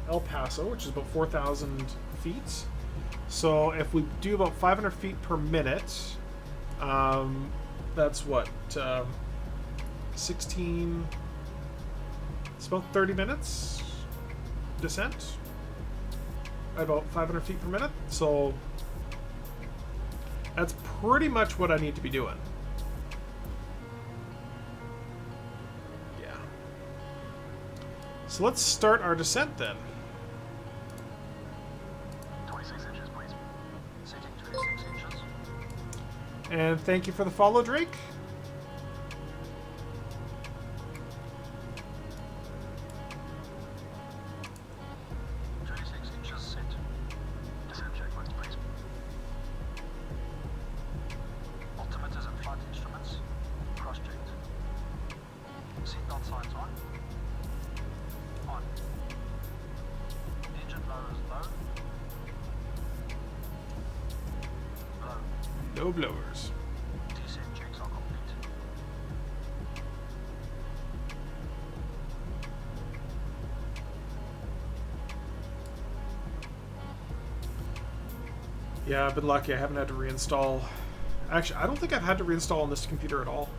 [SPEAKER 1] El Paso, which is about 4,000 feet. So if we do about 500 feet per minute, that's what, 16, it's about 30 minutes descent at about 500 feet per minute. So that's pretty much what I need to be doing. So let's start our descent then.
[SPEAKER 2] 26 inches, please. Setting 26 inches.
[SPEAKER 1] And thank you for the follow, Drake. No blowers.
[SPEAKER 2] Descent checks are complete.
[SPEAKER 1] Yeah, I've been lucky. I haven't had to reinstall. Actually, I don't think I've had to reinstall on this computer at all.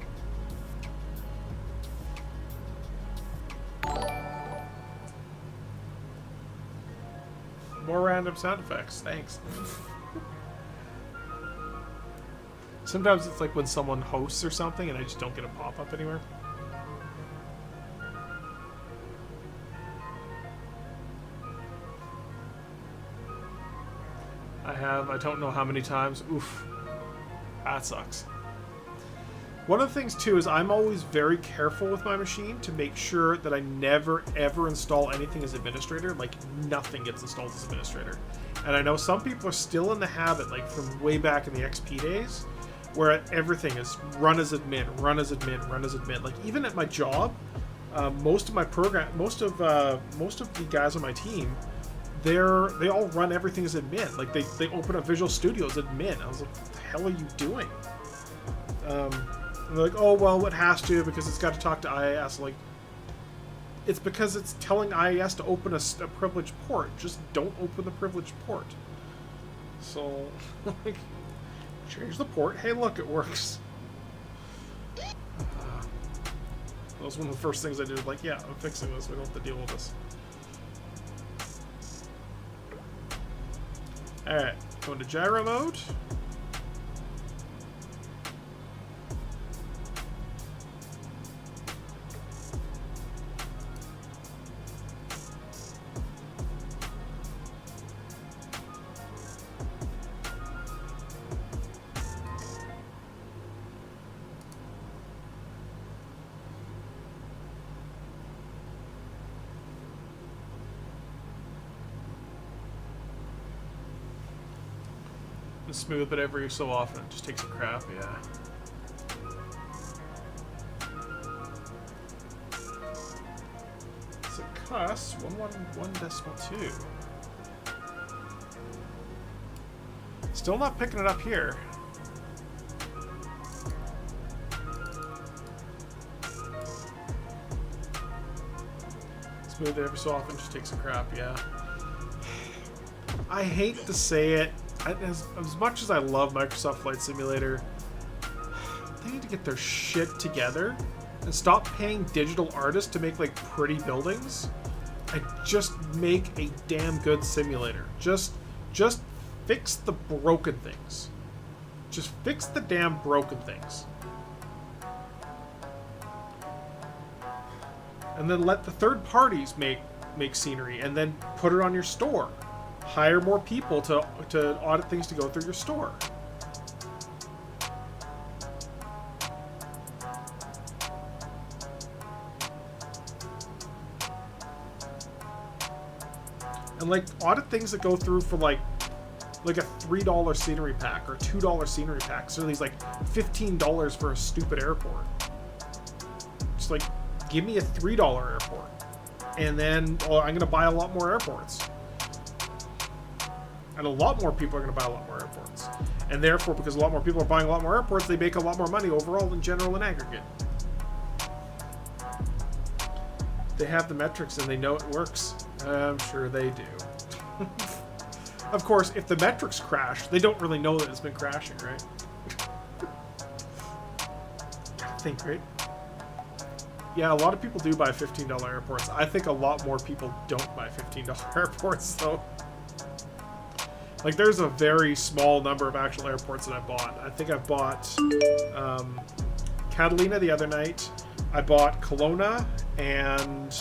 [SPEAKER 1] More random sound effects. Thanks. Sometimes it's like when someone hosts or something and I just don't get a pop-up anywhere. I don't know how many times. Oof. That sucks. One of the things, too, is I'm always very careful with my machine to make sure that I never, ever install anything as administrator. Like, nothing gets installed as administrator. And I know some people are still in the habit, like, from way back in the XP days, where everything is run as admin, run as admin, run as admin. Like, even at my job, most of the guys on my team, they all run everything as admin. Like, they open up Visual Studio as admin. I was like, what the hell are you doing? And they're like, oh, well, it has to because it's got to talk to IIS. Like, it's because it's telling IIS to open a privileged port. Just don't open the privileged port. So, like, change the port. Hey, look, it works. That was one of the first things I did. Like, yeah, I'm fixing this. We don't have to deal with this. Alright, going to gyro mode. Smooth, but every so often it just takes a crap, yeah. So cuss 111.2. Still not picking it up here. Smooth, every so often just takes a crap, yeah. I hate to say it. As much as I love Microsoft Flight Simulator, they need to get their shit together and stop paying digital artists to make, like, pretty buildings and just make a damn good simulator. Just fix the broken things. Just fix the damn broken things. And then let the third parties make scenery and then put it on your store. Hire more people to audit things to go through your store. And, like, audit things that go through for like a $3 scenery pack or $2 scenery pack. So these, like, $15 for a stupid airport. Just, like, give me a $3 airport. And then I'm going to buy a lot more airports. And a lot more people are going to buy a lot more airports. And therefore, because a lot more people are buying a lot more airports, they make a lot more money overall in general and aggregate. They have the metrics and they know it works. I'm sure they do. Of course, if the metrics crash, they don't really know that it's been crashing, right? I think, right? Yeah, a lot of people do buy $15 airports. I think a lot more people don't buy $15 airports, though. Like, there's a very small number of actual airports that I bought. I think I bought Catalina the other night. I bought Kelowna, and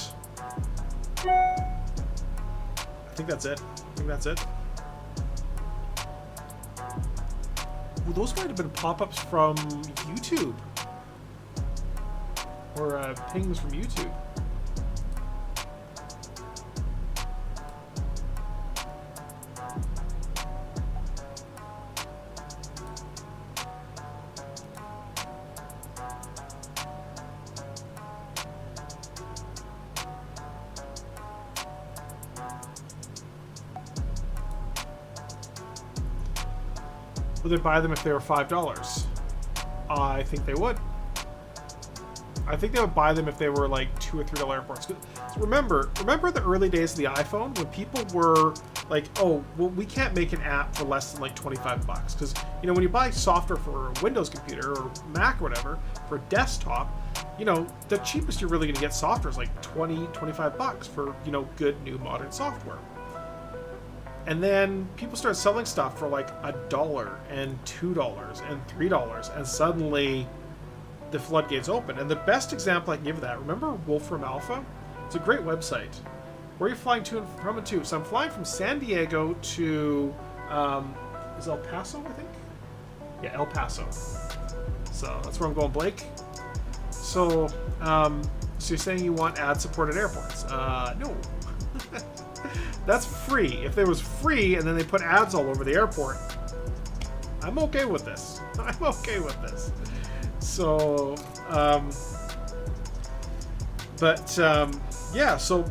[SPEAKER 1] I think that's it. Well, those might have been pop-ups from YouTube. Or pings from YouTube. Would they buy them if they were $5? I think they would. I think they would buy them if they were like $2 or $3 airports. So remember the early days of the iPhone when people were like, oh, well, we can't make an app for less than like $25. Because, you know, when you buy software for a Windows computer or Mac or whatever, for a desktop, you know, the cheapest you're really going to get software is like $20, $25 for, you know, good new modern software. And then people start selling stuff for like $1 and $2 and $3, and suddenly the floodgates open. And the best example I can give of that, remember Wolfram Alpha? It's a great website. Where are you flying to and from and to? So I'm flying from San Diego to is El Paso, I think. Yeah, El Paso. So that's where I'm going, Blake. So, so you're saying you want ad-supported airports? No. That's free. If there was free and then they put ads all over the airport, I'm okay with this. I'm okay with this. So, yeah, so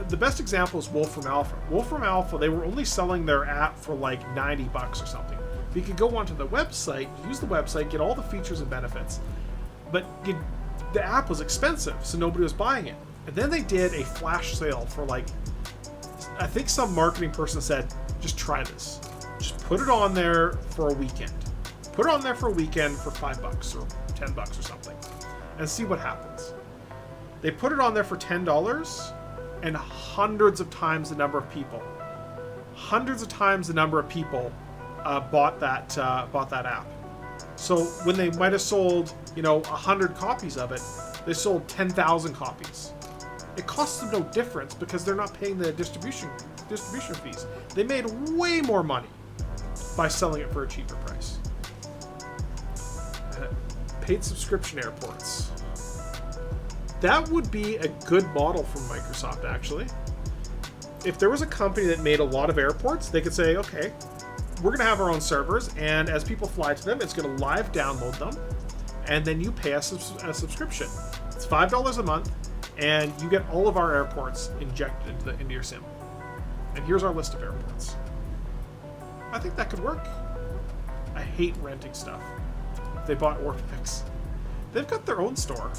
[SPEAKER 1] the best example is Wolfram Alpha. Wolfram Alpha, they were only selling their app for like $90 or something. But you could go onto the website, use the website, get all the features and benefits. But the app was expensive, so nobody was buying it. And then they did a flash sale for like, I think some marketing person said, just try this. Just put it on there for a weekend. Put it on there for a weekend for $5 or $10 or something. And see what happens. They put it on there for $10 and hundreds of times the number of people. Hundreds of times the number of people bought that app. So when they might have sold, 100 copies of it, they sold 10,000 copies. It costs them no difference because they're not paying the distribution fees. They made way more money by selling it for a cheaper price. Paid subscription airports. That would be a good model from Microsoft, actually. If there was a company that made a lot of airports, they could say, okay, we're going to have our own servers, and as people fly to them, it's going to live download them, and then you pay us a subscription. It's $5 a month, and you get all of our airports injected into your sim. And here's our list of airports. I think that could work. I hate renting stuff. They bought Orbix. They've got their own store.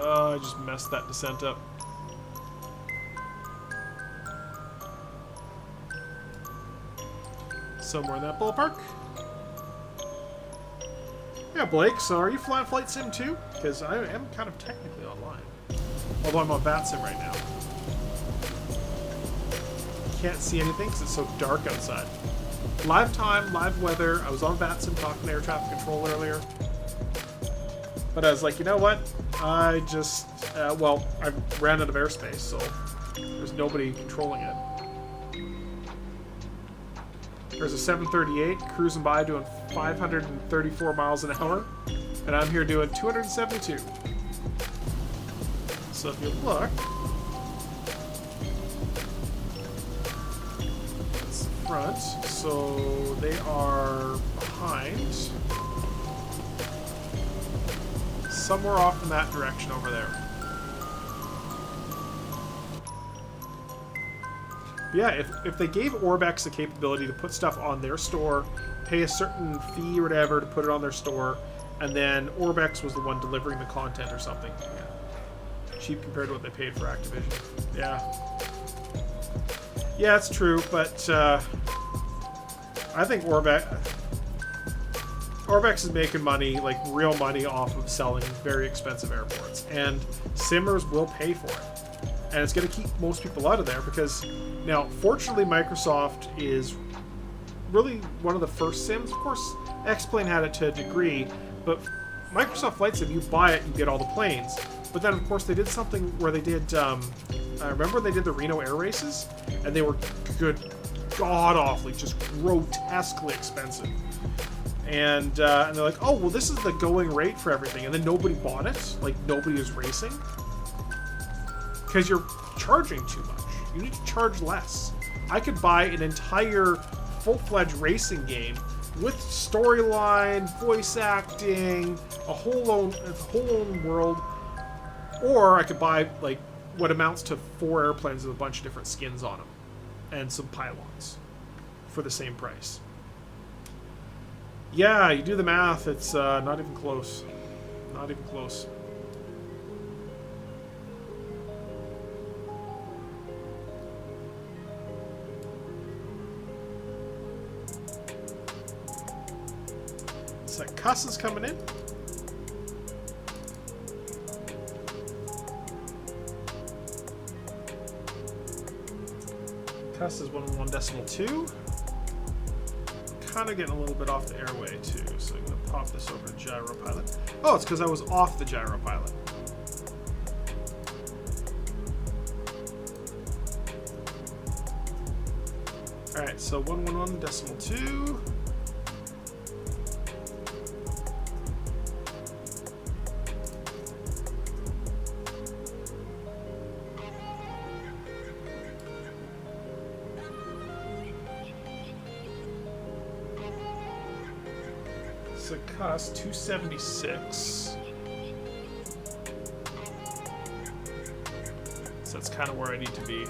[SPEAKER 1] Oh, I just messed that descent up. Somewhere in that ballpark. Yeah, Blake, so are you flying Flight Sim too? Because I am kind of technically online. Although I'm on Bat Sim right now. Can't see anything because it's so dark outside. Live time, live weather. I was on Bat Sim talking to air traffic control earlier. But I was like, you know what? I just, well, I ran out of airspace, so there's nobody controlling it. There's a 738 cruising by doing 534 miles an hour, and I'm here doing 272. So if you look, it's the front, so they are behind. Somewhere off in that direction over there. But yeah, if they gave Orbex the capability to put stuff on their store, pay a certain fee or whatever to put it on their store, and then Orbex was the one delivering the content or something. Yeah. Cheap compared to what they paid for Activision. Yeah. Yeah, it's true, but I think Orbex is making money, like real money, off of selling very expensive airports, and simmers will pay for it. And it's going to keep most people out of there because, now, fortunately, Microsoft is really one of the first sims. Of course, X-Plane had it to a degree, but Microsoft Flight Sim, you buy it, you get all the planes. But then, of course, they did something where they did, I remember they did the Reno Air Races, and they were god-awfully, just grotesquely expensive. And they're like, oh, well, this is the going rate for everything. And then nobody bought it. Like, nobody is racing. Because you're charging too much. You need to charge less. I could buy an entire full-fledged racing game with storyline, voice acting, a whole own world. Or I could buy, like, what amounts to 4 airplanes with a bunch of different skins on them. And some pylons. For the same price. Yeah, you do the math, it's not even close. Not even close. So Cuss is coming in. Cuss is 111.2. kind of getting a little bit off the airway too, so I'm going to pop this over to gyro pilot. Oh, it's because I was off the gyro pilot. Alright, so 111.2. So it costs 276. So that's kind of where I need to be.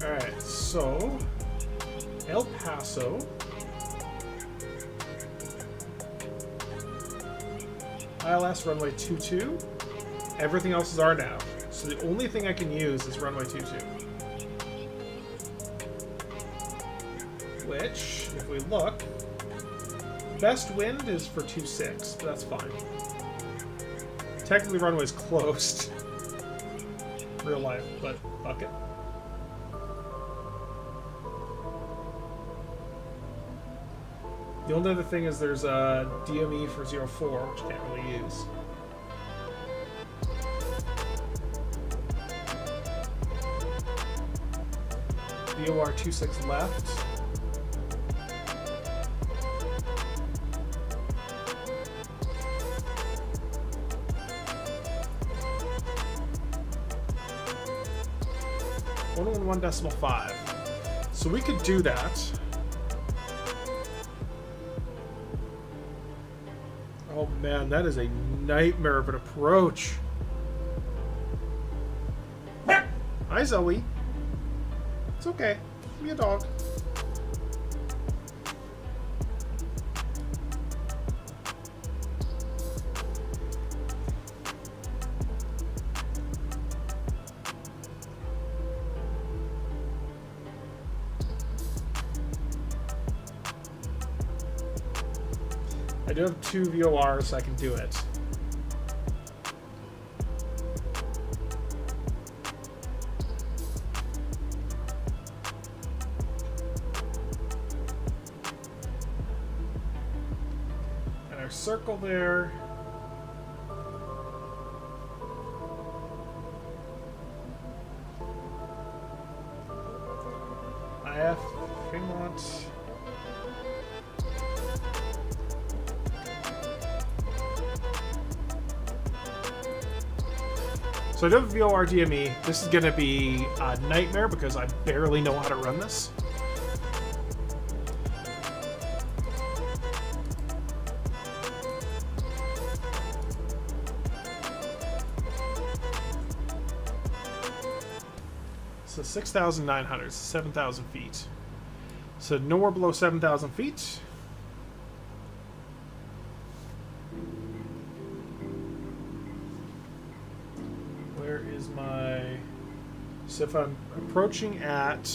[SPEAKER 1] Alright, so El Paso. ILS runway 22. Everything else is RNAV. So the only thing I can use is runway 22. Which, if we look, best wind is for 26, but that's fine. Technically runway's closed. Real life, but fuck it. The only other thing is there's a DME for 04, which I can't really use. VOR 26 left. .5. So we could do that. Oh man, that is a nightmare of an approach. Hi Zoe. It's okay. Be a dog. I do have 2 VORs, so I can do it. And our circle there. IF Fremont. So I do have VOR DME. This is going to be a nightmare because I barely know how to run this. So 6,900, 7,000 feet. So nowhere below 7,000 feet. So if I'm approaching at,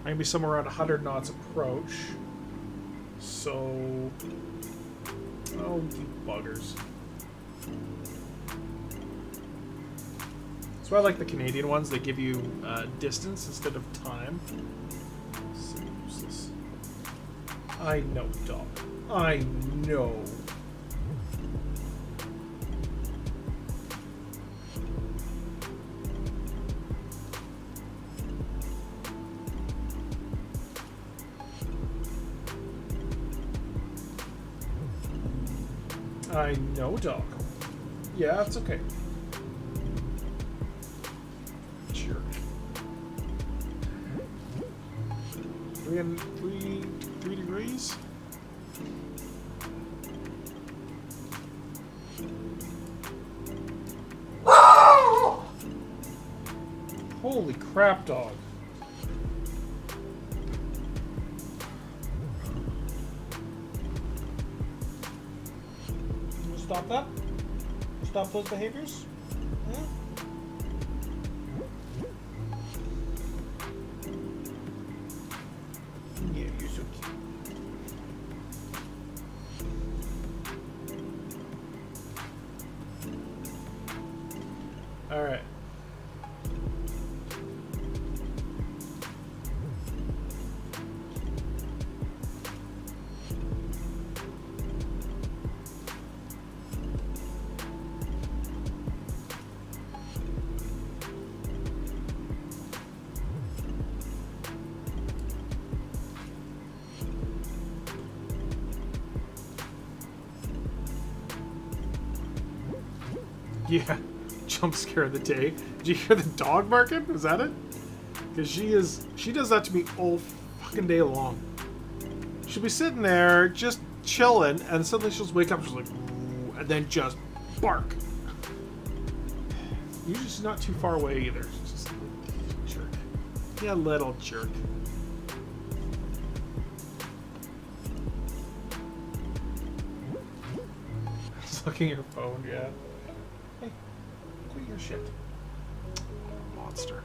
[SPEAKER 1] I can be somewhere around 100 knots approach. So, oh, you buggers. That's why I like the Canadian ones. They give you distance instead of time. So useless. I know, dog. I know. I know, dog. Yeah, it's okay. Jerk. 3 degrees? Holy crap, dog. Stop that. Stop those behaviors. Hmm? Yeah, you're so cute. All right. Yeah, jump scare of the day. Did you hear the dog barking? Was that it? Because she does that to me all fucking day long. She'll be sitting there just chilling, and suddenly she'll just wake up, and she's like, ooh, and then just bark. Usually she's not too far away either. She's just a little jerk. Yeah, little jerk. Just looking at your phone, yeah. Hey, quit your shit. Monster.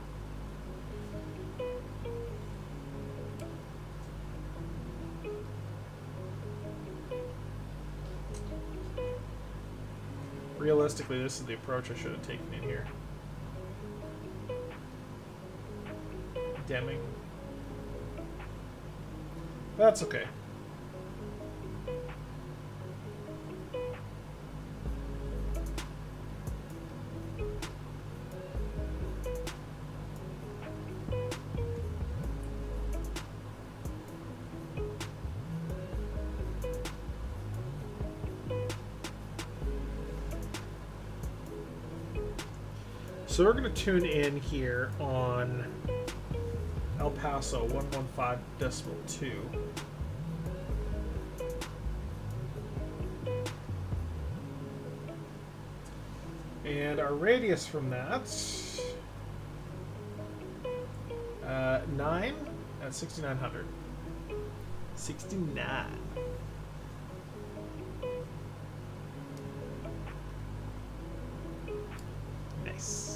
[SPEAKER 1] Realistically, this is the approach I should have taken in here. Deming. That's okay. So we're going to tune in here on El Paso 115.2. And our radius from that, 9 at 6,900. 69. Nice.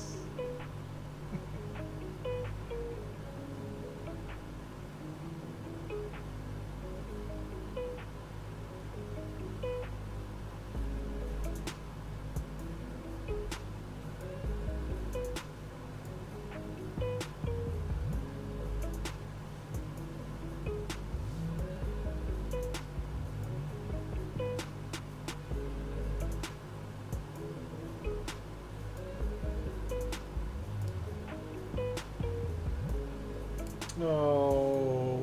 [SPEAKER 1] Oh,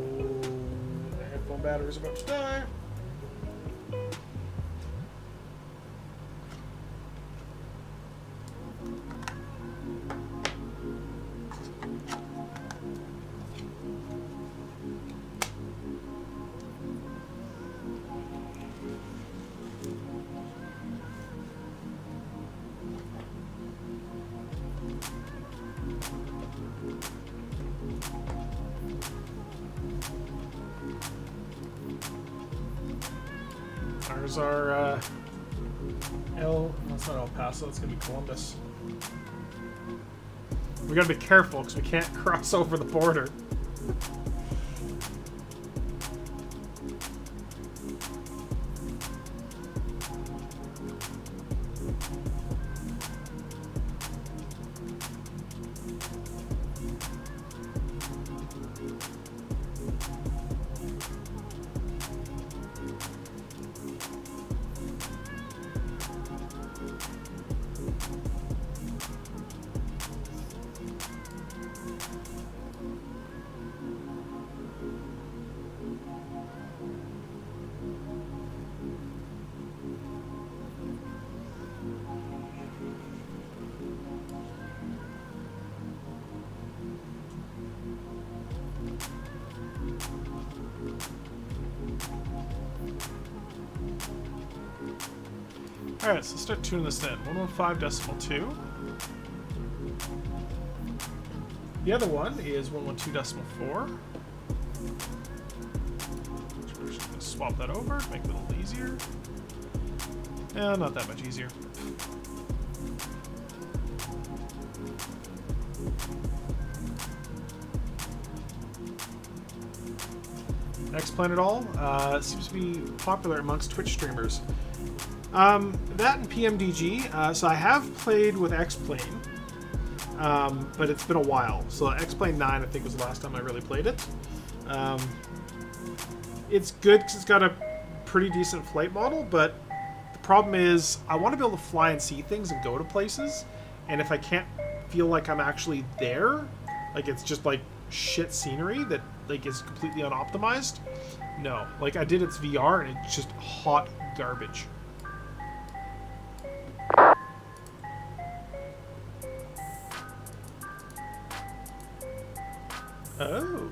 [SPEAKER 1] the headphone battery's about to die. There's our that's not El Paso, it's gonna be Columbus. We gotta be careful because we can't cross over the border. Alright, so let's start tuning this in. 115.2. The other one is 112.4. We're just going to swap that over, make it a little easier. Not that much easier. X-Plane at all? Seems to be popular amongst Twitch streamers. That and PMDG. So I have played with X-Plane, but it's been a while. So X-Plane 9, I think, was the last time I really played it. It's good because it's got a pretty decent flight model, but the problem is I want to be able to fly and see things and go to places, and if I can't feel like I'm actually there, like it's just like shit scenery that like is completely unoptimized, no. Like I did its VR and it's just hot garbage. Oh.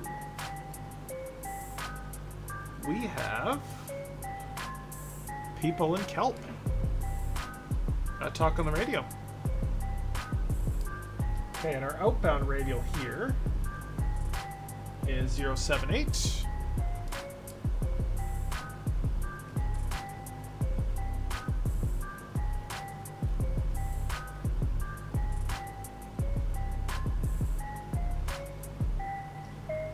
[SPEAKER 1] We have people in Kelp. Talk on the radio. Okay, and our outbound radial here is 078.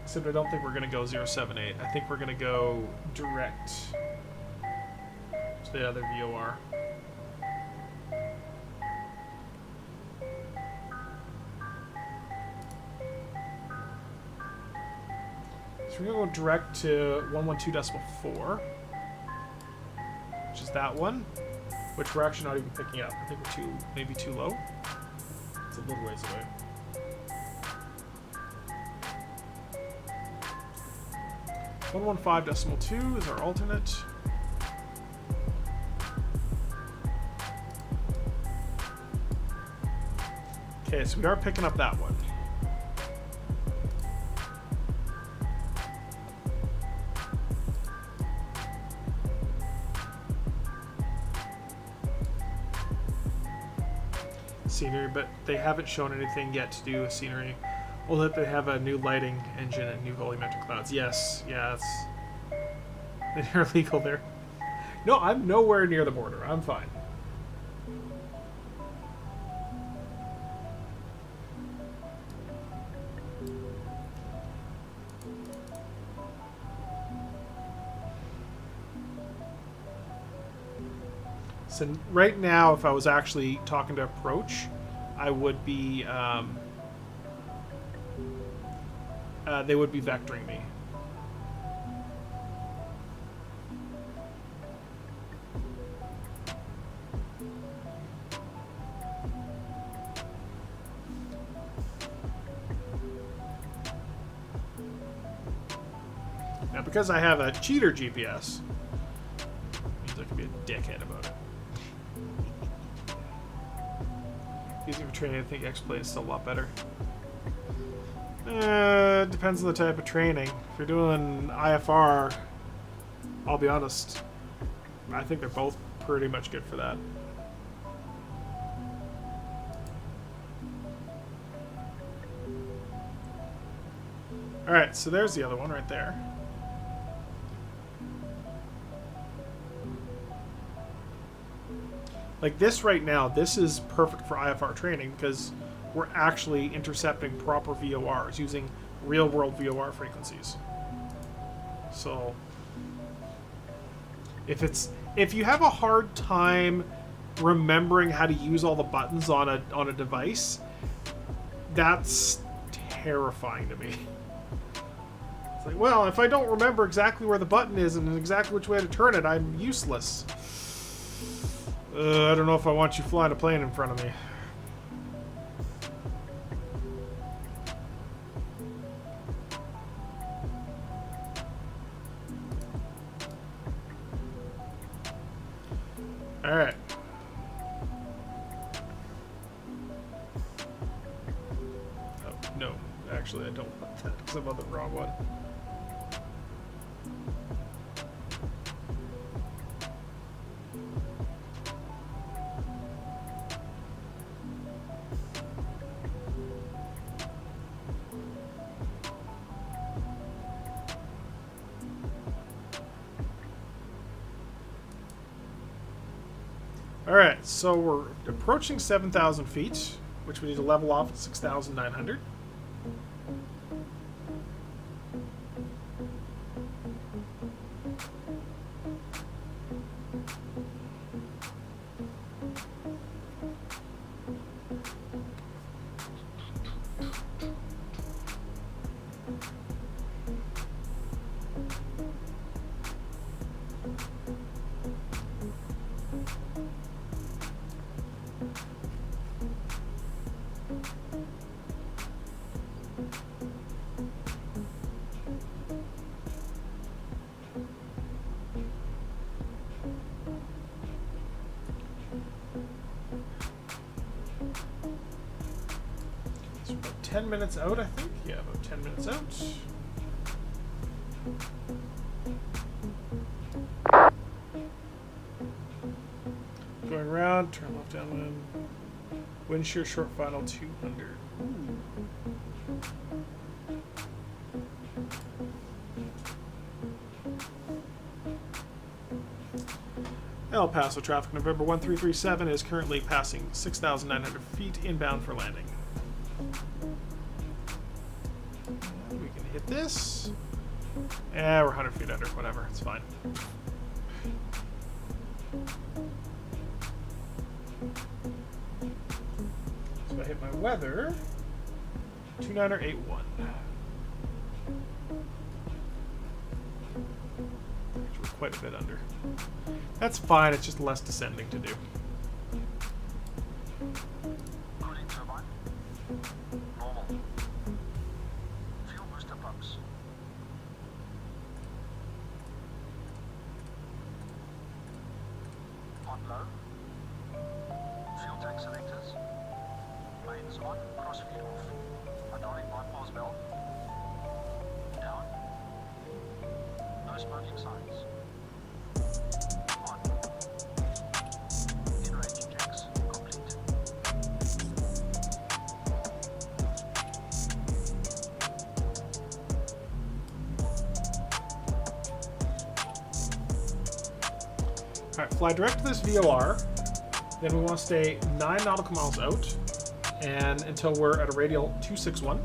[SPEAKER 1] Except I don't think we're going to go 078. I think we're going to go direct to the other VOR. So we're going to go direct to 112.4, which is that one, which we're actually not even picking up. I think we're maybe too low. It's a little ways away. .2 is our alternate. Okay, so we are picking up that one. Scenery, but they haven't shown anything yet to do with scenery. Well, that they have a new lighting engine and new volumetric clouds. Yes, yeah, they're legal there. No, I'm nowhere near the border. I'm fine. So right now, if I was actually talking to approach, I would be, they would be vectoring me. Now, because I have a cheater GPS, means I can be a dickhead about it. Using for training, I think X-Plane is still a lot better. Depends on the type of training. If you're doing IFR, I'll be honest, I think they're both pretty much good for that. Alright, so there's the other one right there. Like this right now, this is perfect for IFR training because we're actually intercepting proper VORs using real-world VOR frequencies. So, if you have a hard time remembering how to use all the buttons on a device, that's terrifying to me. It's like, well, if I don't remember exactly where the button is and exactly which way to turn it, I'm useless. I don't know if I want you flying a plane in front of me. Alright. Oh, no. Actually, I don't want that because I'm on the wrong one. Alright, so we're approaching 7,000 feet, which we need to level off at 6,900. So about 10 minutes out, I think. Yeah, about 10 minutes out. Going around, turn left downwind. Wind shear short final 200. El Paso traffic, November 1337 is currently passing 6,900 feet inbound for landing. And we can hit this. We're 100 feet under, whatever, it's fine. So I hit my weather, 2981. Actually, we're quite a bit under. That's fine, it's just less descending to do.
[SPEAKER 2] Cooling turbine. Normal. Fuel booster pumps. On low. Fuel tank selectors. Mains on, crossfeed off. Hydraulic bypass valve. Down. No smoking signs. On. In-range checks complete.
[SPEAKER 1] Alright, fly direct to this VOR. Then we want to stay 9 nautical miles out, and until we're at a radial 261.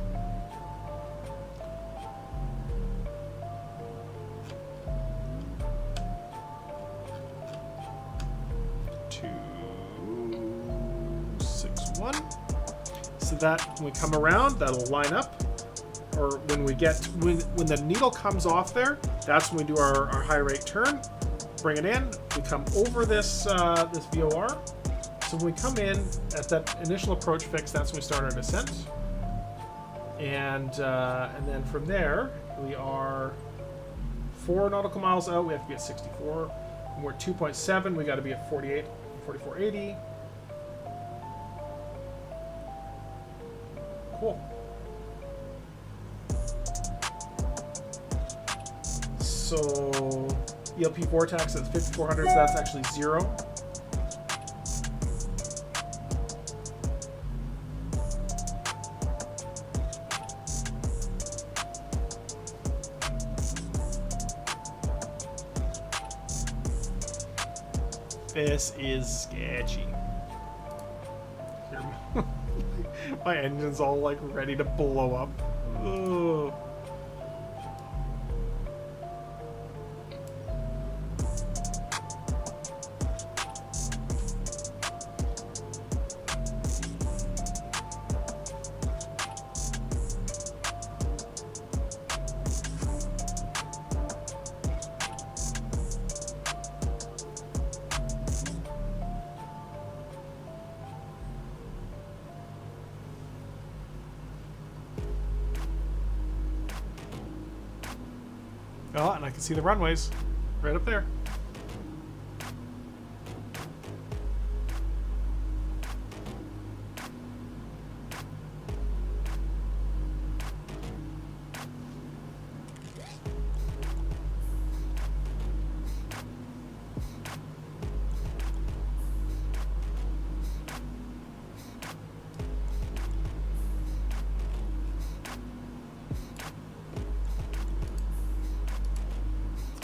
[SPEAKER 1] So that when we come around, that'll line up. Or when we get when the needle comes off there, that's when we do our high rate turn. Bring it in. We come over this this VOR. So when we come in at that initial approach fix, that's when we start our descent. And then from there, we are 4 nautical miles out. We have to be at 64. When we're at 2.7, we got to be at 48, 4480. Cool. So ELP vortex is 5400, so that's actually 0. This is sketchy. My engine's all like ready to blow up. Ugh. Oh, and I can see the runways right up there.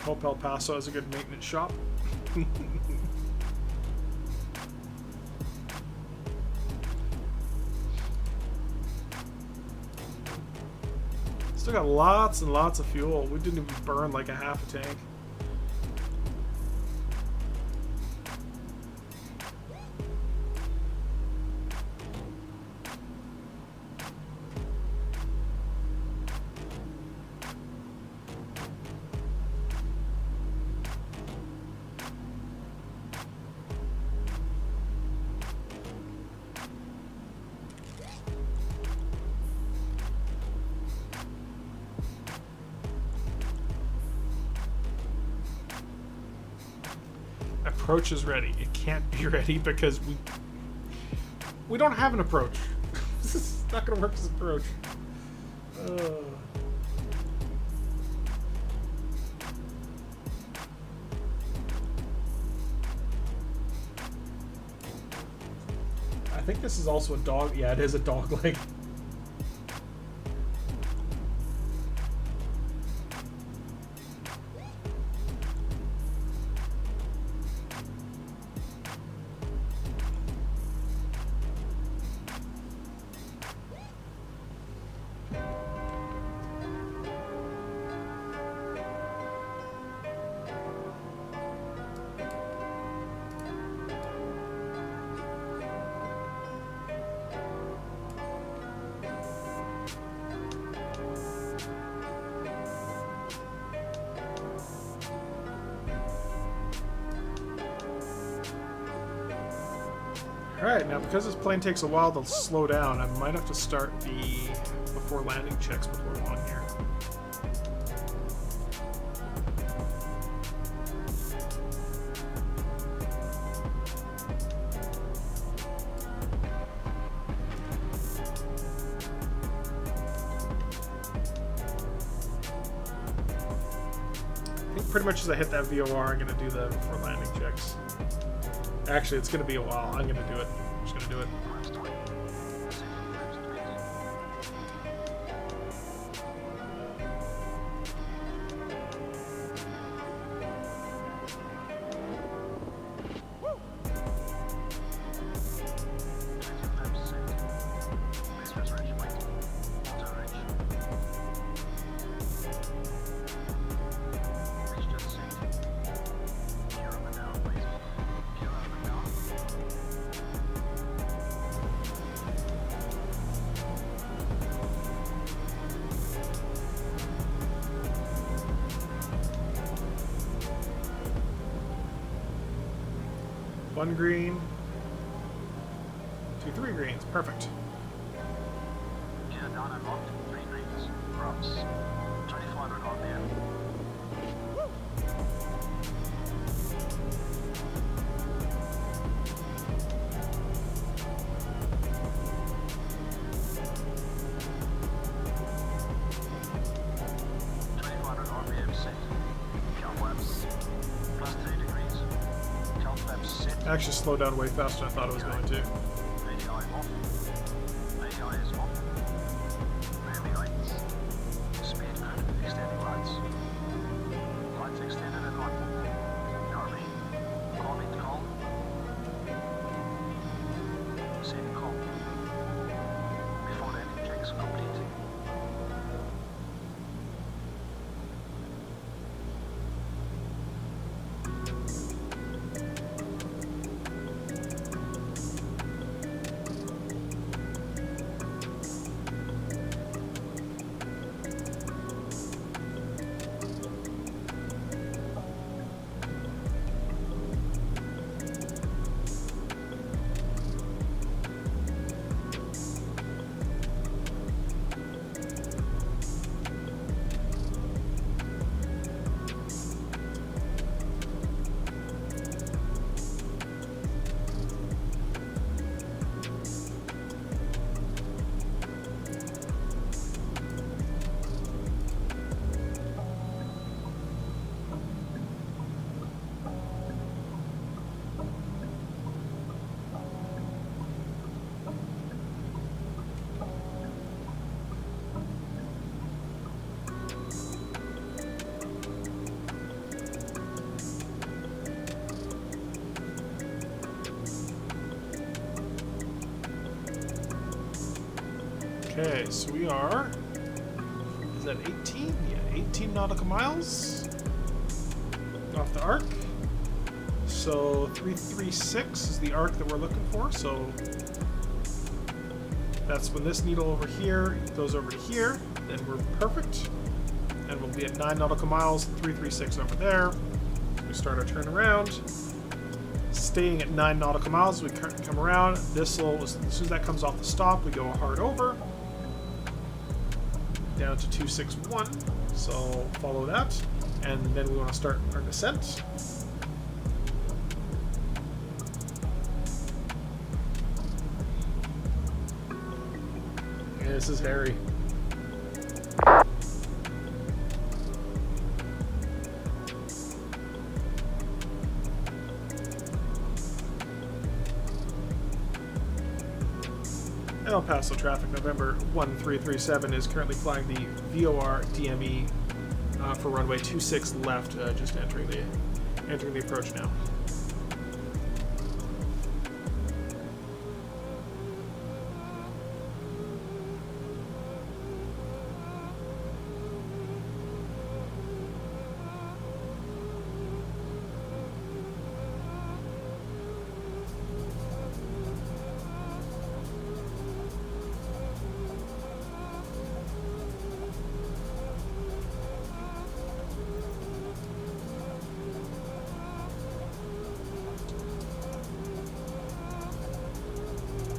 [SPEAKER 1] Hope El Paso has a good maintenance shop. Still got lots and lots of fuel. We didn't even burn like a half a tank. Approach is ready. It can't be ready because we don't have an approach. This is not gonna work as an approach. I think this is also a dog. Yeah, it is a dog leg. Alright, now because this plane takes a while to slow down, I might have to start the before landing checks before long here. I think pretty much as I hit that VOR, I'm going to do the before landing checks. Actually, it's going to be a while. I'm going to do it. I'm just going to do it. One green, three greens, perfect.
[SPEAKER 2] Gear down and locked, 3 greens. Rocks. 2400 RPM.
[SPEAKER 1] Actually slowed down way faster than I thought it was going to. Okay, so we are. that 18? Yeah, 18 nautical miles off the arc. So 336 is the arc that we're looking for. So that's when this needle over here goes over to here. Then we're perfect. And we'll be at 9 nautical miles, 336 over there. We start our turn around. Staying at 9 nautical miles, we come around. This will, as soon as that comes off the stop, we go hard over. Down to 261. So follow that. And then we want to start our descent. Yeah, this is hairy. El Paso traffic, November 1337 is currently flying the VOR DME for runway 26 left, just entering the approach now.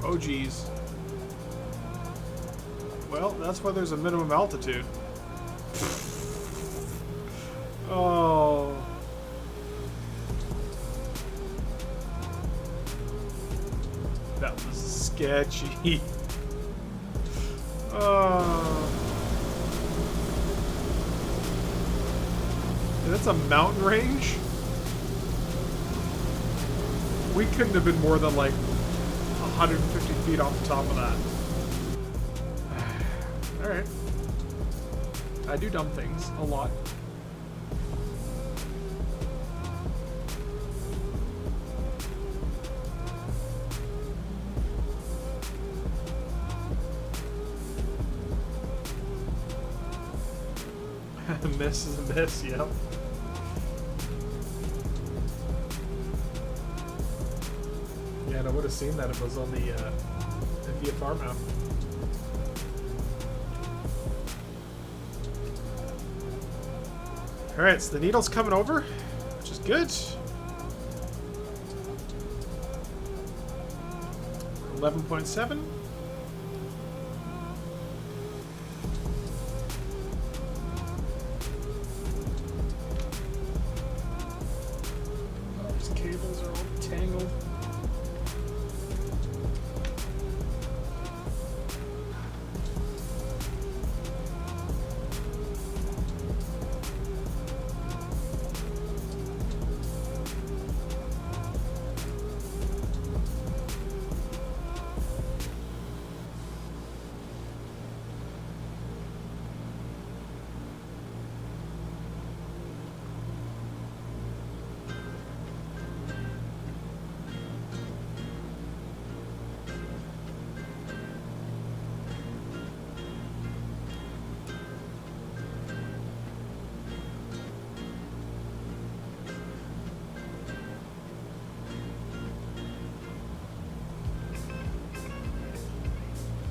[SPEAKER 1] Oh geez. Well, that's why there's a minimum altitude. Oh. That was sketchy. Oh. That's a mountain range? We couldn't have been more than like 150 feet off the top of that. Alright. I do dumb things a lot. Miss is a miss, yep. Yeah, and I would have seen that if it was on the VFR map. Alright, so the needle's coming over, which is good. 11.7. These cables are all tangled.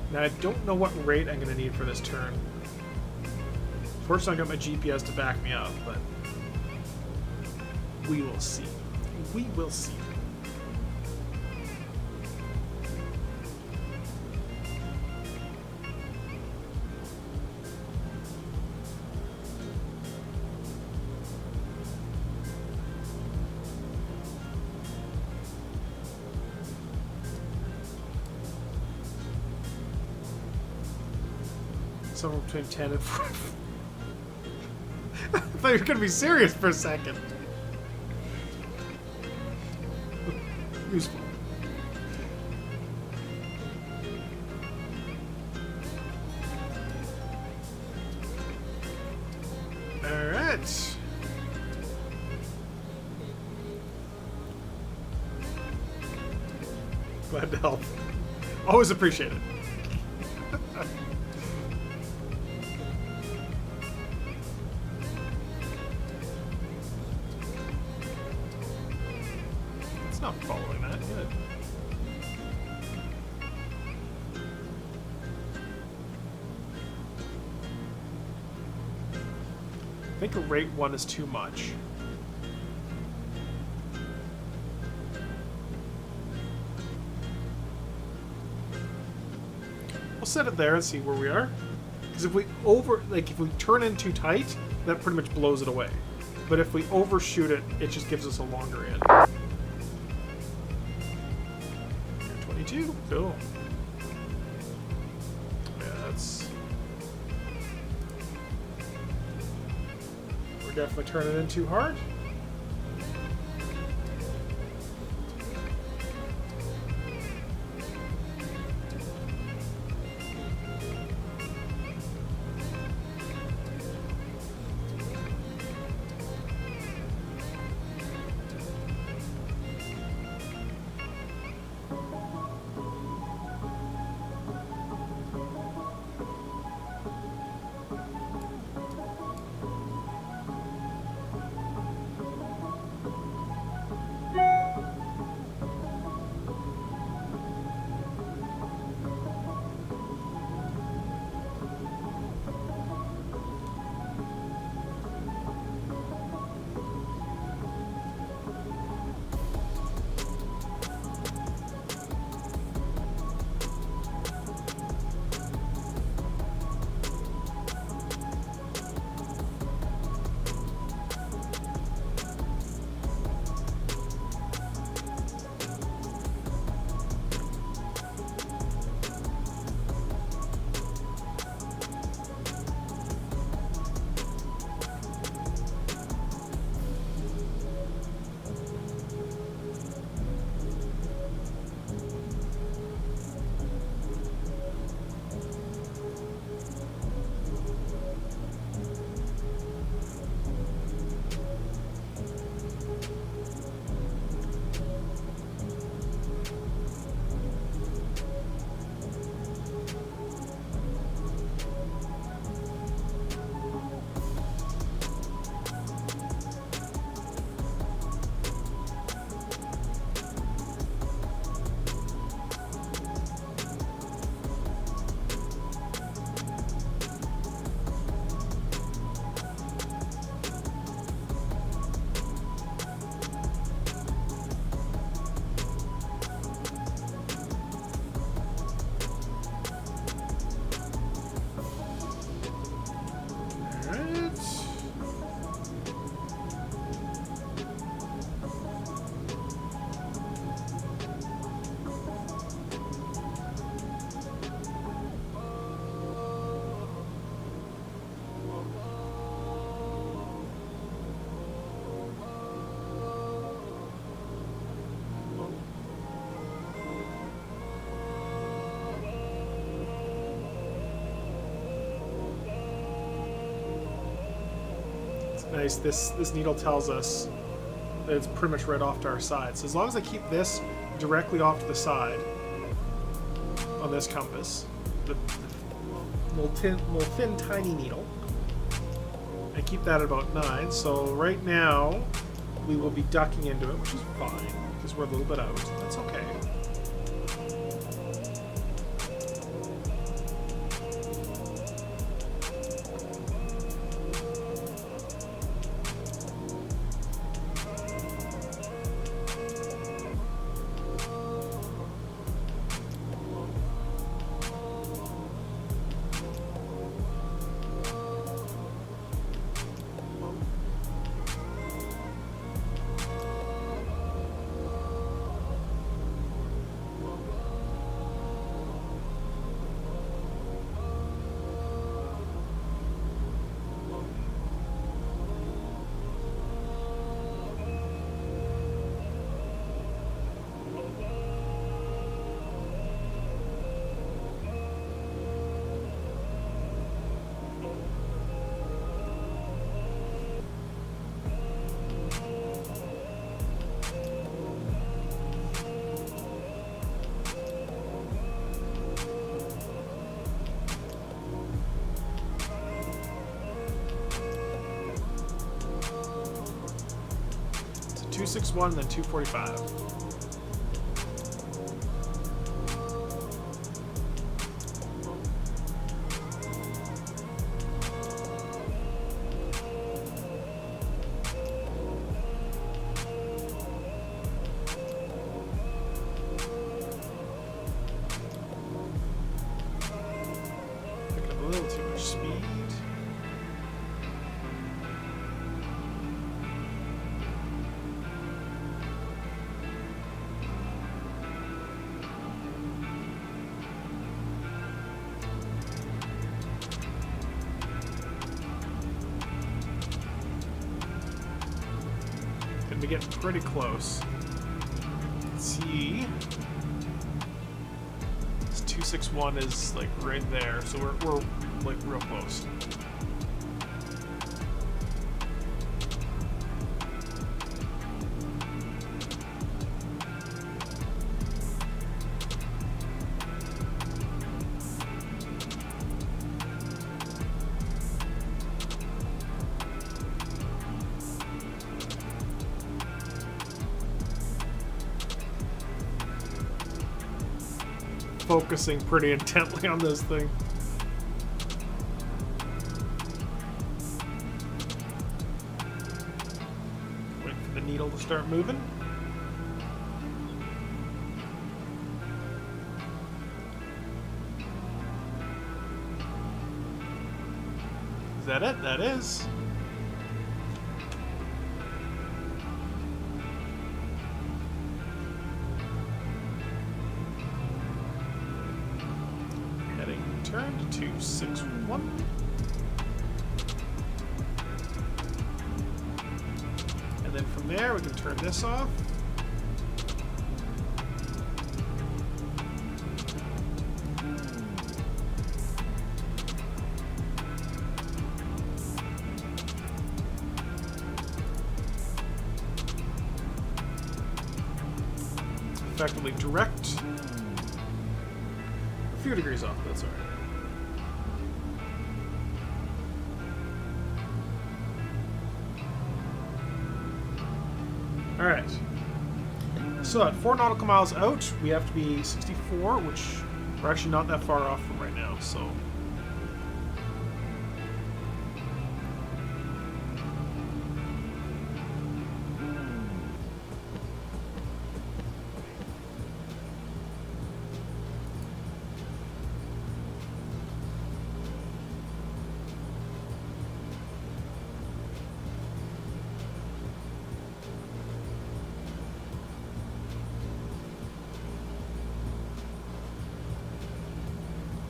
[SPEAKER 1] Now I don't know what rate I'm going to need for this turn. Fortunately, I got my GPS to back me up, but we will see. We will see. Somewhere between 10 and 4. I thought you were going to be serious for a second. Useful. Alright. Glad to help. Always appreciate it. I'm following that. Good. I think a rate 1 is too much. We'll set it there and see where we are. Because if we if we turn in too tight, that pretty much blows it away. But if we overshoot it, it just gives us a longer end. 22, cool. Yeah, that's... We're definitely turning in too hard. Nice. This needle tells us that it's pretty much right off to our side. So as long as I keep this directly off to the side on this compass, the little thin, tiny needle, and keep that at about 9. So right now we will be ducking into it, which is fine because we're a little bit out. That's okay. 261, then 245. Picking up a little too much speed. Gonna be getting pretty close. Let's see. This 261 is like right there, so we're like real close. Focusing pretty intently on this thing. Wait for the needle to start moving. Is that it? That is. Turn to 261. And then from there we can turn this off. Effectively direct. A few degrees off, that's alright. Alright. So at 4 nautical miles out, we have to be 64, which we're actually not that far off from right now, so.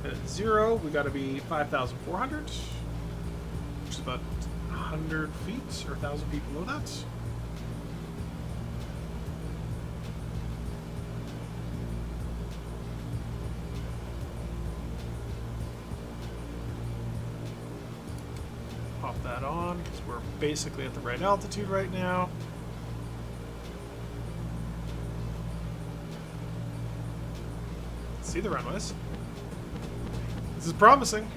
[SPEAKER 1] At 0, we got to be 5,400, which is about 100 feet or 1,000 feet below that. Pop that on because we're basically at the right altitude right now. See the runways. This is promising.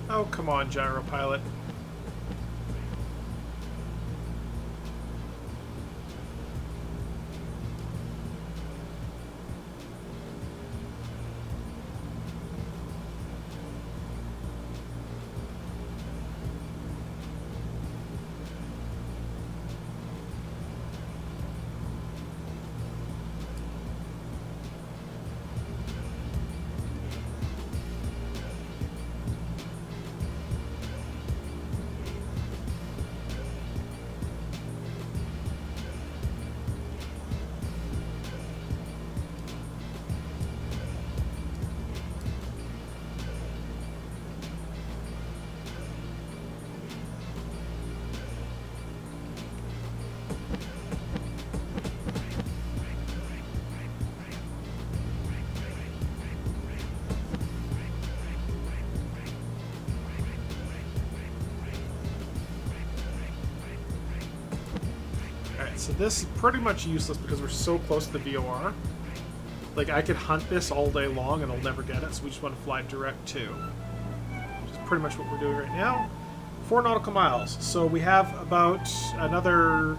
[SPEAKER 1] Oh, come on, gyro pilot. So this is pretty much useless because we're so close to the VOR. Like, I could hunt this all day long and I'll never get it, so we just want to fly direct to. Which is pretty much what we're doing right now. 4 nautical miles. So we have about another...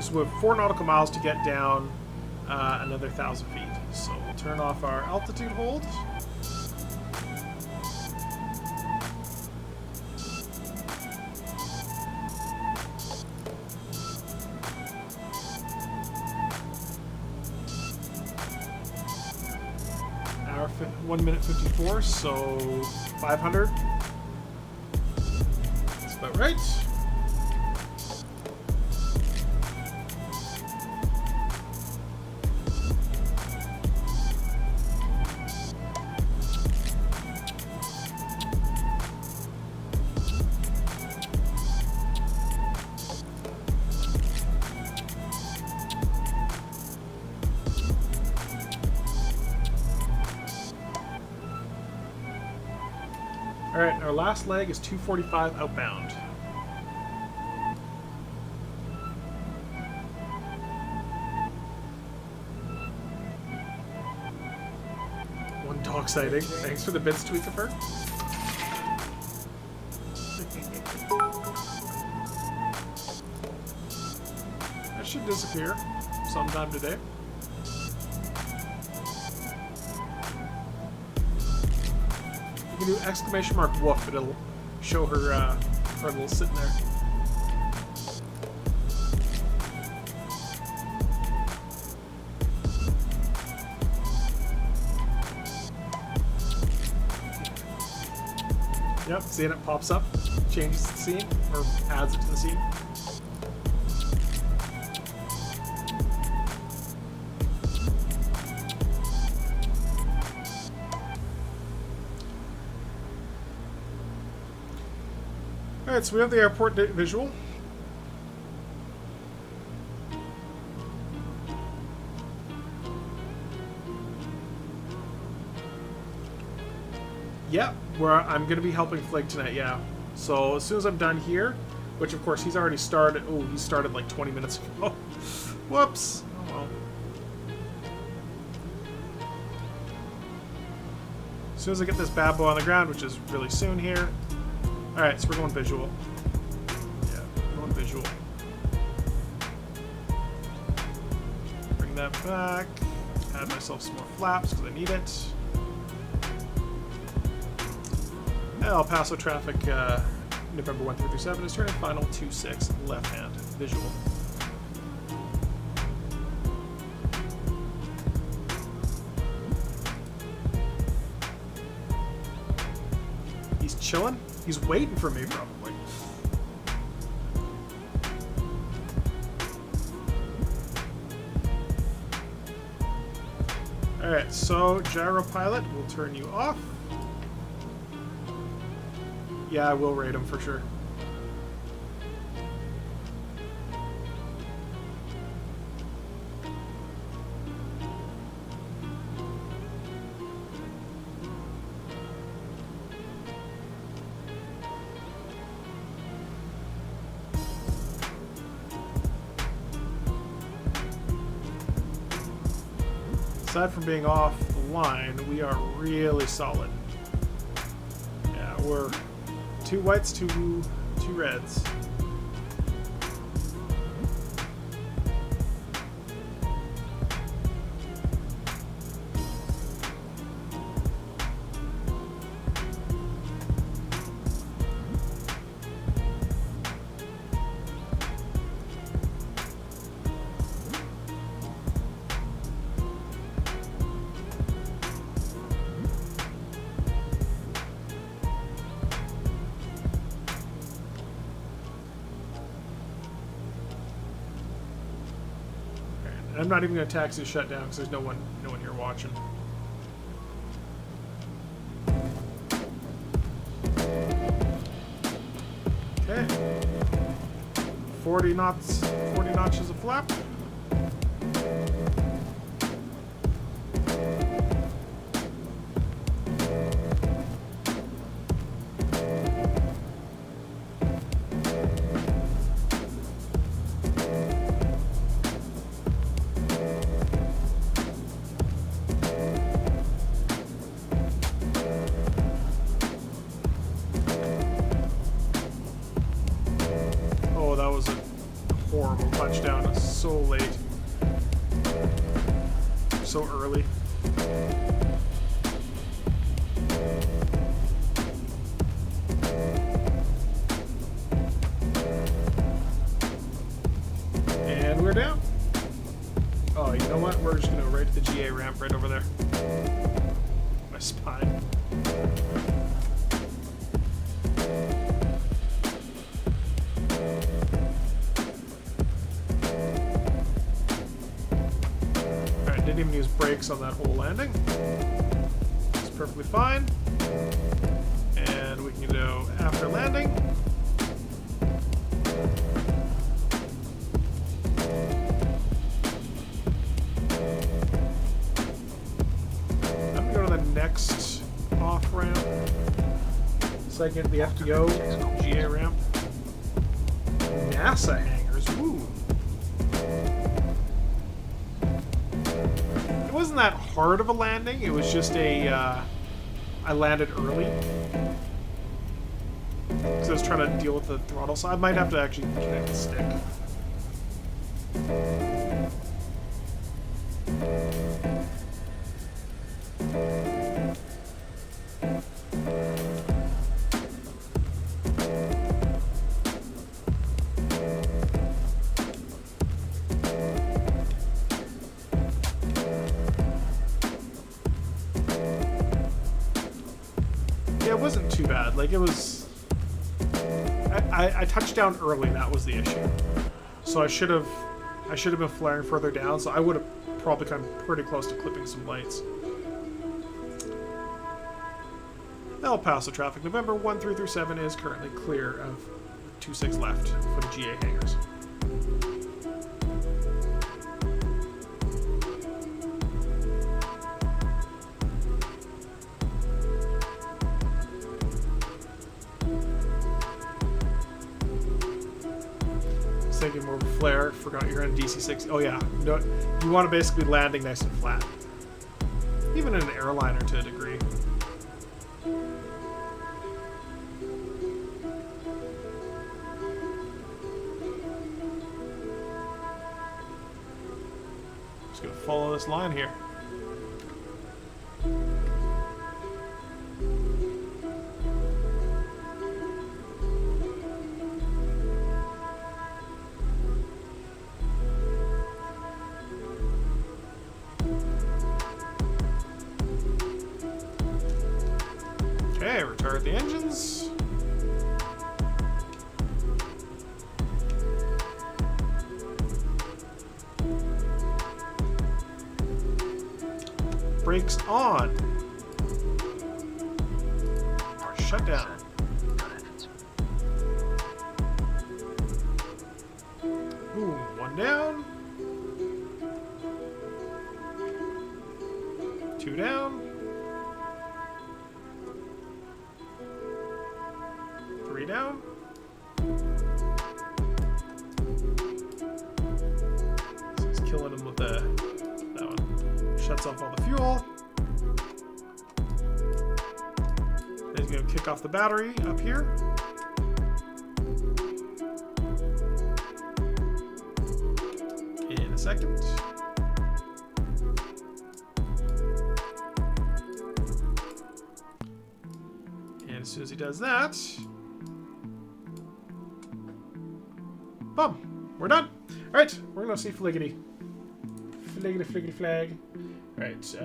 [SPEAKER 1] So we have 4 nautical miles to get down another 1,000 feet. So we'll turn off our altitude hold. Hour 1 minute 54, so 500. That's about right. Alright, our last leg is 245 outbound. One dog sighting. Thanks for the bits, Tweakifer. That should disappear sometime today. You can do exclamation mark woof, but it'll show her her little sitting there. Yep, see it pops up, changes the scene, or adds it to the scene. Alright, so we have the airport visual. Yeah, where I'm going to be helping Flake tonight, yeah. So as soon as I'm done here, which of course he's already started. Oh, he started like 20 minutes ago. Whoops. Oh well. As soon as I get this bad boy on the ground, which is really soon here. Alright, so we're going visual. Yeah, we're going visual. Bring that back. Add myself some more flaps because I need it. El Paso traffic, November 1 through 7 is turning final 26 left hand visual. He's chilling. He's waiting for me, probably. Alright, so gyro pilot, we'll turn you off. Yeah, I will rate him for sure. Aside from being off the line, we are really solid. Yeah, we're 2 whites, 2 reds. I'm not even going to taxi shut down because there's no one here watching. Okay. 40 knots, 40 notches of flap. was a horrible touchdown. It's so late. So early. And we're down. Oh, you know what? We're just gonna go right to the GA ramp right over there. My spine. Alright, didn't even use brakes on that whole landing. It's perfectly fine. And we can go after landing. Next off ramp, second the FTO GA ramp, NASA hangars. Woo! It wasn't that hard of a landing. It was just a I landed early because I was trying to deal with the throttle. So I might have to actually connect the stick. It wasn't too bad. Like, it was... I touched down early, that was the issue. So I should have been flaring further down, so I would have probably come pretty close to clipping some lights. El Paso traffic, November 1337 is currently clear of 26 left for the GA hangars. Thinking more of a flare. Forgot you're on DC6. Oh yeah, no, you want to basically landing nice and flat, even in an airliner to a degree. Just gonna follow this line here. Okay, retard the engines. Brakes on. Shut down. Boom, one down. Two down. 3 down. So he's killing him with that one. Shuts off all the fuel. Then he's going to kick off the battery up here. In a second. And as soon as he does that, boom, we're done. All right, we're gonna see Fliggity. Fliggity flag. All right,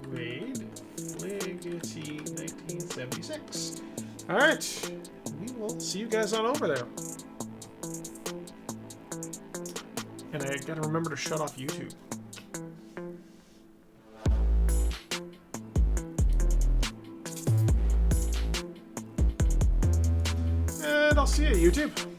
[SPEAKER 1] raid Fliggity 1976. All right, we will see you guys on over there. And I gotta remember to shut off YouTube. And I'll see you, YouTube.